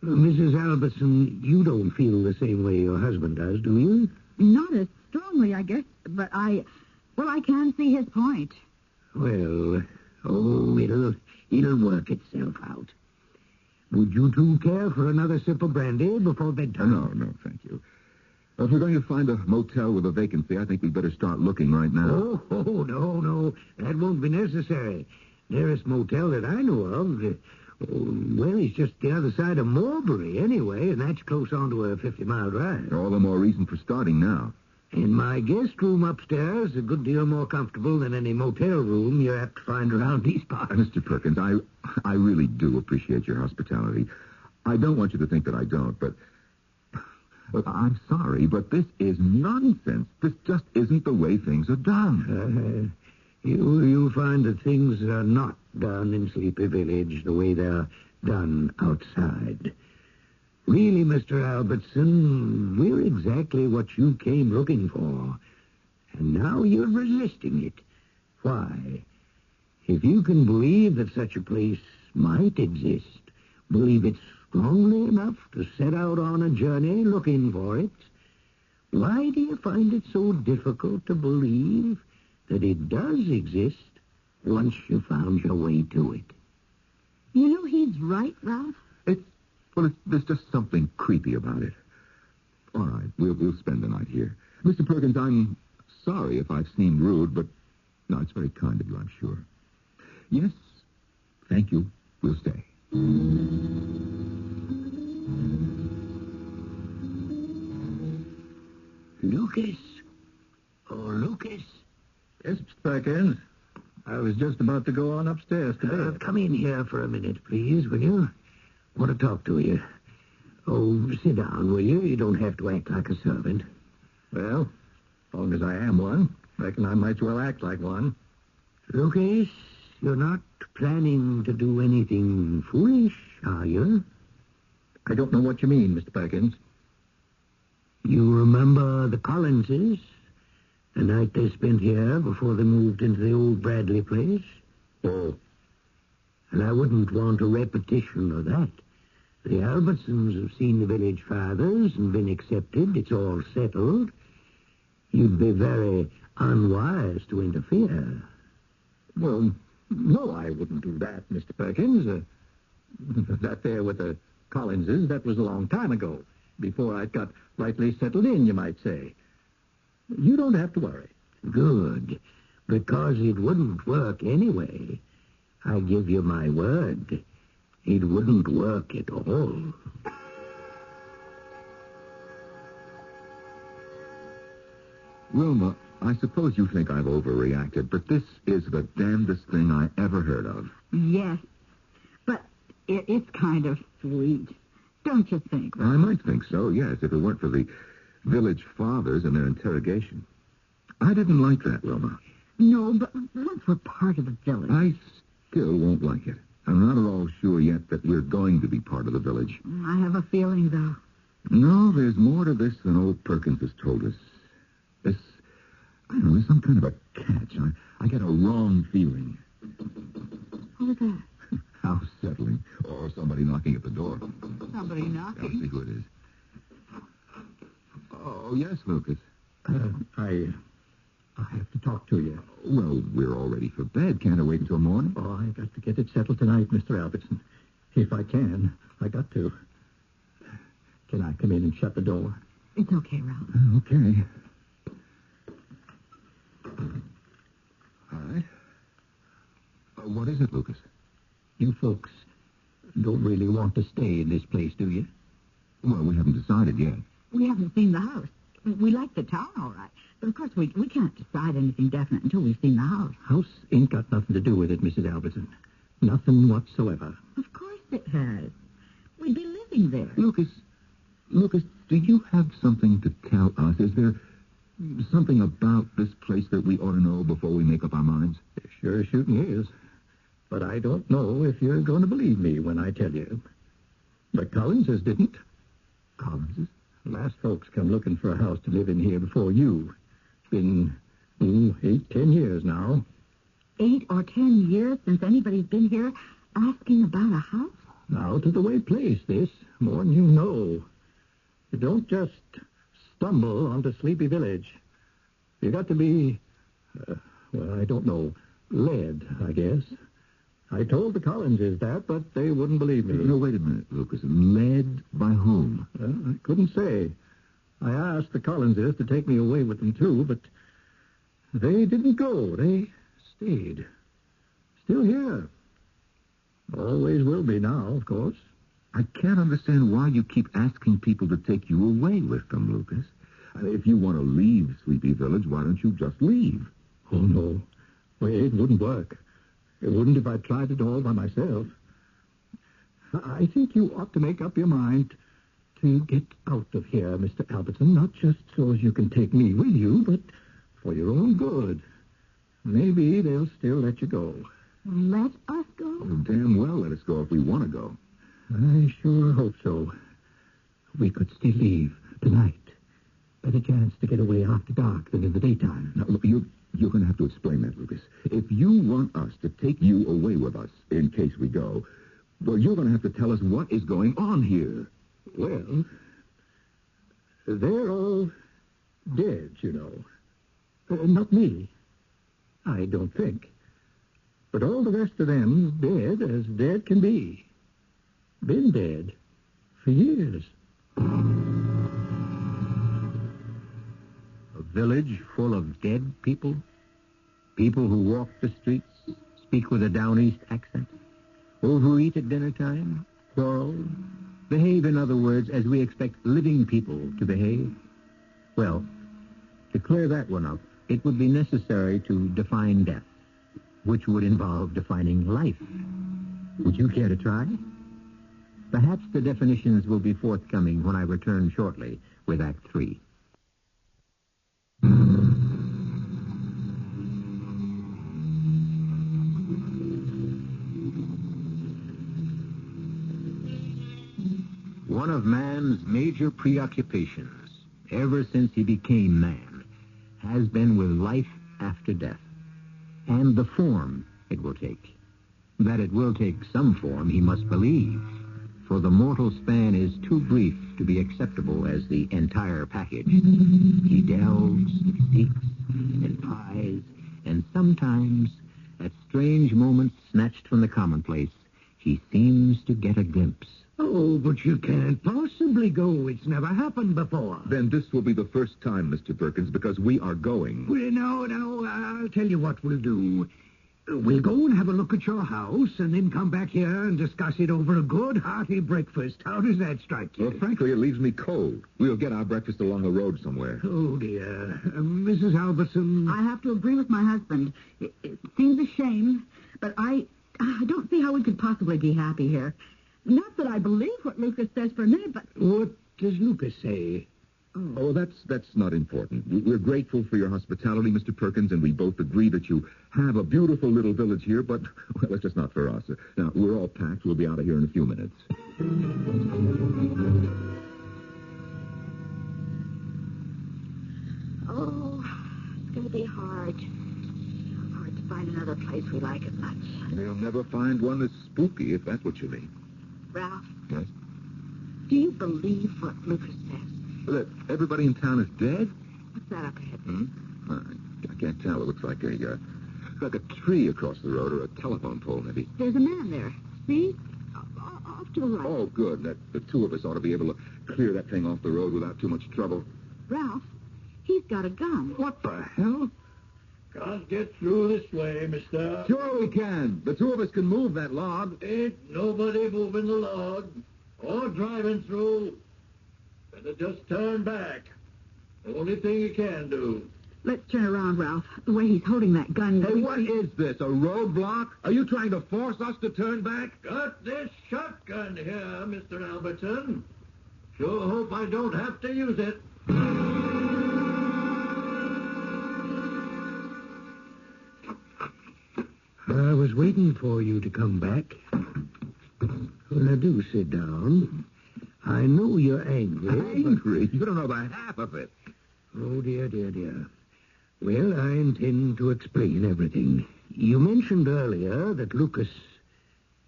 Mrs. Albertson, you don't feel the same way your husband does, do you? Not as strongly, I guess, but I can see his point. Well, it'll work itself out. Would you two care for another sip of brandy before bedtime? No, thank you. If we're going to find a motel with a vacancy, I think we'd better start looking right now. Oh, no. That won't be necessary. Nearest motel that I know of, well, it's just the other side of Mulberry, anyway, and that's close onto a 50-mile drive. All the more reason for starting now. And my guest room upstairs is a good deal more comfortable than any motel room you're apt to find around these parts. Mr. Perkins, I really do appreciate your hospitality. I don't want you to think that I don't, but... Look, I'm sorry, but this is nonsense. This just isn't the way things are done. You'll find that things are not done in Sleepy Village the way they're done outside. Really, Mr. Albertson, we're exactly what you came looking for. And now you're resisting it. Why? If you can believe that such a place might exist, believe it strongly enough to set out on a journey looking for it, why do you find it so difficult to believe that it does exist once you found your way to it? You know, he's right, Ralph. There's just something creepy about it. All right, we'll spend the night here. Mr. Perkins, I'm sorry if I've seemed rude, but no, it's very kind of you, I'm sure. Yes, thank you. We'll stay. Lucas. Oh, Lucas. Yes, Mr. Perkins. I was just about to go on upstairs to bed. Come in here for a minute, please, will you? I want to talk to you. Oh, sit down, will you? You don't have to act like a servant. Well, as long as I am one, reckon I might as well act like one. Lucas, you're not planning to do anything foolish, are you? I don't know what you mean, Mr. Perkins. You remember the Collinses? The night they spent here before they moved into the old Bradley place? Oh. And I wouldn't want a repetition of that. The Albertsons have seen the village fathers and been accepted. It's all settled. You'd be very unwise to interfere. Well, no, I wouldn't do that, Mr. Perkins. That there with the Collinses, that was a long time ago. Before I'd got rightly settled in, you might say. You don't have to worry. Good. Because it wouldn't work anyway. I give you my word. It wouldn't work at all. Wilma, I suppose you think I've overreacted, but this is the damnedest thing I ever heard of. Yes. But it's kind of sweet. Don't you think, Ralph? I might think so, yes, if it weren't for the village fathers and their interrogation. I didn't like that, Wilma. No, but once we're part of the village... I still won't like it. I'm not at all sure yet that we're going to be part of the village. I have a feeling, though. No, there's more to this than old Perkins has told us. I don't know, there's some kind of a catch. I get a wrong feeling. What was that? How settling. Or somebody knocking at the door. Somebody knocking? I'll see who it is. Oh, yes, Lucas. I have to talk to you. Well, we're all ready for bed. Can't I wait until morning? Oh, I got to get it settled tonight, Mr. Albertson. If I can, I got to. Can I come in and shut the door? It's okay, Ralph. Okay. All right. What is it, Lucas? You folks don't really want to stay in this place, do you? Well, we haven't decided yet. We haven't seen the house. We like the town, all right. But, of course, we can't decide anything definite until we've seen the house. House ain't got nothing to do with it, Mrs. Albertson. Nothing whatsoever. Of course it has. We'd be living there. Lucas, do you have something to tell us? Is there something about this place that we ought to know before we make up our minds? It sure shooting is. But I don't know if you're going to believe me when I tell you. The Collinses didn't. Collinses? Last folks come looking for a house to live in here before you. It's been 8-10 years now. 8 or 10 years since anybody's been here asking about a house? Out of the way place, this. More than you know. You don't just stumble onto Sleepy Village. You got to be, I don't know, led, I guess. I told the Collinses that, but they wouldn't believe me. No, wait a minute, Lucas. Led by whom? I couldn't say. I asked the Collinses to take me away with them, too, but they didn't go. They stayed. Still here. Always will be now, of course. I can't understand why you keep asking people to take you away with them, Lucas. If you want to leave Sleepy Village, why don't you just leave? Oh, no. It wouldn't work. It wouldn't if I tried it all by myself. I think you ought to make up your mind to get out of here, Mr. Albertson, not just so as you can take me with you, but for your own good. Maybe they'll still let you go. Let us go? Oh, damn well let us go if we want to go. I sure hope so. We could still leave tonight. Better chance to get away after dark than in the daytime. Now, look, you're going to have to explain that, Lucas. If you want us to take you away with us in case we go, well, you're going to have to tell us what is going on here. Well, they're all dead, you know. Not me. I don't think. But all the rest of them dead as dead can be. Been dead for years. A village full of dead people? People who walk the streets, speak with a down east accent, overeat at dinner time, quarrel, behave, in other words, as we expect living people to behave? Well, to clear that one up, it would be necessary to define death, which would involve defining life. Would you care to try? Perhaps the definitions will be forthcoming when I return shortly with Act 3. One of man's major preoccupations, ever since he became man, has been with life after death, and the form it will take. That it will take some form, he must believe, for the mortal span is too brief to be acceptable as the entire package. He delves, seeks, and pies, and sometimes, at strange moments snatched from the commonplace, he seems to get a glimpse. Oh, but you can't possibly go. It's never happened before. Then this will be the first time, Mr. Perkins, because we are going. Well, no, I'll tell you what we'll do. We'll go and have a look at your house and then come back here and discuss it over a good, hearty breakfast. How does that strike you? Well, frankly, it leaves me cold. We'll get our breakfast along the road somewhere. Oh, dear. Mrs. Albertson. I have to agree with my husband. It seems a shame, but I don't see how we could possibly be happy here. Not that I believe what Lucas says for a minute, but... What does Lucas say? Oh, that's not important. We're grateful for your hospitality, Mr. Perkins, and we both agree that you have a beautiful little village here, but, well, it's just not for us. Now, we're all packed. We'll be out of here in a few minutes. Oh, it's going to be hard. Hard to find another place we like as much. You'll never find one that's spooky, if that's what you mean. Ralph, Yes? do you believe what Lucas says? That everybody in town is dead? What's that up ahead? I can't tell. It looks like a tree across the road or a telephone pole, maybe. There's a man there. See? Off to the right. Oh, good. The two of us ought to be able to clear that thing off the road without too much trouble. Ralph, he's got a gun. What the hell? Can't get through this way, mister. Sure we can. The two of us can move that log. Ain't nobody moving the log or driving through. Better just turn back. Only thing you can do. Let's turn around, Ralph. The way he's holding that gun... Hey, what is this, a roadblock? Are you trying to force us to turn back? Got this shotgun here, Mr. Alberton. Sure hope I don't have to use it. I was waiting for you to come back. Well, now do sit down. I know you're angry. Angry? You don't know the half of it. Oh, dear, dear, dear. Well, I intend to explain everything. You mentioned earlier that Lucas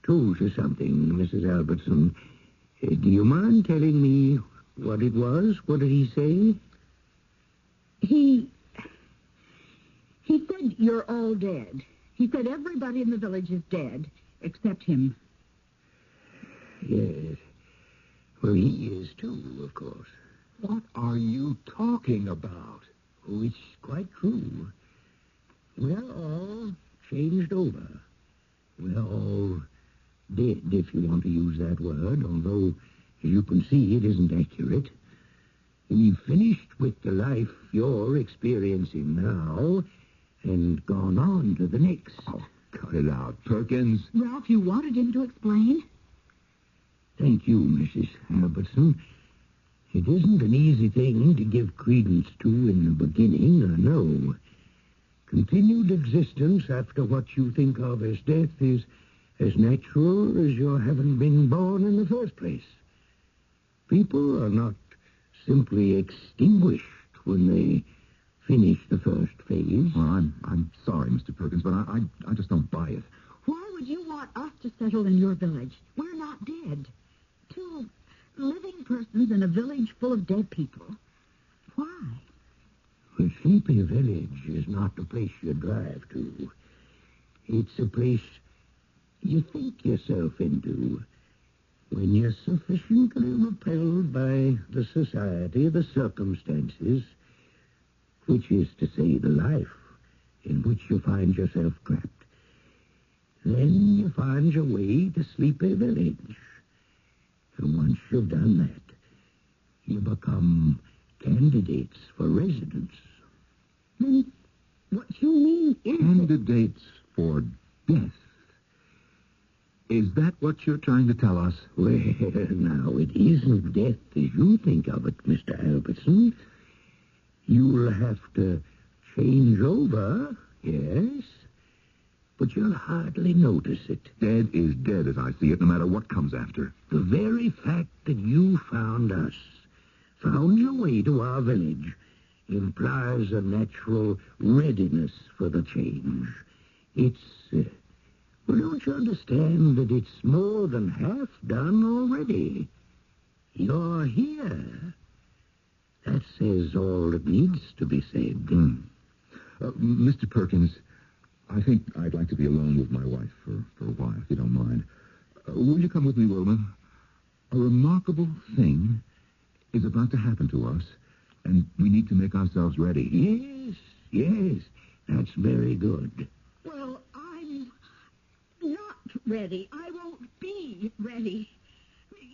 told you something, Mrs. Albertson. Do you mind telling me what it was? What did he say? He said you're all dead. He said everybody in the village is dead, except him. Yes. Well, he is, too, of course. What are you talking about? Oh, it's quite true. We're all changed over. We're all dead, if you want to use that word, although, as you can see, it isn't accurate. We've finished with the life you're experiencing now and gone on to the next. Oh, cut it out, Perkins. Ralph, you wanted him to explain? Thank you, Mrs. Albertson. It isn't an easy thing to give credence to in the beginning, I know. Continued existence after what you think of as death is as natural as your having been born in the first place. People are not simply extinguished when they finish the first phase. Well, I'm sorry, Mr. Perkins, but I just don't buy it. Why would you want us to settle in your village? We're not dead. Two living persons in a village full of dead people. Why? The Sleepy Village is not the place you drive to. It's a place you think yourself into when you're sufficiently repelled by the society, the circumstances, which is to say the life in which you find yourself trapped. Then you find your way to Sleepy Village. And once you've done that, you become candidates for residence. Then what you mean is... Candidates for death. Is that what you're trying to tell us? Well, now, it isn't death as you think of it, Mr. Albertson. You'll have to change over, yes. but you'll hardly notice it. Dead is dead as I see it, no matter what comes after. The very fact that you found us, found your way to our village, implies a natural readiness for the change. It's, well, don't you understand that it's more than half done already? You're here. That says all that needs to be said. Mr. Perkins, I think I'd like to be alone with my wife for a while, if you don't mind. Will you come with me, Wilma? A remarkable thing is about to happen to us, and we need to make ourselves ready. Yes, that's very good. Well, I'm not ready. I won't be ready.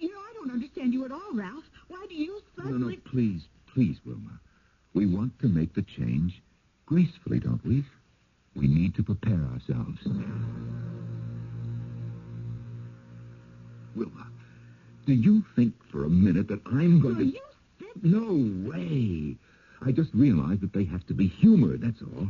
You know, I don't understand you at all, Ralph. Why do you suddenly... No, please, Wilma. We want to make the change gracefully, don't we? We need to prepare ourselves. Wilma, do you think for a minute that I'm going to... No way. I just realized that they have to be humored, that's all.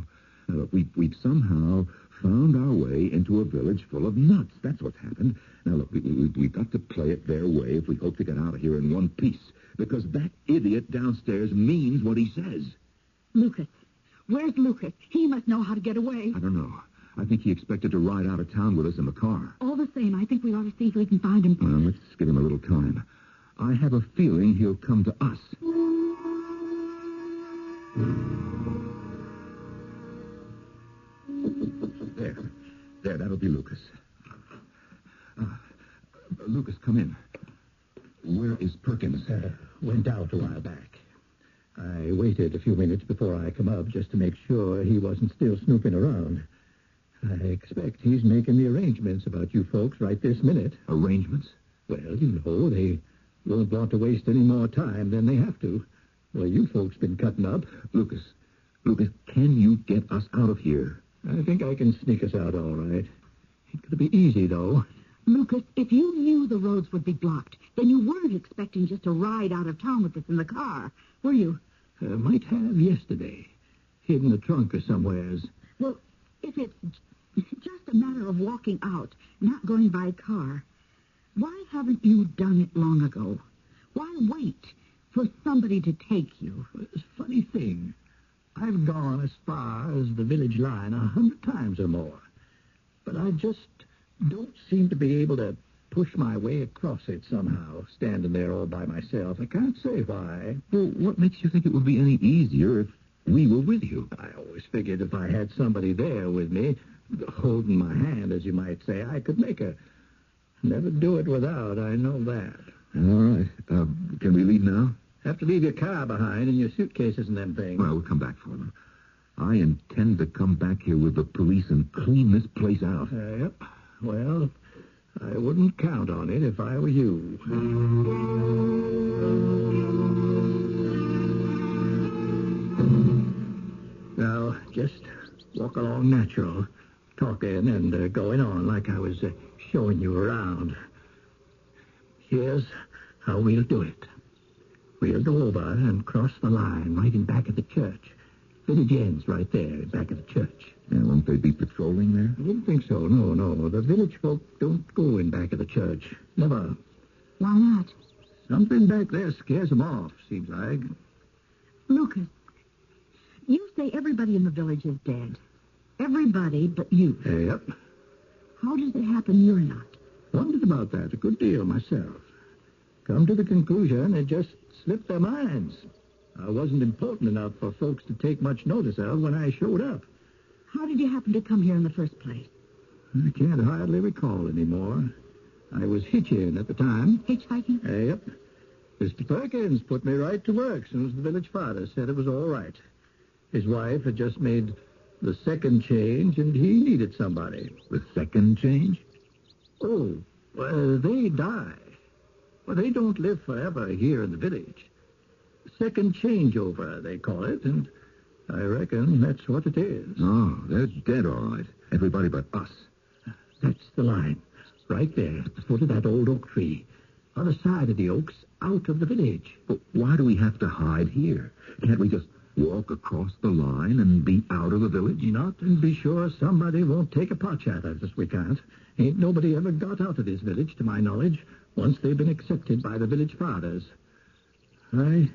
Now, look, we've somehow found our way into a village full of nuts. That's what's happened. Now, look, we've got to play it their way if we hope to get out of here in one piece. Because that idiot downstairs means what he says. Lucas. Where's Lucas? He must know how to get away. I don't know. I think he expected to ride out of town with us in the car. All the same, I think we ought to see if we can find him. Well, let's give him a little time. I have a feeling he'll come to us. There, that'll be Lucas. Lucas, come in. Where is Perkins? Went out a while back. I waited a few minutes before I come up just to make sure he wasn't still snooping around. I expect he's making the arrangements about you folks right this minute. Arrangements? Well, you know, they won't want to waste any more time than they have to. Well, you folks been cutting up. Lucas, can you get us out of here? I think I can sneak us out all right. Ain't gonna be easy, though. Lucas, if you knew the roads would be blocked, then you weren't expecting just to ride out of town with us in the car, were you? Might have yesterday. Hid in the trunk or somewheres. Well, if it's just a matter of walking out, not going by car, why haven't you done it long ago? Why wait for somebody to take you? It's a funny thing. I've gone as far as the village line 100 times or more. But I just don't seem to be able to push my way across it somehow, standing there all by myself. I can't say why. Well, what makes you think it would be any easier if we were with you? I always figured if I had somebody there with me, holding my hand, as you might say, I could make her. Never do it without, I know that. All right. Can we leave now? Have to leave your car behind and your suitcases and them things. Well, we'll come back for them. I intend to come back here with the police and clean this place out. Yep. Well, I wouldn't count on it if I were you. Now, just walk along natural, talking and going on like I was showing you around. Here's how we'll do it. We'll go over and cross the line right in back of the church. Village ends right there in back of the church. And won't they be patrolling there? I didn't think so. No. The village folk don't go in back of the church. Never. Why not? Something back there scares them off, seems like. Lucas, you say everybody in the village is dead. Everybody but you. Yep. How does it happen you're not? Wondered about that a good deal myself. Come to the conclusion it just slipped their minds. I wasn't important enough for folks to take much notice of when I showed up. How did you happen to come here in the first place? I can't hardly recall anymore. I was hitching at the time. Hitchhiking? Yep. Mr. Perkins put me right to work as soon as the village father said it was all right. His wife had just made the second change, and he needed somebody. The second change? Oh, well, they die. Well, they don't live forever here in the village. Second changeover, they call it, and I reckon that's what it is. Oh, they're dead, all right. Everybody but us. That's the line. Right there, at the foot of that old oak tree. Other side of the oaks, out of the village. But why do we have to hide here? Can't we just walk across the line and be out of the village? Not and be sure somebody won't take a pot at us. We can't. Ain't nobody ever got out of this village, to my knowledge, once they've been accepted by the village fathers. I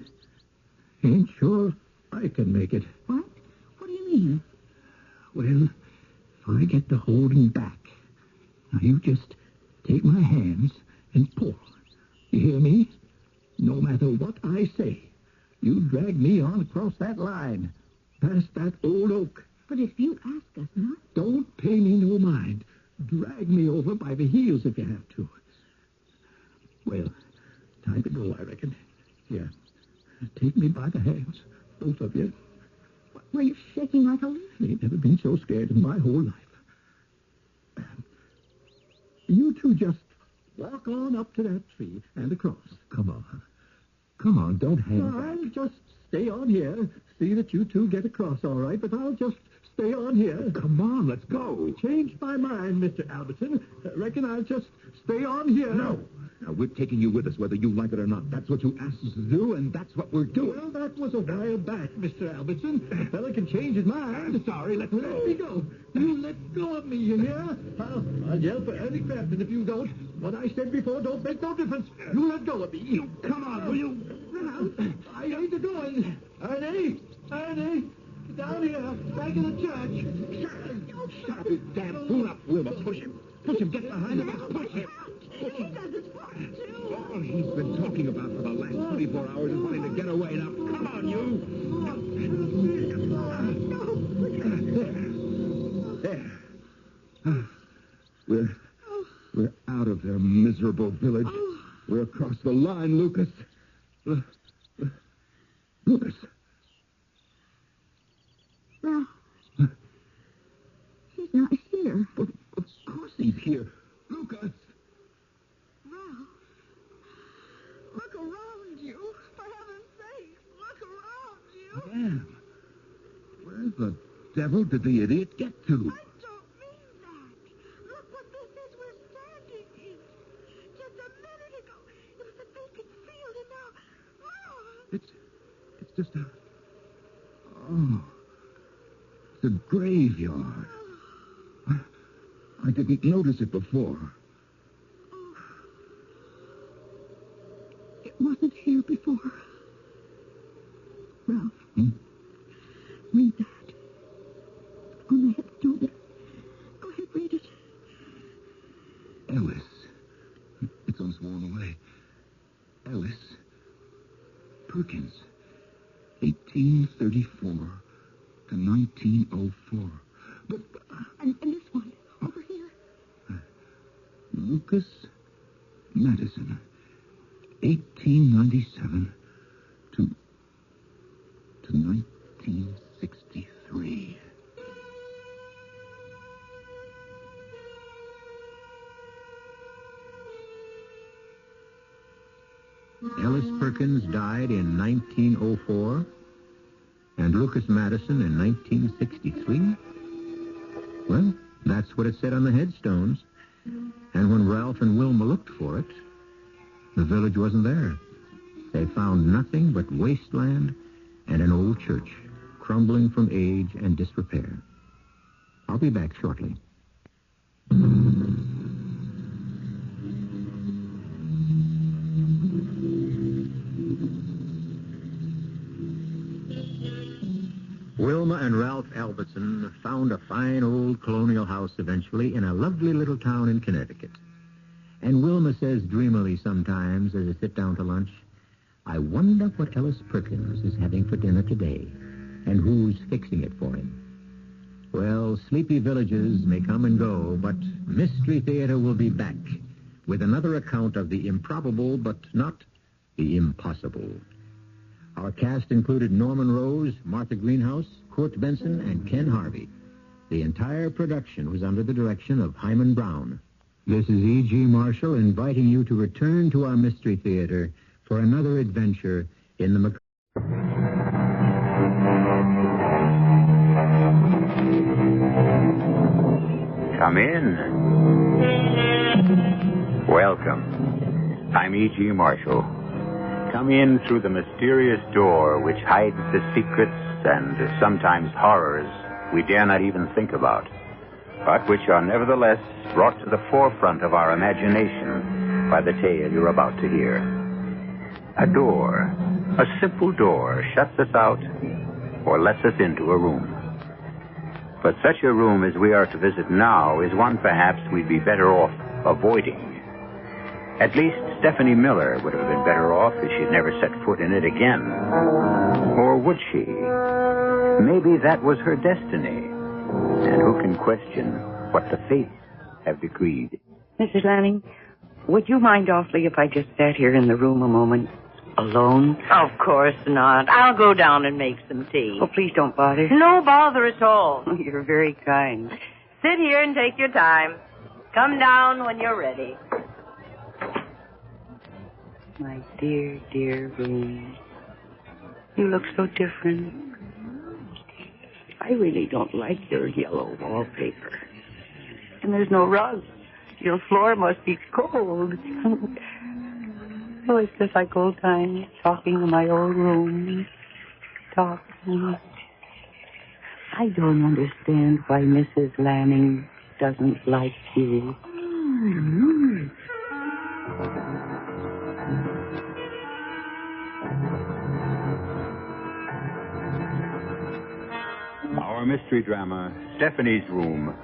ain't sure I can make it. What? What do you mean? Well, if I get to holding back, now you just take my hands and pull. You hear me? No matter what I say, you drag me on across that line, past that old oak. But if you ask us not... Don't pay me no mind. Drag me over by the heels if you have to. Well, time to go, I reckon. Here, take me by the hands, both of you. Were you shaking like a leaf? Ain't never been so scared in my whole life. You two just walk on up to that tree and across. Come on. Come on, don't hang back. I'll just stay on here. See that you two get across all right, but I'll just stay on here. Come on, let's go. Changed my mind, Mr. Albertson. Reckon I'll just stay on here. No. Now, we're taking you with us, whether you like it or not. That's what you asked us to do, and that's what we're doing. Well, that was a while back, Mr. Albertson. A fella can change his mind. I'm sorry, let me go. You let go of me, you hear? I'll yell for Ernie Clapton if you don't. What I said before don't make no difference. You let go of me. You come on, will you? Now, I ain't a-going. Ernie! Down here, back in the church. Shut his damn fool up, Wilma. Push him. Push him. Get behind him. Push him. He does it for us, too. All he's been talking about for the last 24 hours is wanting to get away. Now, come on, you. There. We're out of their miserable village. We're across the line, Lucas. Lucas. Well, he's not here. Of course he's here. Lucas! Ralph, look around you. For heaven's sake, look around you. Ma'am, where the devil did the idiot get to? I don't mean that. Look what this is we're standing in. Just a minute ago, it was a vacant field, and now... It's just a... Oh... It's a graveyard. I didn't notice it before. It wasn't here before. Ralph, read that. On the headstone. Go ahead, read it. Ellis. It's unsworn away. Ellis Perkins. 1834 to 1904. But... And this one, over here. Lucas Madison. 1897 to 1963. Ellis Perkins died in 1904, and Lucas Madison in 1963. Well, that's what it said on the headstones. And when Ralph and Wilma looked for it, the village wasn't there. They found nothing but wasteland and an old church, crumbling from age and disrepair. I'll be back shortly. Wilma and Ralph Albertson found a fine old colonial house eventually in a lovely little town in Connecticut. And Wilma says dreamily sometimes as they sit down to lunch, I wonder what Ellis Perkins is having for dinner today and who's fixing it for him. Well, sleepy villages may come and go, but Mystery Theater will be back with another account of the improbable but not the impossible. Our cast included Norman Rose, Martha Greenhouse, Kurt Benson, and Ken Harvey. The entire production was under the direction of Hyman Brown. This is E.G. Marshall inviting you to return to our Mystery Theater for another adventure in the Come in. Welcome. I'm E.G. Marshall. Come in through the mysterious door which hides the secrets and sometimes horrors we dare not even think about, but which are nevertheless brought to the forefront of our imagination by the tale you're about to hear. A door, a simple door, shuts us out or lets us into a room. But such a room as we are to visit now is one perhaps we'd be better off avoiding. At least Stephanie Miller would have been better off if she'd never set foot in it again. Or would she? Maybe that was her destiny. And who can question what the fates have decreed? Mrs. Lanning, would you mind awfully if I just sat here in the room a moment? Alone? Of course not. I'll go down and make some tea. Oh, please don't bother. No bother at all. You're very kind. Sit here and take your time. Come down when you're ready. My dear, dear room. You look so different. I really don't like your yellow wallpaper. And there's no rug. Your floor must be cold. Oh, it's just like old times, talking in my old room. Talking. I don't understand why Mrs. Lanning doesn't like you. Our mystery drama, Stephanie's Room,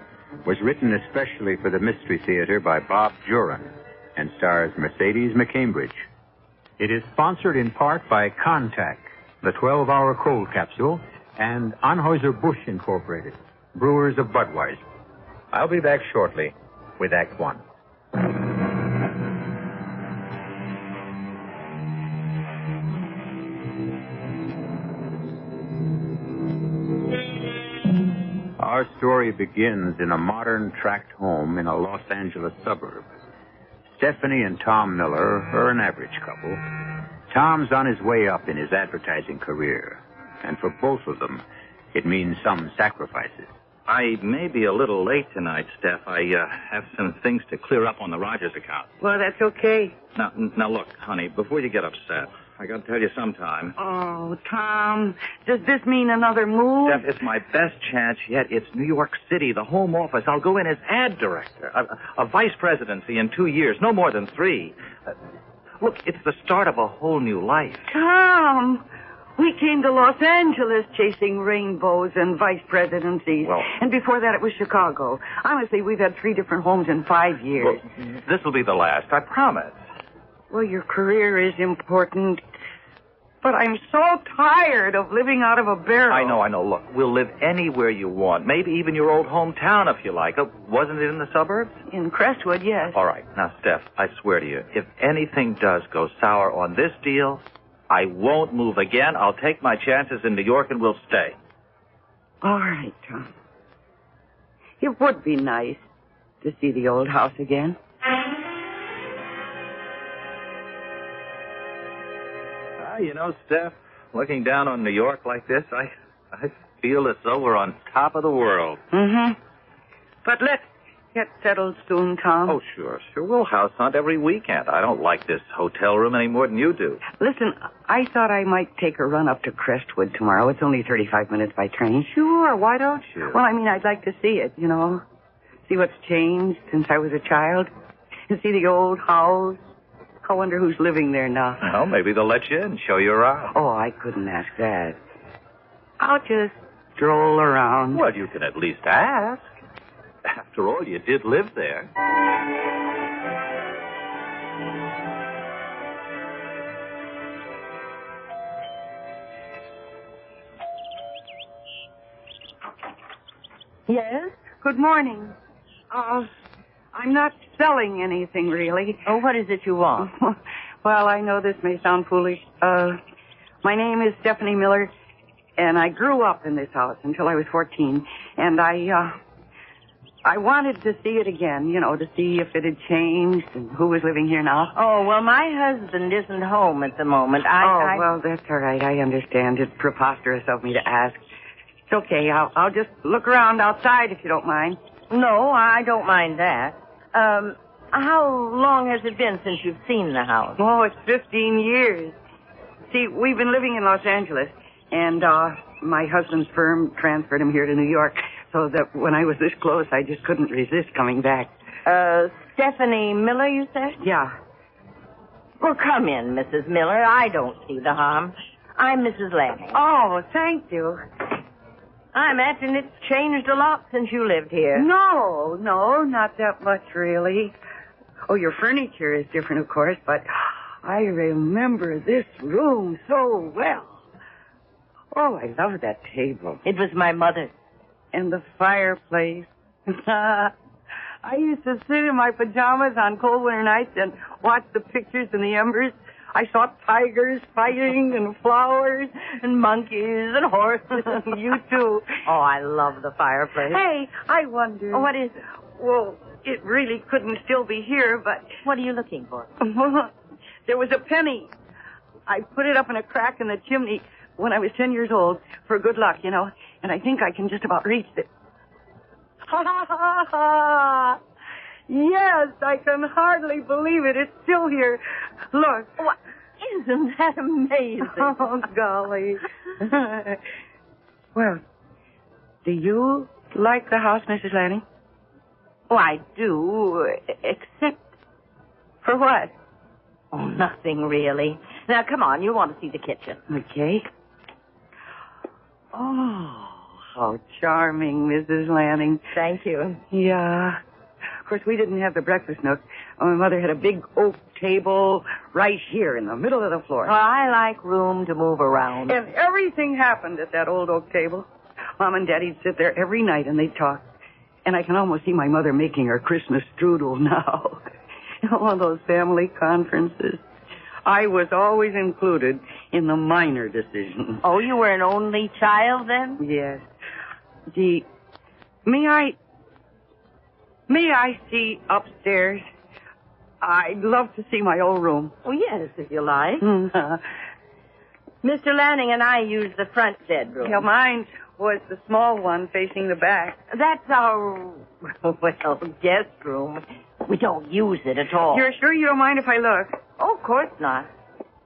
was written especially for the Mystery Theater by Bob Juran and stars Mercedes McCambridge. It is sponsored in part by Contact, the 12-hour cold capsule, and Anheuser-Busch Incorporated, brewers of Budweiser. I'll be back shortly with Act One. Our story begins in a modern tract home in a Los Angeles suburb. Stephanie and Tom Miller are an average couple. Tom's on his way up in his advertising career, and for both of them, it means some sacrifices. I may be a little late tonight, Steph. I have some things to clear up on the Rogers account. Well, that's okay. Now look, honey, before you get upset, I got to tell you sometime. Oh, Tom, does this mean another move? Steph, it's my best chance yet. It's New York City, the home office. I'll go in as ad director. A vice presidency in 2 years, no more than 3. Look, it's the start of a whole new life. Tom, we came to Los Angeles chasing rainbows and vice presidencies. Well, and before that, it was Chicago. Honestly, we've had 3 different homes in 5 years. Well, this will be the last, I promise. Well, your career is important, but I'm so tired of living out of a barrel. I know. Look, we'll live anywhere you want. Maybe even your old hometown, if you like. Wasn't it in the suburbs? In Crestwood, yes. All right. Now, Steph, I swear to you, if anything does go sour on this deal, I won't move again. I'll take my chances in New York and we'll stay. All right, Tom. It would be nice to see the old house again. You know, Steph, looking down on New York like this, I feel as though we're on top of the world. Mm-hmm. But let's get settled soon, Tom. Oh, sure. We'll house hunt every weekend. I don't like this hotel room any more than you do. Listen, I thought I might take a run up to Crestwood tomorrow. It's only 35 minutes by train. Sure, why don't you? Well, I mean, I'd like to see it, you know. See what's changed since I was a child. And see the old house. I wonder who's living there now. Well, maybe they'll let you in, show you around. Oh, I couldn't ask that. I'll just stroll around. Well, you can at least ask. After all, you did live there. Yes? Good morning. I'm not selling anything, really. Oh, what is it you want? Well, I know this may sound foolish. My name is Stephanie Miller, and I grew up in this house until I was 14. And I wanted to see it again, you know, to see if it had changed and who was living here now. Oh, well, my husband isn't home at the moment. Well, that's all right. I understand. It's preposterous of me to ask. It's okay. I'll just look around outside if you don't mind. No, I don't mind that. How long has it been since you've seen the house? Oh, it's 15 years. See, we've been living in Los Angeles, and my husband's firm transferred him here to New York, so that when I was this close, I just couldn't resist coming back. Stephanie Miller, you said? Yeah. Well, come in, Mrs. Miller. I don't see the harm. I'm Mrs. Lanning. Oh, thank you. I imagine it's changed a lot since you lived here. No, not that much, really. Oh, your furniture is different, of course, but I remember this room so well. Oh, I love that table. It was my mother's. And the fireplace. I used to sit in my pajamas on cold winter nights and watch the pictures in the embers. I saw tigers fighting and flowers and monkeys and horses. You too. Oh, I love the fireplace. Hey, I wonder. Oh, what is it? Well, it really couldn't still be here, but... What are you looking for? There was a penny. I put it up in a crack in the chimney when I was 10 years old for good luck, you know, and I think I can just about reach it. Ha, ha, ha, ha. Yes, I can hardly believe it. It's still here. Look. What? Isn't that amazing? Oh, golly. Well, do you like the house, Mrs. Lanning? Oh, I do, except... For what? Oh, nothing really. Now, come on, you want to see the kitchen. Okay. Oh, how charming, Mrs. Lanning. Thank you. Yeah. Of course, we didn't have the breakfast nook. My mother had a big oak table right here in the middle of the floor. Well, I like room to move around. And everything happened at that old oak table. Mom and Daddy'd sit there every night and they'd talk. And I can almost see my mother making her Christmas strudel now. All those family conferences. I was always included in the minor decisions. Oh, you were an only child then? Yes. Gee, may I see upstairs? I'd love to see my old room. Oh, yes, if you like. Mr. Lanning and I use the front bedroom. Yeah, mine was the small one facing the back. That's our, well, guest room. We don't use it at all. You're sure you don't mind if I look? Oh, of course not.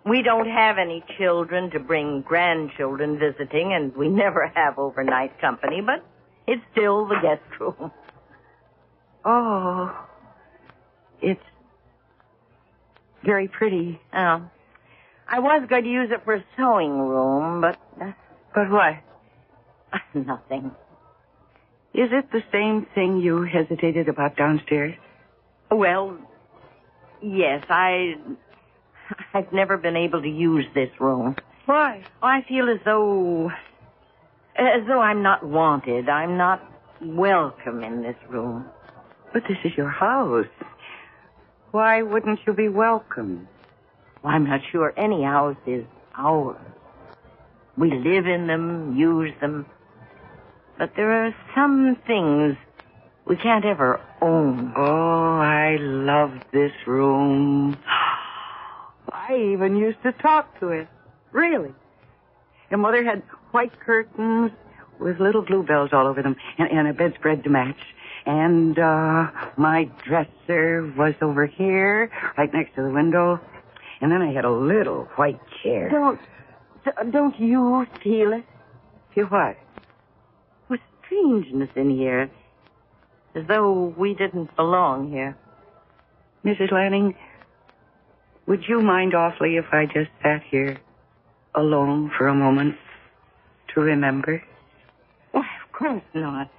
We don't have any children to bring grandchildren visiting, and we never have overnight company, but it's still the guest room. Oh, it's very pretty. Oh. I was going to use it for a sewing room, but... But what? Nothing. Is it the same thing you hesitated about downstairs? Well, yes, I've never been able to use this room. Why? I feel as though I'm not wanted. I'm not welcome in this room. But this is your house. Why wouldn't you be welcome? Well, I'm not sure any house is ours. We live in them, use them. But there are some things we can't ever own. Oh, I love this room. I even used to talk to it. Really. Your mother had white curtains with little bluebells all over them and a bedspread to match. And my dresser was over here, right next to the window. And then I had a little white chair. Don't you feel it? Feel what? With strangeness in here. As though we didn't belong here. Mrs. Lanning, would you mind awfully if I just sat here alone for a moment to remember? Why, of course not.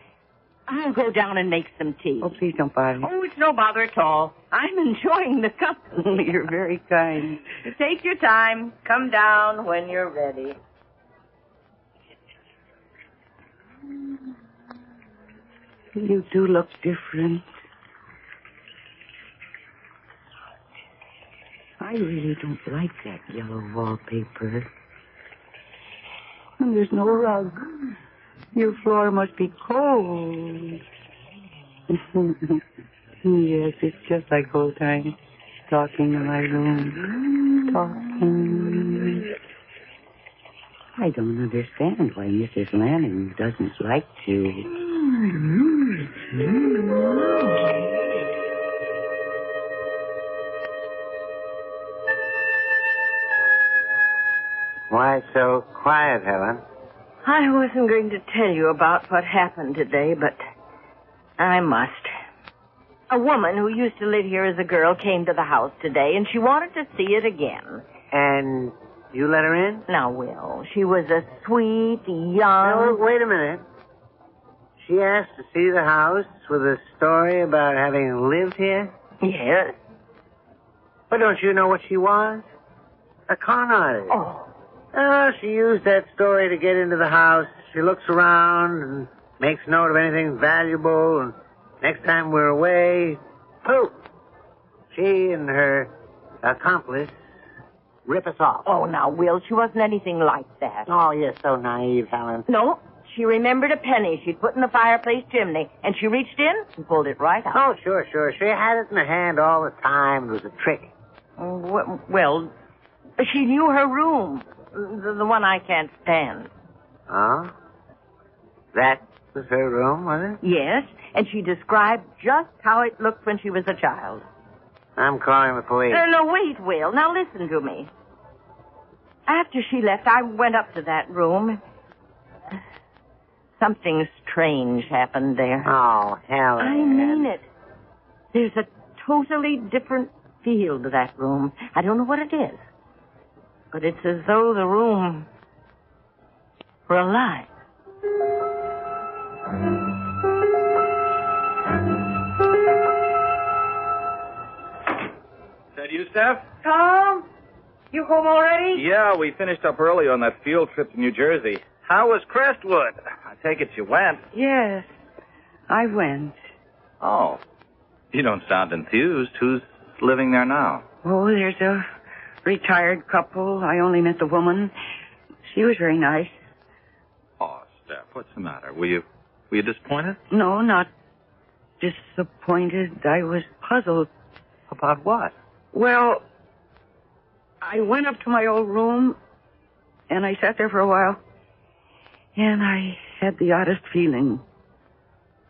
I'll go down and make some tea. Oh, please don't bother me. Oh, it's no bother at all. I'm enjoying the company. You're very kind. Take your time. Come down when you're ready. You do look different. I really don't like that yellow wallpaper. And there's no rug. Your floor must be cold. Yes, it's just like old times. Talking in my room. Talking. I don't understand why Mrs. Lanning doesn't like to. Why so quiet, Helen? I wasn't going to tell you about what happened today, but I must. A woman who used to live here as a girl came to the house today, and she wanted to see it again. And you let her in? Now, Will, she was a sweet, young... Now, wait a minute. She asked to see the house with a story about having lived here? Yes. But don't you know what she was? A con artist. Oh, she used that story to get into the house. She looks around and makes note of anything valuable, and next time we're away, poof, she and her accomplice rip us off. Oh, now, Will, she wasn't anything like that. Oh, you're so naive, Helen. No, she remembered a penny she'd put in the fireplace chimney, and she reached in and pulled it right out. Oh, sure. She had it in her hand all the time. It was a trick. Well, she knew her room, the one I can't stand. Oh? That was her room, was it? Yes, and she described just how it looked when she was a child. I'm calling the police. No, wait, Will. Now listen to me. After she left, I went up to that room. Something strange happened there. Oh, Helen. I mean it. There's a totally different feel to that room. I don't know what it is. But it's as though the room were alive. Is that you, Steph? Tom? You home already? Yeah, we finished up early on that field trip to New Jersey. How was Crestwood? I take it you went. Yes, I went. Oh. You don't sound enthused. Who's living there now? Oh, there's a retired couple. I only met the woman. She was very nice. Oh, Steph, what's the matter? Were you disappointed? No, not disappointed. I was puzzled. About what? Well, I went up to my old room, and I sat there for a while, and I had the oddest feeling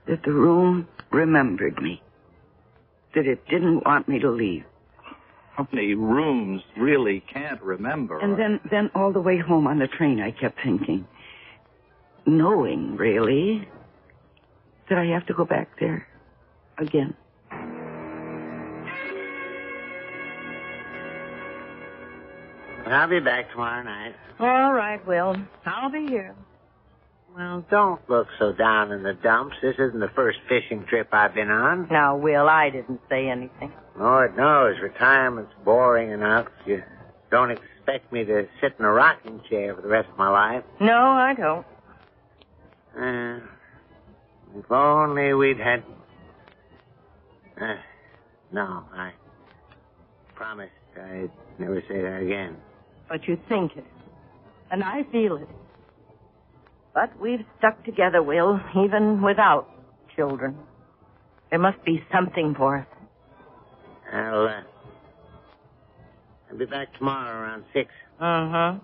that the room remembered me, that it didn't want me to leave. How many rooms really can't remember? And then all the way home on the train, I kept thinking, knowing, really, that I have to go back there again. I'll be back tomorrow night. All right, Will. I'll be here. Well, don't look so down in the dumps. This isn't the first fishing trip I've been on. Now, Will, I didn't say anything. Lord knows, retirement's boring enough. You don't expect me to sit in a rocking chair for the rest of my life. No, I don't. If only we'd had... no, I promised I'd never say that again. But you think it. And I feel it. But we've stuck together, Will, even without children. There must be something for us. I'll be back tomorrow around 6. Uh-huh.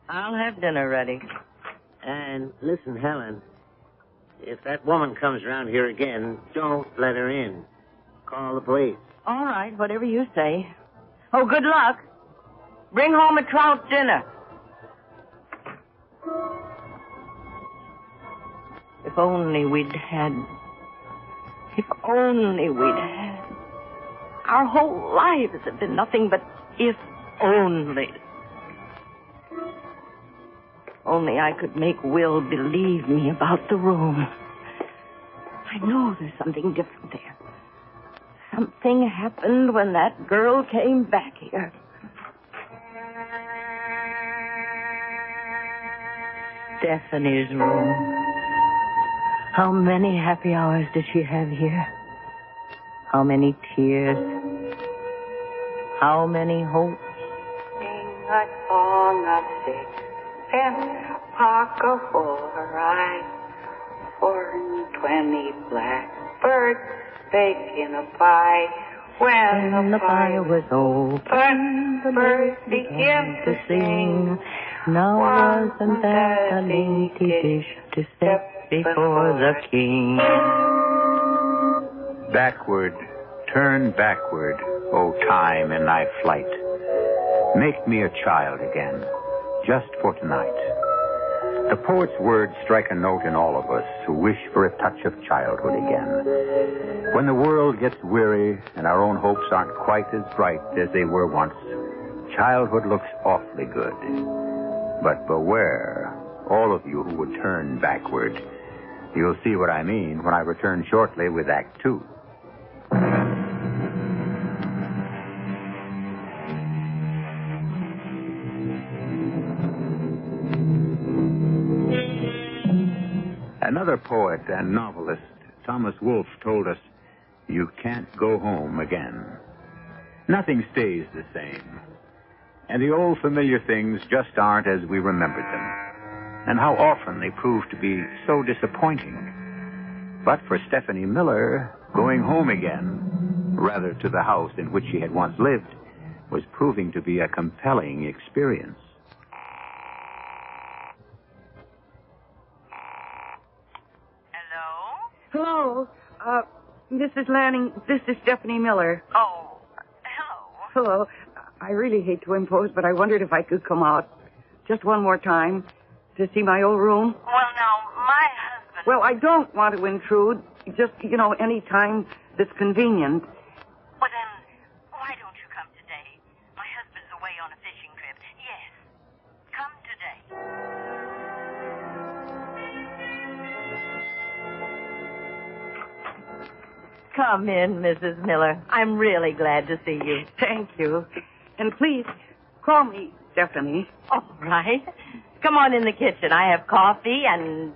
I'll have dinner ready. And listen, Helen, if that woman comes around here again, don't let her in. Call the police. All right, whatever you say. Oh, good luck. Bring home a trout dinner. If only we'd had... If only we'd had... Our whole lives have been nothing but if only. Only I could make Will believe me about the room. I know there's something different there. Something happened when that girl came back here. Stephanie's room. How many happy hours did she have here? How many tears? How many hopes? Sing a song of sixpence, pocket for her eyes, 420 blackbirds baked in a pie. When the pie was open, the birds began to sing. Now wasn't that a dainty dish to step before the king? Backward, turn backward, O time in thy flight. Make me a child again, just for tonight. The poet's words strike a note in all of us who wish for a touch of childhood again. When the world gets weary and our own hopes aren't quite as bright as they were once, childhood looks awfully good. But beware, all of you who would turn backward. You'll see what I mean when I return shortly with Act Two. Another poet and novelist, Thomas Wolfe, told us, "You can't go home again." Nothing stays the same. And the old familiar things just aren't as we remembered them. And how often they prove to be so disappointing. But for Stephanie Miller, going home again, rather to the house in which she had once lived, was proving to be a compelling experience. Hello, Mrs. Lanning, this is Stephanie Miller. Oh, hello. Hello. I really hate to impose, but I wondered if I could come out just one more time to see my old room. Well, now, my husband... Well, I don't want to intrude. Just, any time that's convenient. Well, then, why don't you come today? My husband's away on a fishing trip. Yes, come today. Come in, Mrs. Miller. I'm really glad to see you. Thank you. And please, call me Stephanie. All right. Come on in the kitchen. I have coffee and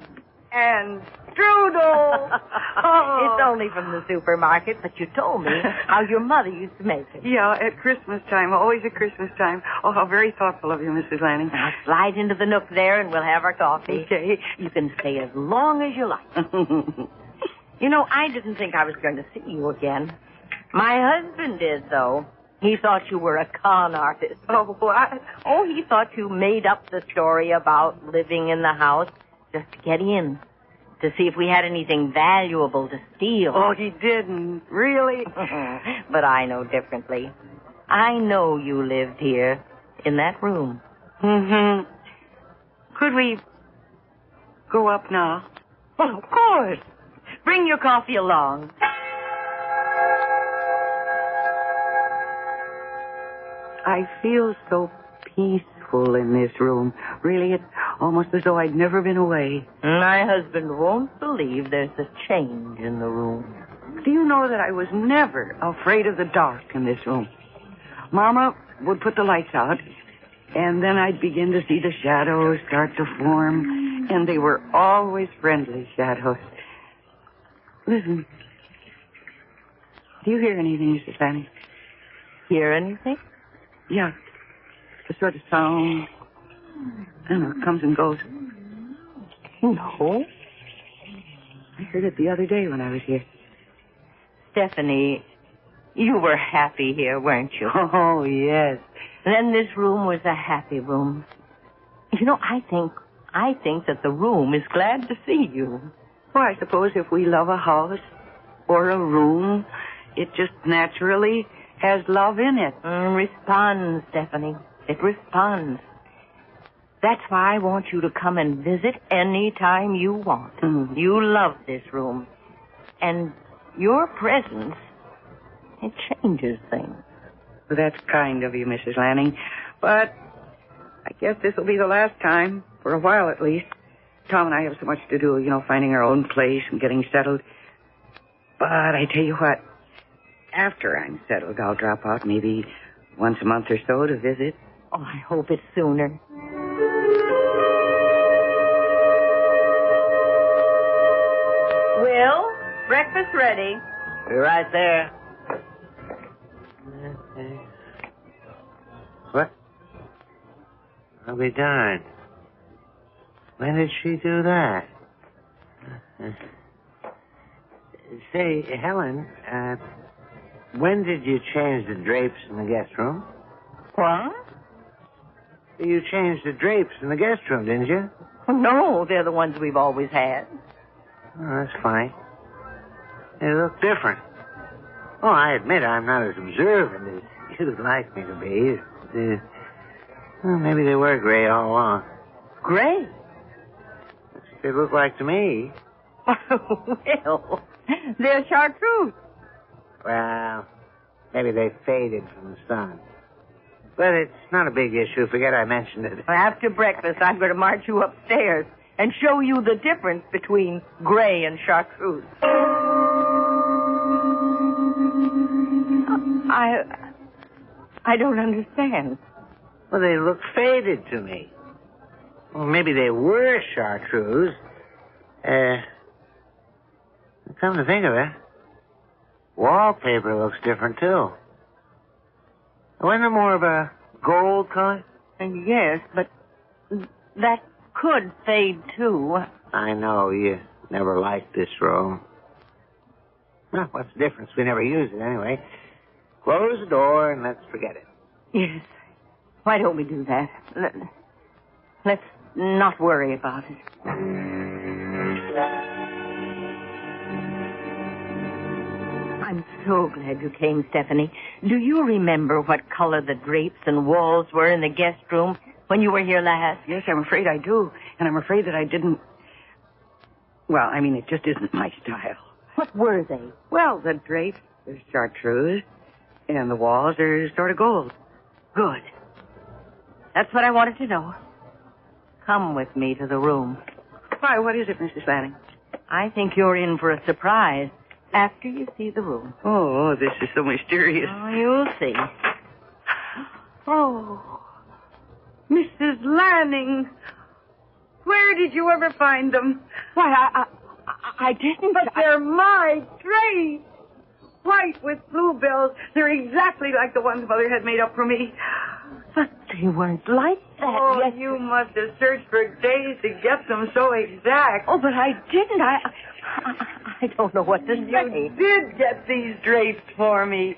strudel. It's only from the supermarket, but you told me how your mother used to make it. Yeah, at Christmas time. Always at Christmas time. Oh, how very thoughtful of you, Mrs. Lanning. Now, slide into the nook there and we'll have our coffee. Okay. You can stay as long as you like. I didn't think I was going to see you again. My husband did, though. He thought you were a con artist. Oh, what? Oh, he thought you made up the story about living in the house just to get in, to see if we had anything valuable to steal. Oh, he didn't. Really? But I know differently. I know you lived here, in that room. Mm-hmm. Could we go up now? Well, of course. Bring your coffee along. I feel so peaceful in this room. Really, it's almost as though I'd never been away. My husband won't believe there's a change in the room. Do you know that I was never afraid of the dark in this room? Mama would put the lights out, and then I'd begin to see the shadows start to form, and they were always friendly shadows. Listen. Do you hear anything, Mrs. Lanning? Hear anything? Yeah. The sort of sound. I don't know, it comes and goes. No. I heard it the other day when I was here. Stephanie, you were happy here, weren't you? Oh, yes. Then this room was a happy room. I think that the room is glad to see you. Well, I suppose if we love a house or a room, it just naturally has love in it. Responds, Stephanie. It responds. That's why I want you to come and visit any time you want. Mm-hmm. You love this room. And your presence, it changes things. Well, that's kind of you, Mrs. Lanning. But I guess this will be the last time, for a while at least. Tom and I have so much to do, finding our own place and getting settled. But I tell you what, after I'm settled, I'll drop out maybe once a month or so to visit. Oh, I hope it's sooner. Will, breakfast ready. We're right there. What? I'll be darned. When did she do that? Say, Helen, when did you change the drapes in the guest room? What? You changed the drapes in the guest room, didn't you? No, they're the ones we've always had. Oh, that's funny. They look different. Oh, I admit I'm not as observant as you'd like me to be. Well, maybe they were gray all along. Gray? they look like to me. Well, they're chartreuse. Well, maybe they faded from the sun. But it's not a big issue. Forget I mentioned it. After breakfast, I'm going to march you upstairs and show you the difference between gray and chartreuse. I don't understand. Well, they look faded to me. Well, maybe they were chartreuse. Come to think of it, wallpaper looks different, too. Wasn't it more of a gold color? Yes, but that could fade, too. I know. You never liked this room. Well, what's the difference? We never use it anyway. Close the door and let's forget it. Yes. Why don't we do that? Let's not worry about it. I'm so glad you came, Stephanie. Do you remember what color the drapes and walls were in the guest room when you were here last? Yes, I'm afraid I do. And I'm afraid that I didn't... Well, I mean, it just isn't my style. What were they? Well, the drapes are chartreuse, and the walls are sort of gold. Good. That's what I wanted to know. Come with me to the room. Why, what is it, Mrs. Lanning? I think you're in for a surprise after you see the room. Oh, this is so mysterious. Oh, you'll see. Oh, Mrs. Lanning, where did you ever find them? Why, I didn't. But they're my drapes. White with bluebells. They're exactly like the ones Mother had made up for me. But they weren't like that. Oh, yes. You must have searched for days to get them so exact. Oh, but I didn't. I don't know what to say. You did get these drapes for me.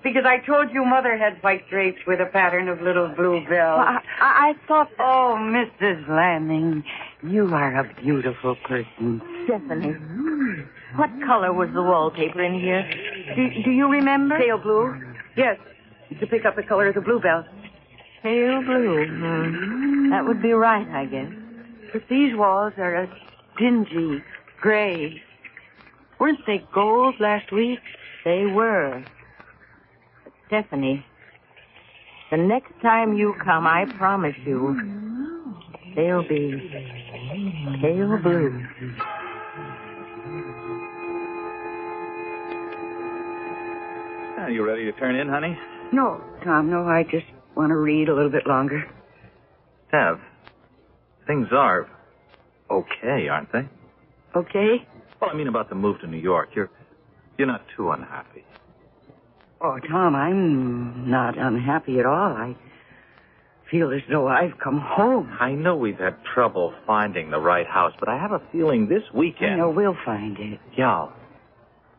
Because I told you Mother had white drapes with a pattern of little bluebells. Well, I thought... Oh, Mrs. Lanning, you are a beautiful person. Stephanie, what color was the wallpaper in here? Do you remember? Pale blue. Yes, to pick up the color of the bluebells. Pale blue. That would be right, I guess. But these walls are a dingy gray. Weren't they gold last week? They were. But Stephanie, the next time you come, I promise you, they'll be pale blue. Are you ready to turn in, honey? No, Tom, no. I just want to read a little bit longer. Tev, things are okay, aren't they? Okay? Well, I mean about the move to New York. You're not too unhappy. Oh, Tom, I'm not unhappy at all. I feel as though I've come home. I know we've had trouble finding the right house, but I have a feeling this weekend... I know, we'll find it. Yeah.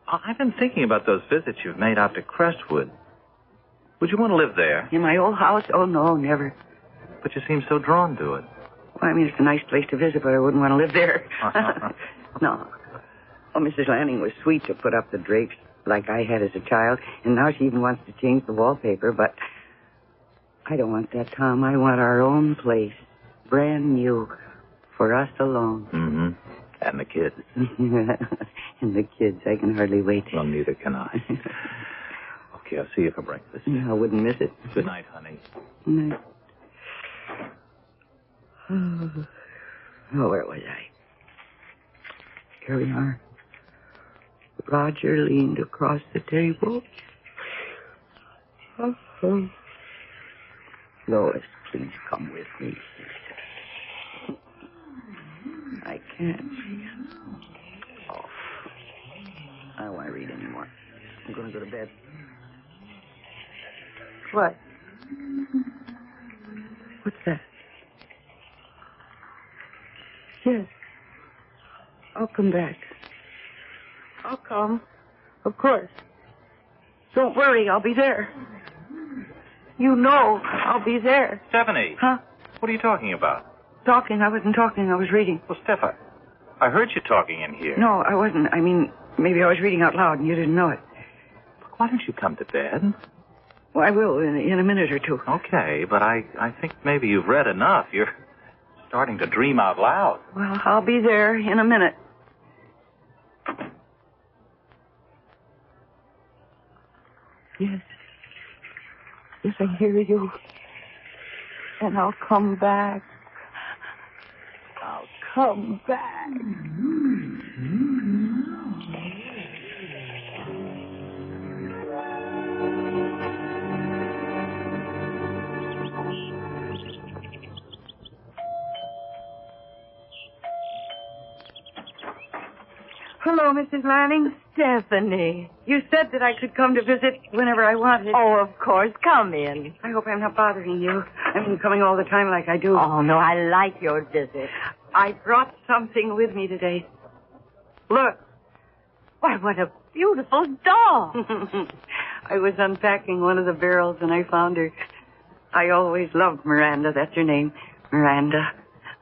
I've been thinking about those visits you've made out to Crestwood. Would you want to live there? In my old house? Oh, no, never. But you seem so drawn to it. Well, I mean, it's a nice place to visit, but I wouldn't want to live there. No. Oh, Mrs. Lanning was sweet to put up the drapes like I had as a child, and now she even wants to change the wallpaper, but I don't want that, Tom. I want our own place, brand new, for us alone. Mm-hmm. And the kids. And the kids, I can hardly wait. Well, neither can I. Okay, I'll see you for breakfast. I wouldn't miss it. Good night, honey. Good night. Oh, where was I? Here we are. Roger leaned across the table. Oh. Lois, please come with me. I can't. Oh. I don't want to read anymore. I'm going to go to bed. What? What's that? Yes. I'll come back. I'll come. Of course. Don't worry, I'll be there. You know I'll be there. Stephanie. Huh? What are you talking about? Talking? I wasn't talking. I was reading. Well, Steph, I heard you talking in here. No, I wasn't. I mean, maybe I was reading out loud and you didn't know it. Why don't you come to bed? Well, I will in a minute or two. Okay, but I think maybe you've read enough. You're starting to dream out loud. Well, I'll be there in a minute. Yes. Yes, I hear you. And I'll come back. I'll come back. Hello, Mrs. Lanning. Stephanie. You said that I could come to visit whenever I wanted. Oh, of course. Come in. I hope I'm not bothering you. I've been coming all the time like I do. Oh, no, I like your visit. I brought something with me today. Look. Why, what a beautiful doll. I was unpacking one of the barrels and I found her. I always loved Miranda. That's her name. Miranda.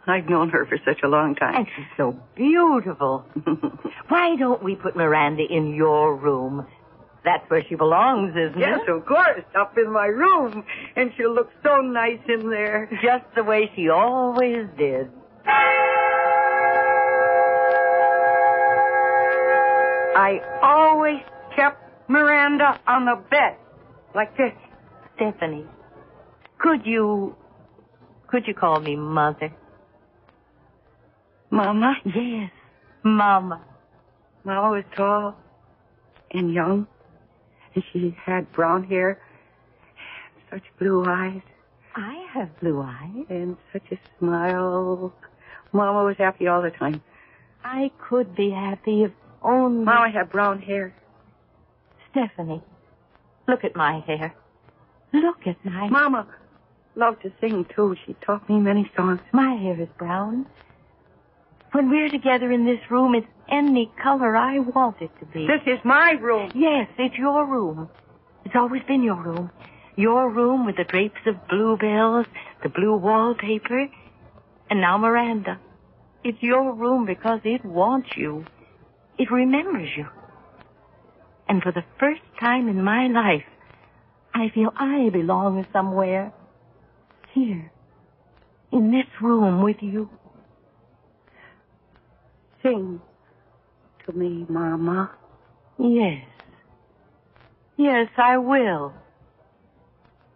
I've known her for such a long time. And she's so beautiful. Why don't we put Miranda in your room? That's where she belongs, isn't Yes, it? of course. Up in my room. And she'll look so nice in there. Just the way she always did. I always kept Miranda on the bed. Like this. Stephanie, could you call me Mother? Mama? Yes, Mama. Mama was tall and young, and she had brown hair, such blue eyes. I have blue eyes. And such a smile. Mama was happy all the time. I could be happy if only... Mama had brown hair. Stephanie, look at my hair. Look at my... Mama loved to sing, too. She taught me many songs. My hair is brown. When we're together in this room, it's any color I want it to be. This is my room. Yes, it's your room. It's always been your room. Your room with the drapes of bluebells, the blue wallpaper, and now Miranda. It's your room because it wants you. It remembers you. And for the first time in my life, I feel I belong somewhere. Here. In this room with you. Sing to me, Mama. Yes. Yes, I will.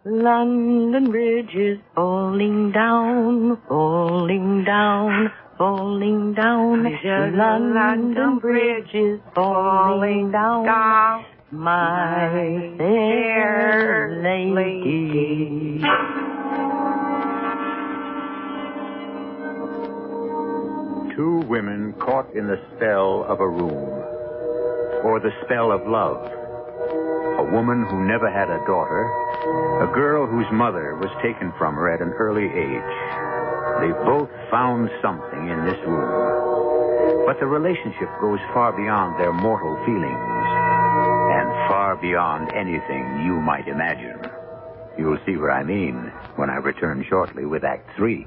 London Bridge is falling down, falling down, falling down. London Bridge is falling down. My fair lady. Two women caught in the spell of a room, or the spell of love. A woman who never had a daughter, a girl whose mother was taken from her at an early age. They both found something in this room. But the relationship goes far beyond their mortal feelings, and far beyond anything you might imagine. You'll see what I mean when I return shortly with Act 3.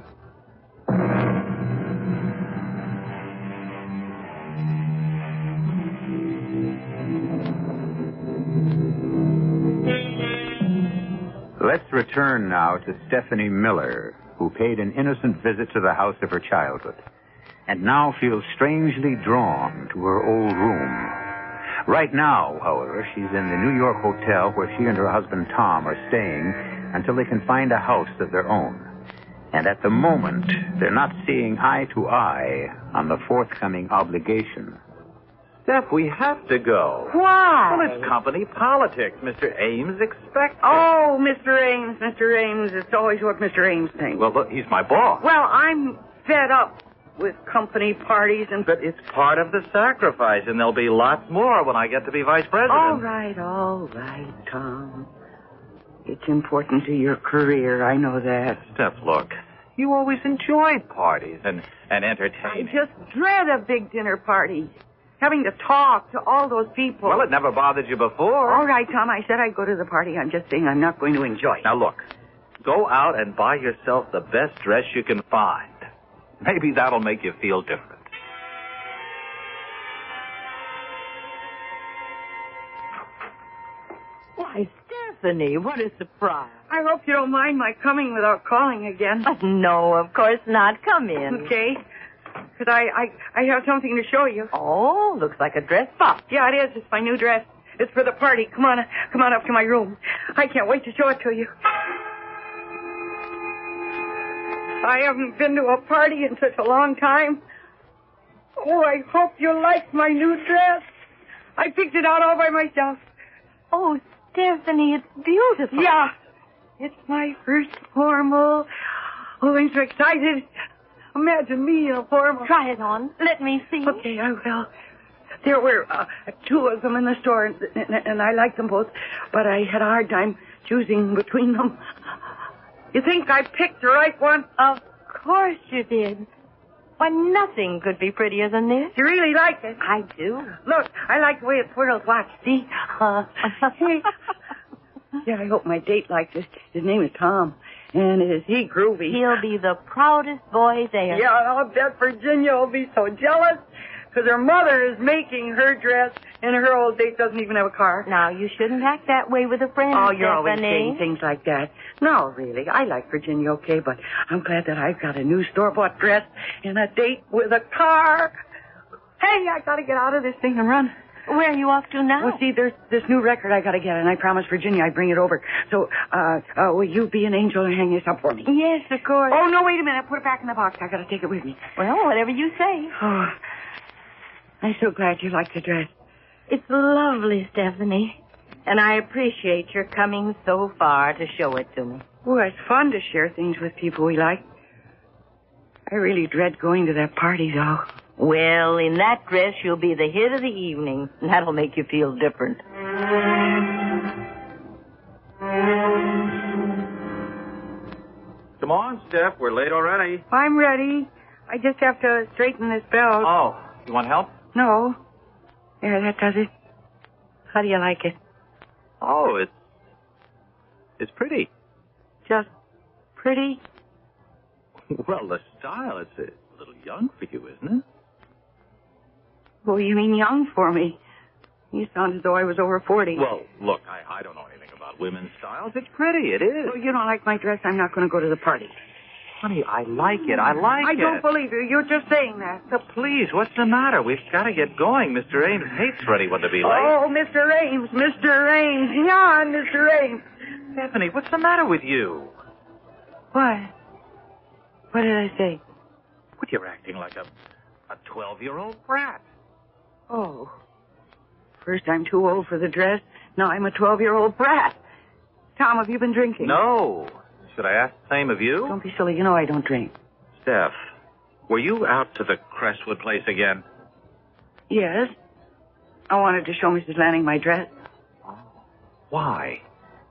Let's return now to Stephanie Miller, who paid an innocent visit to the house of her childhood, and now feels strangely drawn to her old room. Right now, however, she's in the New York hotel where she and her husband Tom are staying until they can find a house of their own. And at the moment, they're not seeing eye to eye on the forthcoming obligation. Steph, we have to go. Why? Well, it's company politics. Mr. Ames expects it. Oh, Mr. Ames, Mr. Ames. It's always what Mr. Ames thinks. Well, look, he's my boss. Well, I'm fed up with company parties and... But it's part of the sacrifice, and there'll be lots more when I get to be vice president. All right, Tom. It's important to your career, I know that. Steph, look, you always enjoyed parties and entertaining. I just dread a big dinner party. Having to talk to all those people. Well, it never bothered you before. All right, Tom, I said I'd go to the party. I'm just saying I'm not going to enjoy it. Now, look, go out and buy yourself the best dress you can find. Maybe that'll make you feel different. Why, Stephanie, what a surprise. I hope you don't mind my coming without calling again. No, of course not. Come in. Okay. Because I have something to show you. Oh, looks like a dress box. Yeah, it is. It's my new dress. It's for the party. Come on up to my room. I can't wait to show it to you. I haven't been to a party in such a long time. Oh, I hope you like my new dress. I picked it out all by myself. Oh, Stephanie, it's beautiful. Yeah. It's my first formal. Oh, I'm so excited. Imagine me in a formal. Try it on. Let me see. Okay, I will. There were 2 of them in the store, and I liked them both, but I had a hard time choosing between them. You think I picked the right one? Of course you did. Why, nothing could be prettier than this. You really like it? I do. Look, I like the way it twirls. Watch, see? Yeah, I hope my date likes it. His name is Tom, and is he groovy? He'll be the proudest boy there. Yeah, I'll bet Virginia will be so jealous, because her mother is making her dress, and her old date doesn't even have a car. Now, you shouldn't act that way with a friend, Oh, you're always Stephanie. saying things like that. No, really, I like Virginia okay, but I'm glad that I've got a new store-bought dress and a date with a car. Hey, I gotta get out of this thing and run. Where are you off to now? Well, see, there's this new record I gotta get, and I promised Virginia I'd bring it over. So, will you be an angel and hang this up for me? Yes, of course. Oh, no, wait a minute. Put it back in the box. I gotta take it with me. Well, whatever you say. Oh, I'm so glad you like the dress. It's lovely, Stephanie. And I appreciate your coming so far to show it to me. Oh, it's fun to share things with people we like. I really dread going to that party, though. Well, in that dress, you'll be the hit of the evening. And that'll make you feel different. Come on, Steph. We're late already. I'm ready. I just have to straighten this belt. Oh, you want help? No. There, that does it. How do you like it? Oh, it's pretty. Just pretty? Well, the style, it's a little young for you, isn't it? Well, you mean young for me? You sound as though I was over 40. Well, look, I don't know anything about women's styles. It's pretty, it is. Well, you don't like my dress, I'm not going to go to the party. Honey, I like it. I don't believe you. You're just saying that. So please, what's the matter? We've got to get going. Mr. Ames hates for anyone to be late. Oh, Mr. Ames, Mr. Ames. Yeah, Mr. Ames. Stephanie, what's the matter with you? What? What did I say? Well, you're acting like a 12-year-old brat. Oh. First I'm too old for the dress. Now I'm a 12-year-old brat. Tom, have you been drinking? No. Should I ask the same of you? Don't be silly. You know I don't drink. Steph, were you out to the Crestwood place again? Yes. I wanted to show Mrs. Lanning my dress. Why?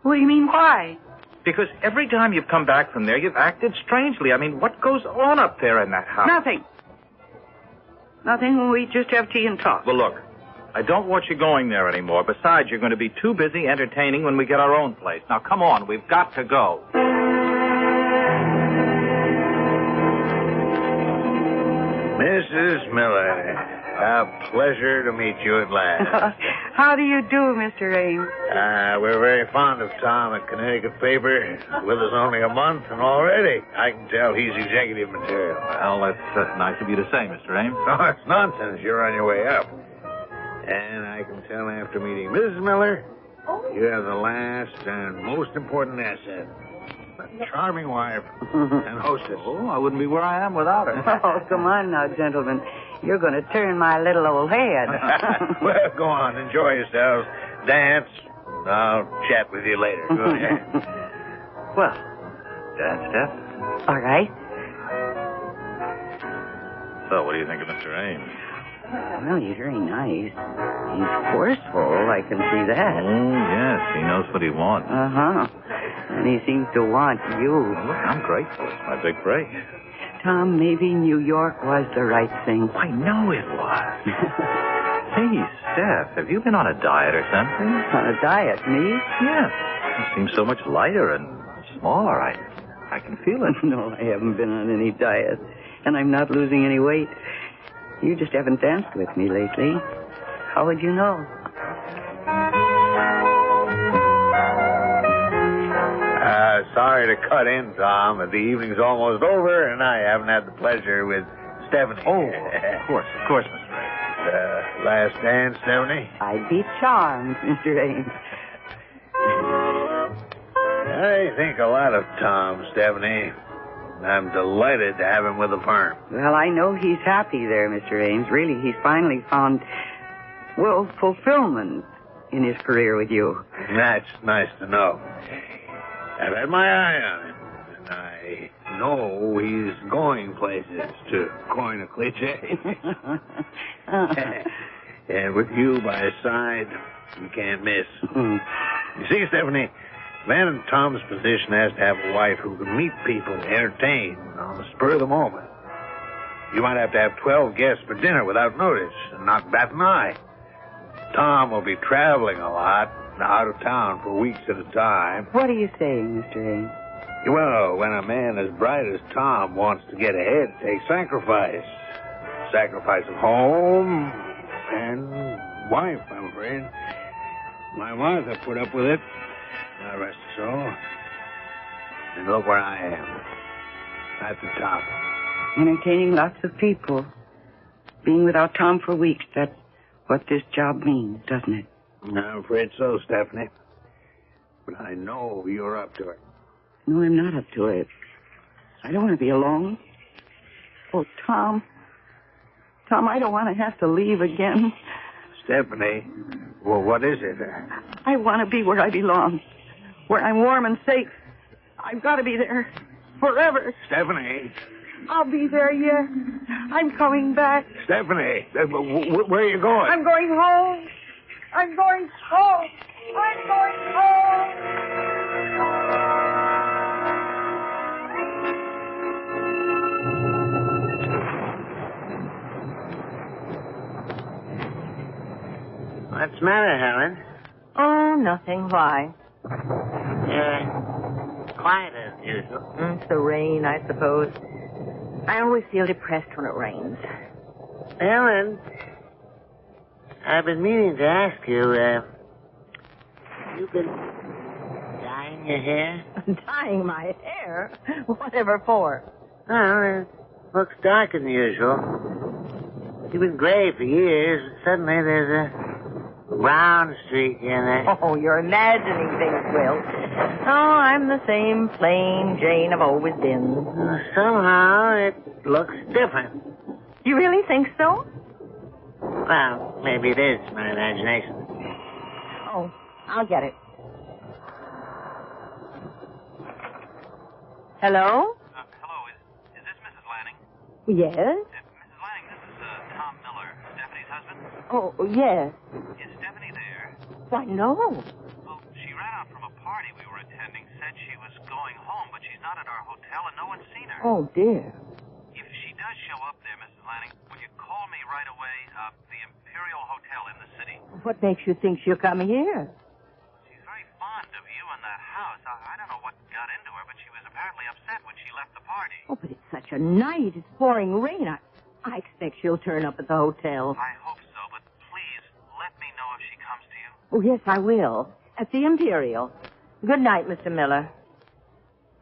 What do you mean, why? Because every time you've come back from there, you've acted strangely. I mean, what goes on up there in that house? Nothing. Nothing. We just have tea and talk. Well, look, I don't want you going there anymore. Besides, you're going to be too busy entertaining when we get our own place. Now, come on. We've got to go. Mrs. Miller, a pleasure to meet you at last. How do you do, Mr. Ames? We're very fond of Tom at Connecticut paper. With us only a month, and already I can tell he's executive material. Well, that's nice of you to say, Mr. Ames. Oh, it's nonsense. You're on your way up. And I can tell after meeting Mrs. Miller, you have the last and most important asset. A charming wife and hostess. Oh, I wouldn't be where I am without her. Oh, come on now, gentlemen. You're going to turn my little old head. Well, go on. Enjoy yourselves. Dance. I'll chat with you later. Go ahead. Well, dance, Steph. All right. So, what do you think of Mr. Ames? Well, he's very nice. He's forceful, I can see that. Oh, yes, he knows what he wants. Uh-huh. And he seems to want you. Well, look, I'm grateful. It's my big break. Tom, maybe New York was the right thing. I know it was. Hey, Steph, have you been on a diet or something? On a diet, me? Yeah. You seem so much lighter and smaller. I can feel it. No, I haven't been on any diet. And I'm not losing any weight. You just haven't danced with me lately. How would you know? sorry to cut in, Tom, but the evening's almost over, and I haven't had the pleasure with Stephanie. Oh, of course, Mr. Ames. Last dance, Stephanie? I'd be charmed, Mr. Ames. I think a lot of Tom, Stephanie. I'm delighted to have him with the firm. Well, I know he's happy there, Mr. Ames. Really, he's finally found, well, fulfillment in his career with you. That's nice to know. I've had my eye on him, and I know he's going places, to coin a cliche. And with you by his side, you can't miss. You see, Stephanie, a man in Tom's position has to have a wife who can meet people and entertain on the spur of the moment. You might have to have 12 guests for dinner without notice and not bat an eye. Tom will be traveling a lot, out of town for weeks at a time. What are you saying, Mr. Ames? Well, when a man as bright as Tom wants to get ahead, it takes sacrifice. Sacrifice of home and wife, I'm afraid. My Martha put up with it. God rest her soul. And look where I am. At the top. Entertaining lots of people. Being without Tom for weeks, that's what this job means, doesn't it? I'm afraid so, Stephanie. But I know you're up to it. No, I'm not up to it. I don't want to be alone. Oh, Tom. Tom, I don't want to have to leave again. Stephanie, well, what is it? I want to be where I belong. Where I'm warm and safe. I've got to be there. Forever. Stephanie. I'll be there, yes. I'm coming back. Stephanie, where are you going? I'm going home. I'm going home. I'm going home. What's the matter, Helen? Oh, nothing. Why? Quiet as usual. It's the rain, I suppose. I always feel depressed when it rains. Helen, I've been meaning to ask you, you've been dyeing your hair? Dyeing my hair? Whatever for? Well, it looks darker than usual. You've been gray for years, but suddenly there's a brown streak in it. Oh, you're imagining things, Will. Oh, I'm the same plain Jane I've always been. Somehow it looks different. You really think so? Well, maybe it is my imagination. Oh, I'll get it. Hello? Hello, is this Mrs. Lanning? Yes? Mrs. Lanning, this is Tom Miller, Stephanie's husband. Oh, yes. Is Stephanie there? Why, no. Well, she ran out from a party we were attending, said she was going home, but she's not at our hotel and no one's seen her. Oh, dear. If she does show up there, Mrs. Lanning, will you call me right away? The Imperial Hotel in the city. What makes you think she'll come here? She's very fond of you and that house. I don't know what got into her, but she was apparently upset when she left the party. Oh, but it's such a night. It's pouring rain. I expect she'll turn up at the hotel. I hope so, but please let me know if she comes to you. Oh, yes, I will. At the Imperial. Good night, Mr. Miller.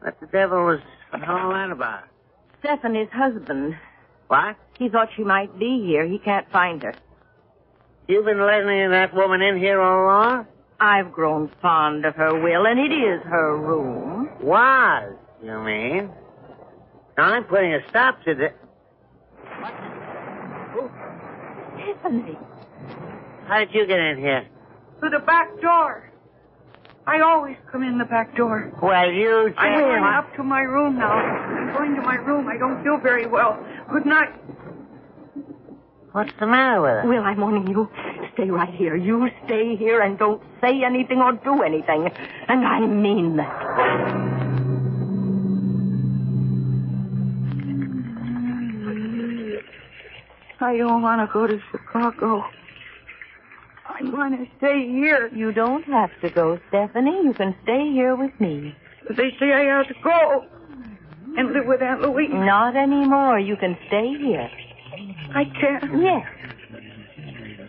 What the devil was all that about? Stephanie's husband. What? He thought she might be here. He can't find her. You've been letting that woman in here all along? I've grown fond of her, Will, and it is her room. Was, you mean? Now, I'm putting a stop to the... What? Oh, Stephanie. How did you get in here? Through the back door. I always come in the back door. Well, you... I'm going up to my room now. I'm going to my room. I don't feel very well. Good night. What's the matter with her? Will, I'm warning you. Stay right here. You stay here and don't say anything or do anything. And I mean that. I don't want to go to Chicago. I want to stay here. You don't have to go, Stephanie. You can stay here with me. But they say I have to go and live with Aunt Louise. Not anymore. You can stay here. I can? Yes.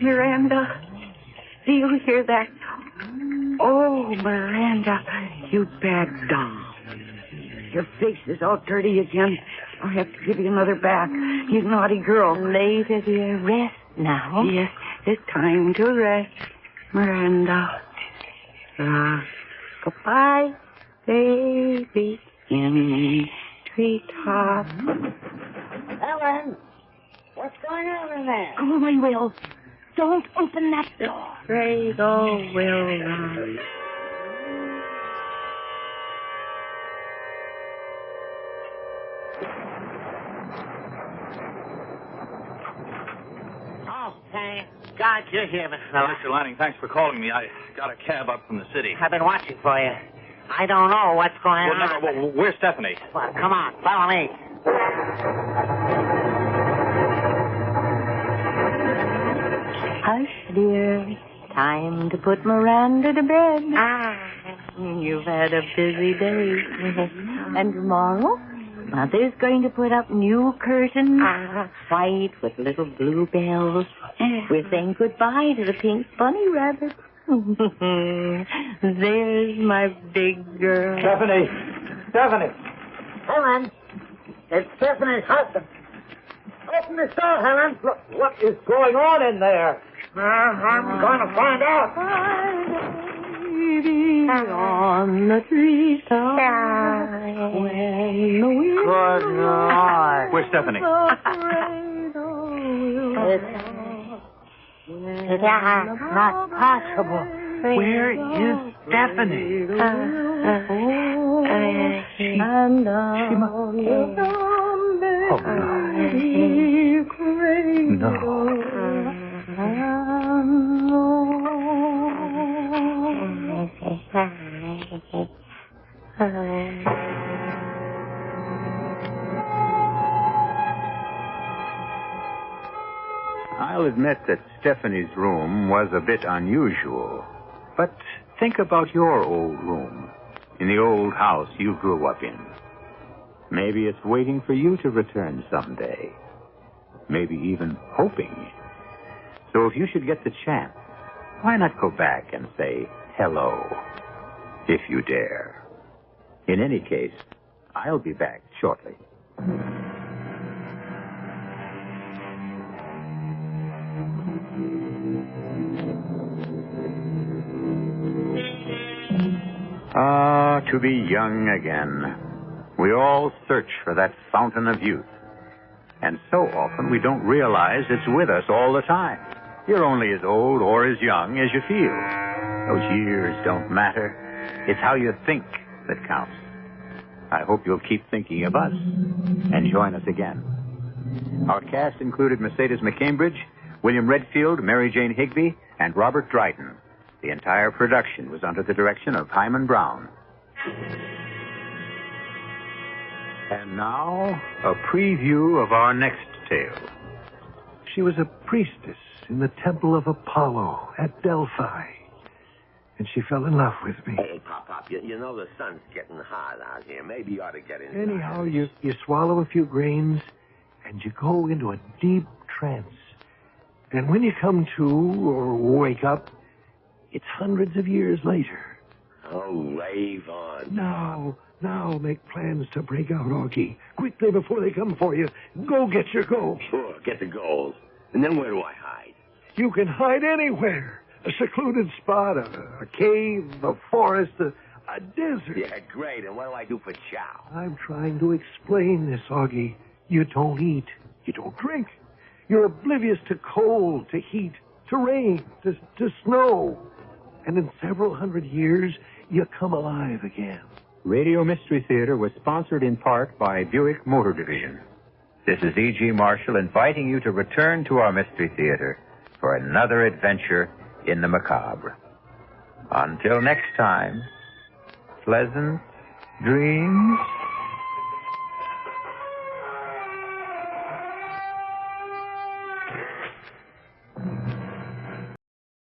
Miranda, do you hear that? Oh, Miranda, you bad doll. Your face is all dirty again. I'll have to give you another bath. You naughty girl. Later, dear. Rest now. Yes, it's time to rest. Miranda. Goodbye, baby, in treetop. Ellen, what's going on in there? Go away, Will. Don't open that door. Fredo will run. Oh, thank God you're here, Mr. Now, Miller. Mr. Lanning, thanks for calling me. I got a cab up from the city. I've been watching for you. I don't know what's going Well, on. never, where's Stephanie? Well, come on, follow me. Hush, dear. Time to put Miranda to bed. You've had a busy day. And tomorrow, Mother's going to put up new curtains, white with little blue bells. We're saying goodbye to the pink bunny rabbit. There's my big girl. Stephanie! Helen, it's Stephanie's husband. Open the door, Helen. Look, what is going on in there? I'm going to find out. Baby on the treetop. When the wind Good Lord. Where's Stephanie? It's not possible. Where is Stephanie? She I'll admit that Stephanie's room was a bit unusual. But think about your old room, in the old house you grew up in. Maybe it's waiting for you to return someday. Maybe even hoping. So if you should get the chance, why not go back and say hello, if you dare? In any case, I'll be back shortly. To be young again. We all search for that fountain of youth. And so often we don't realize it's with us all the time. You're only as old or as young as you feel. Those years don't matter. It's how you think that counts. I hope you'll keep thinking of us and join us again. Our cast included Mercedes McCambridge, William Redfield, Mary Jane Higbee, and Robert Dryden. The entire production was under the direction of Hyman Brown. And now, a preview of our next tale. She was a priestess in the temple of Apollo at Delphi. And she fell in love with me. Hey, Pop, you know the sun's getting hot out here. Maybe you ought to get in. Anyhow, you swallow a few grains, and you go into a deep trance. And when you come to, or wake up, it's hundreds of years later. Oh, rave on. Now make plans to break out, Augie. Quickly before they come for you. Go get your gold. Sure, get the gold. And then where do I hide? You can hide anywhere. A secluded spot, a cave, a forest, a desert. Yeah, great. And what do I do for chow? I'm trying to explain this, Augie. You don't eat. You don't drink. You're oblivious to cold, to heat, to rain, to snow. And in several hundred years, you come alive again. Radio Mystery Theater was sponsored in part by Buick Motor Division. This is E.G. Marshall inviting you to return to our Mystery Theater for another adventure in the macabre. Until next time, pleasant dreams.